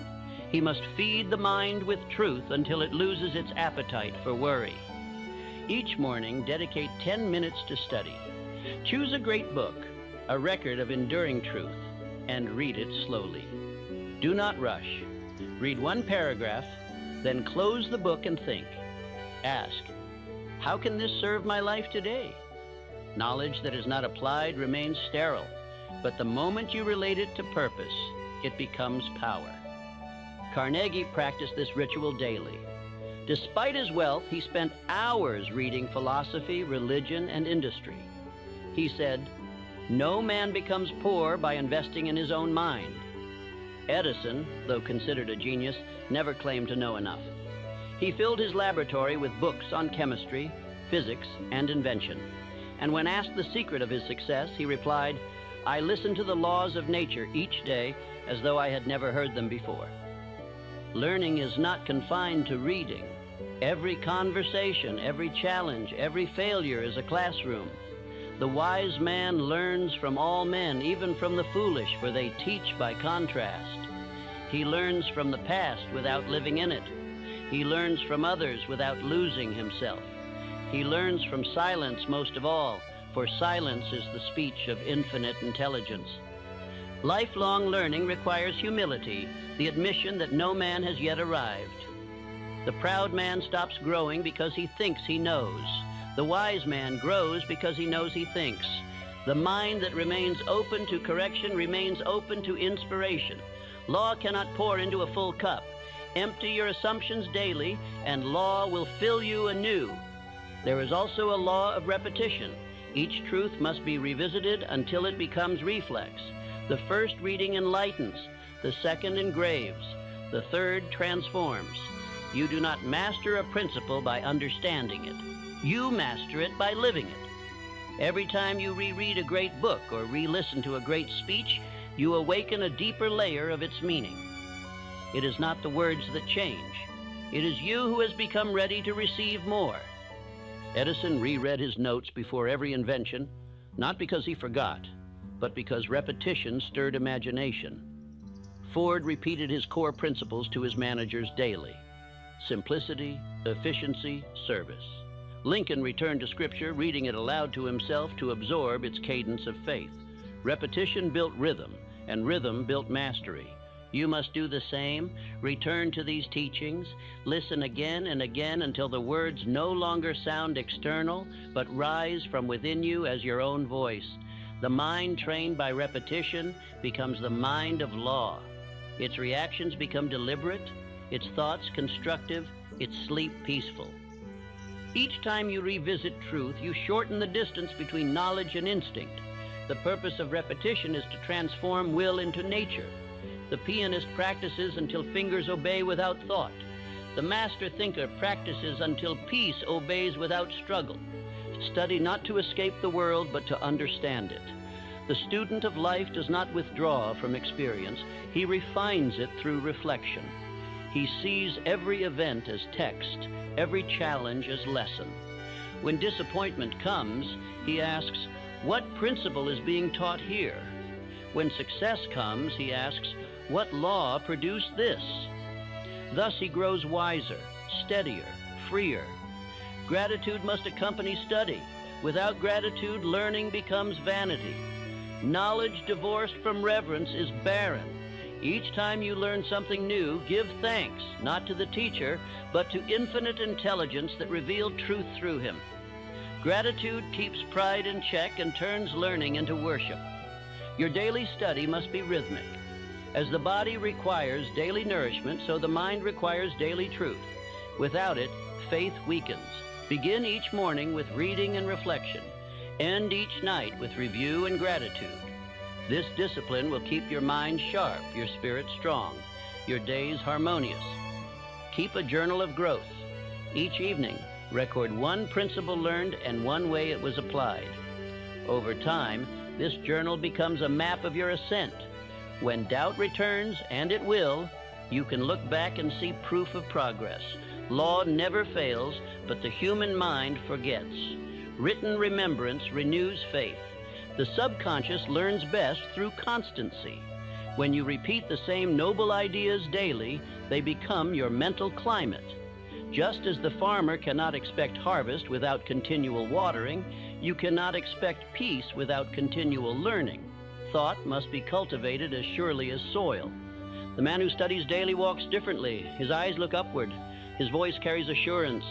He must feed the mind with truth until it loses its appetite for worry. Each morning, dedicate 10 minutes to study. Choose a great book, a record of enduring truth, and read it slowly. Do not rush. Read one paragraph, then close the book and think. Ask, how can this serve my life today? Knowledge that is not applied remains sterile, but the moment you relate it to purpose, it becomes power. Carnegie practiced this ritual daily. Despite his wealth, he spent hours reading philosophy, religion, and industry. He said, "No man becomes poor by investing in his own mind." Edison, though considered a genius, never claimed to know enough. He filled his laboratory with books on chemistry, physics, and invention. And when asked the secret of his success, he replied, "I listen to the laws of nature each day as though I had never heard them before." Learning is not confined to reading. Every conversation, every challenge, every failure is a classroom. The wise man learns from all men, even from the foolish, for they teach by contrast. He learns from the past without living in it. He learns from others without losing himself. He learns from silence most of all, for silence is the speech of infinite intelligence. Lifelong learning requires humility, the admission that no man has yet arrived. The proud man stops growing because he thinks he knows. The wise man grows because he knows he thinks. The mind that remains open to correction remains open to inspiration. Law cannot pour into a full cup. Empty your assumptions daily, and law will fill you anew. There is also a law of repetition. Each truth must be revisited until it becomes reflex. The first reading enlightens, the second engraves, the third transforms. You do not master a principle by understanding it. You master it by living it. Every time you reread a great book or re-listen to a great speech, you awaken a deeper layer of its meaning. It is not the words that change. It is you who has become ready to receive more. Edison reread his notes before every invention, not because he forgot, but because repetition stirred imagination. Ford repeated his core principles to his managers daily: simplicity, efficiency, service. Lincoln returned to Scripture, reading it aloud to himself to absorb its cadence of faith. Repetition built rhythm, and rhythm built mastery. You must do the same. Return to these teachings. Listen again and again until the words no longer sound external, but rise from within you as your own voice. The mind trained by repetition becomes the mind of law. Its reactions become deliberate, its thoughts constructive, its sleep peaceful. Each time you revisit truth, you shorten the distance between knowledge and instinct. The purpose of repetition is to transform will into nature. The pianist practices until fingers obey without thought. The master thinker practices until peace obeys without struggle. Study not to escape the world, but to understand it. The student of life does not withdraw from experience. He refines it through reflection. He sees every event as text, every challenge as lesson. When disappointment comes, he asks, what principle is being taught here? When success comes, he asks, what law produced this? Thus he grows wiser, steadier, freer. Gratitude must accompany study. Without gratitude, learning becomes vanity. Knowledge divorced from reverence is barren. Each time you learn something new, give thanks, not to the teacher, but to infinite intelligence that revealed truth through him. Gratitude keeps pride in check and turns learning into worship. Your daily study must be rhythmic. As the body requires daily nourishment, so the mind requires daily truth. Without it, faith weakens. Begin each morning with reading and reflection. End each night with review and gratitude. This discipline will keep your mind sharp, your spirit strong, your days harmonious. Keep a journal of growth. Each evening, record one principle learned and one way it was applied. Over time, this journal becomes a map of your ascent. When doubt returns, and it will, you can look back and see proof of progress. Law never fails, but the human mind forgets. Written remembrance renews faith. The subconscious learns best through constancy. When you repeat the same noble ideas daily, they become your mental climate. Just as the farmer cannot expect harvest without continual watering, you cannot expect peace without continual learning. Thought must be cultivated as surely as soil. The man who studies daily walks differently. His eyes look upward. His voice carries assurance.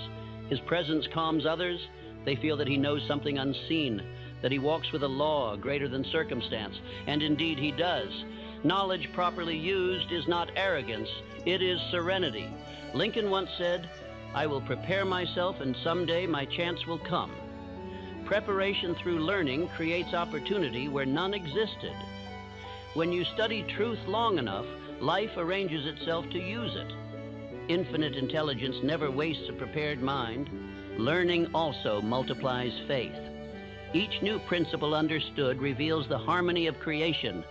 His presence calms others. They feel that he knows something unseen, that he walks with a law greater than circumstance. And indeed he does. Knowledge properly used is not arrogance, it is serenity. Lincoln once said, "I will prepare myself and someday my chance will come." Preparation through learning creates opportunity where none existed. When you study truth long enough, life arranges itself to use it. Infinite intelligence never wastes a prepared mind. Learning also multiplies faith. Each new principle understood reveals the harmony of creation.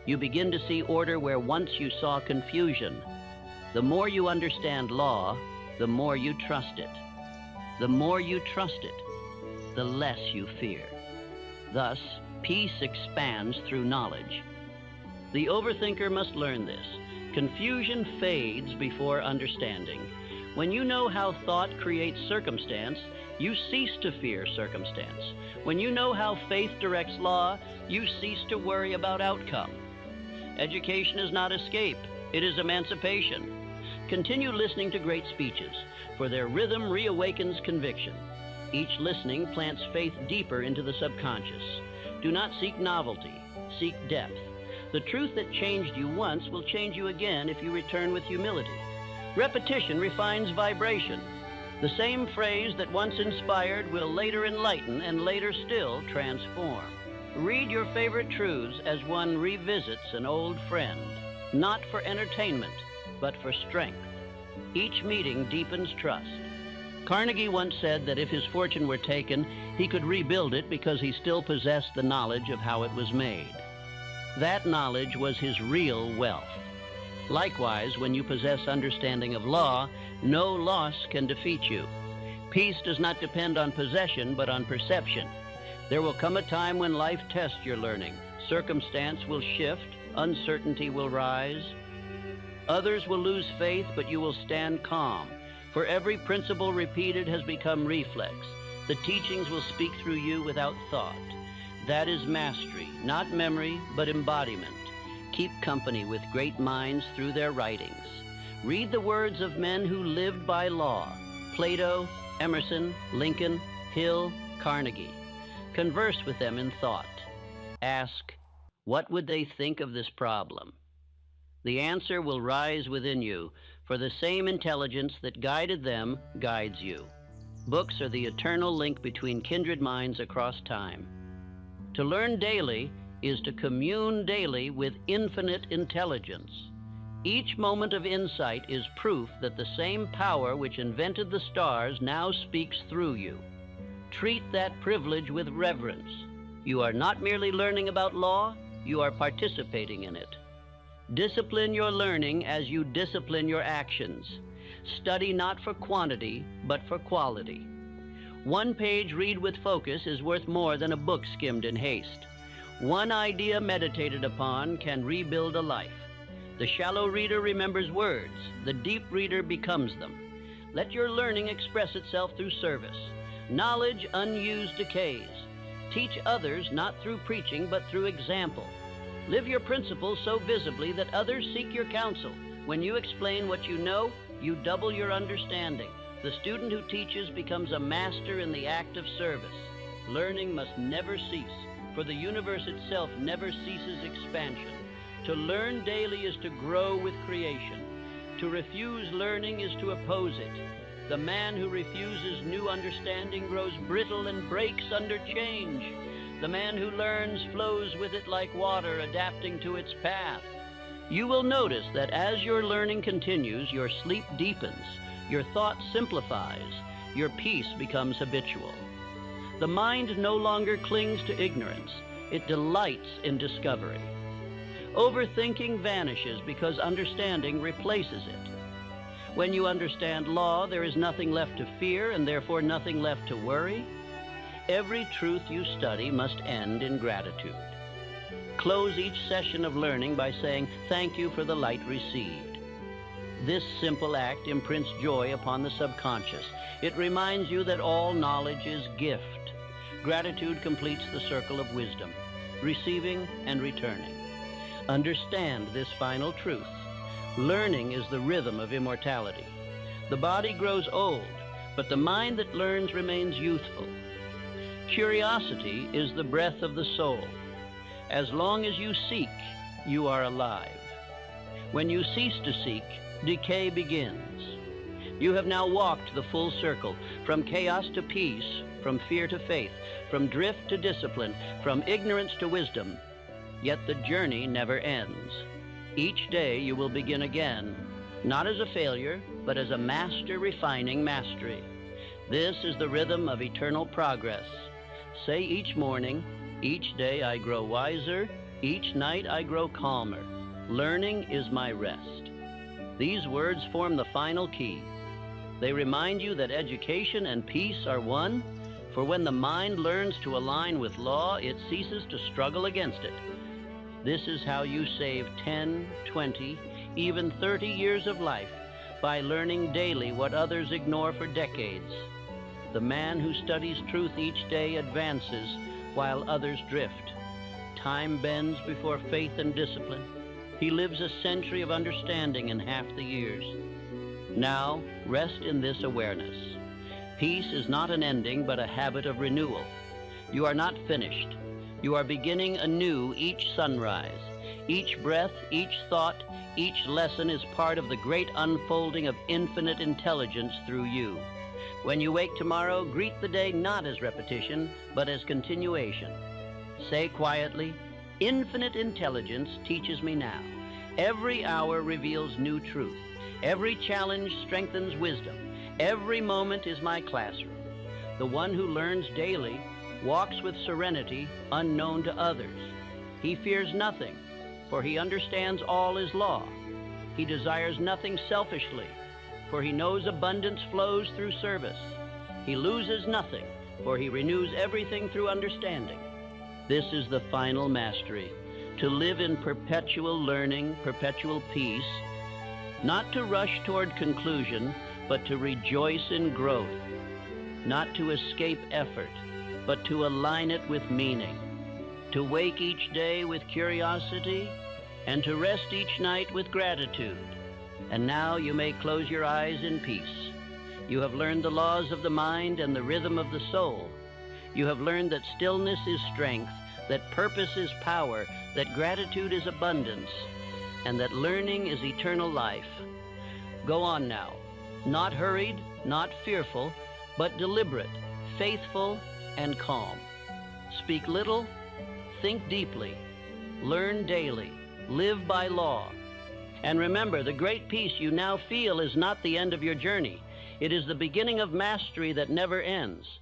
You begin to see order where once you saw confusion. The more you understand law, the more you trust it. The more you trust it, the less you fear. Thus, peace expands through knowledge. The overthinker must learn this. Confusion fades before understanding. When you know how thought creates circumstance, you cease to fear circumstance. When you know how faith directs law, you cease to worry about outcome. Education is not escape, it is emancipation. Continue listening to great speeches, for their rhythm reawakens conviction. Each listening plants faith deeper into the subconscious. Do not seek novelty, seek depth. The truth that changed you once will change you again if you return with humility. Repetition refines vibration. The same phrase that once inspired will later enlighten and later still transform. Read your favorite truths as one revisits an old friend, not for entertainment, but for strength. Each meeting deepens trust. Carnegie once said that if his fortune were taken, he could rebuild it because he still possessed the knowledge of how it was made. That knowledge was his real wealth. Likewise, when you possess understanding of law, no loss can defeat you. Peace does not depend on possession, but on perception. There will come a time when life tests your learning. Circumstance will shift, uncertainty will rise. Others will lose faith, but you will stand calm. For every principle repeated has become reflex. The teachings will speak through you without thought. That is mastery, not memory, but embodiment. Keep company with great minds through their writings. Read the words of men who lived by law: Plato, Emerson, Lincoln, Hill, Carnegie. Converse with them in thought. Ask, what would they think of this problem? The answer will rise within you, for the same intelligence that guided them guides you. Books are the eternal link between kindred minds across time. To learn daily is to commune daily with infinite intelligence. Each moment of insight is proof that the same power which invented the stars now speaks through you. Treat that privilege with reverence. You are not merely learning about law, you are participating in it. Discipline your learning as you discipline your actions. Study not for quantity, but for quality. One page read with focus is worth more than a book skimmed in haste. One idea meditated upon can rebuild a life. The shallow reader remembers words. The deep reader becomes them. Let your learning express itself through service. Knowledge unused decays. Teach others not through preaching, but through example. Live your principles so visibly that others seek your counsel. When you explain what you know, you double your understanding. The student who teaches becomes a master in the act of service. Learning must never cease, for the universe itself never ceases expansion. To learn daily is to grow with creation. To refuse learning is to oppose it. The man who refuses new understanding grows brittle and breaks under change. The man who learns flows with it like water, adapting to its path. You will notice that as your learning continues, your sleep deepens, your thought simplifies, your peace becomes habitual. The mind no longer clings to ignorance. It delights in discovery. Overthinking vanishes because understanding replaces it. When you understand law, there is nothing left to fear and therefore nothing left to worry. Every truth you study must end in gratitude. Close each session of learning by saying, "Thank you for the light received." This simple act imprints joy upon the subconscious. It reminds you that all knowledge is gift. Gratitude completes the circle of wisdom, receiving and returning. Understand this final truth. Learning is the rhythm of immortality. The body grows old, but the mind that learns remains youthful. Curiosity is the breath of the soul. As long as you seek, you are alive. When you cease to seek, decay begins. You have now walked the full circle, from chaos to peace, from fear to faith, from drift to discipline, from ignorance to wisdom. Yet the journey never ends. Each day you will begin again, not as a failure, but as a master refining mastery. This is the rhythm of eternal progress. Say each morning, "Each day I grow wiser, each night I grow calmer. Learning is my rest." These words form the final key. They remind you that education and peace are one, for when the mind learns to align with law, it ceases to struggle against it. This is how you save 10, 20, even 30 years of life, by learning daily what others ignore for decades. The man who studies truth each day advances while others drift. Time bends before faith and discipline. He lives a century of understanding in half the years. Now, rest in this awareness. Peace is not an ending, but a habit of renewal. You are not finished. You are beginning anew each sunrise. Each breath, each thought, each lesson is part of the great unfolding of infinite intelligence through you. When you wake tomorrow, greet the day not as repetition, but as continuation. Say quietly, "Infinite intelligence teaches me now. Every hour reveals new truth. Every challenge strengthens wisdom. Every moment is my classroom." The one who learns daily walks with serenity unknown to others. He fears nothing, for he understands all is law. He desires nothing selfishly, for he knows abundance flows through service. He loses nothing, for he renews everything through understanding. This is the final mastery, to live in perpetual learning, perpetual peace, not to rush toward conclusion, but to rejoice in growth, not to escape effort, but to align it with meaning, to wake each day with curiosity, and to rest each night with gratitude. And now you may close your eyes in peace. You have learned the laws of the mind and the rhythm of the soul. You have learned that stillness is strength, that purpose is power, that gratitude is abundance, and that learning is eternal life. Go on now, not hurried, not fearful, but deliberate, faithful, and calm. Speak little, think deeply, learn daily, live by law. And remember, the great peace you now feel is not the end of your journey. It is the beginning of mastery that never ends.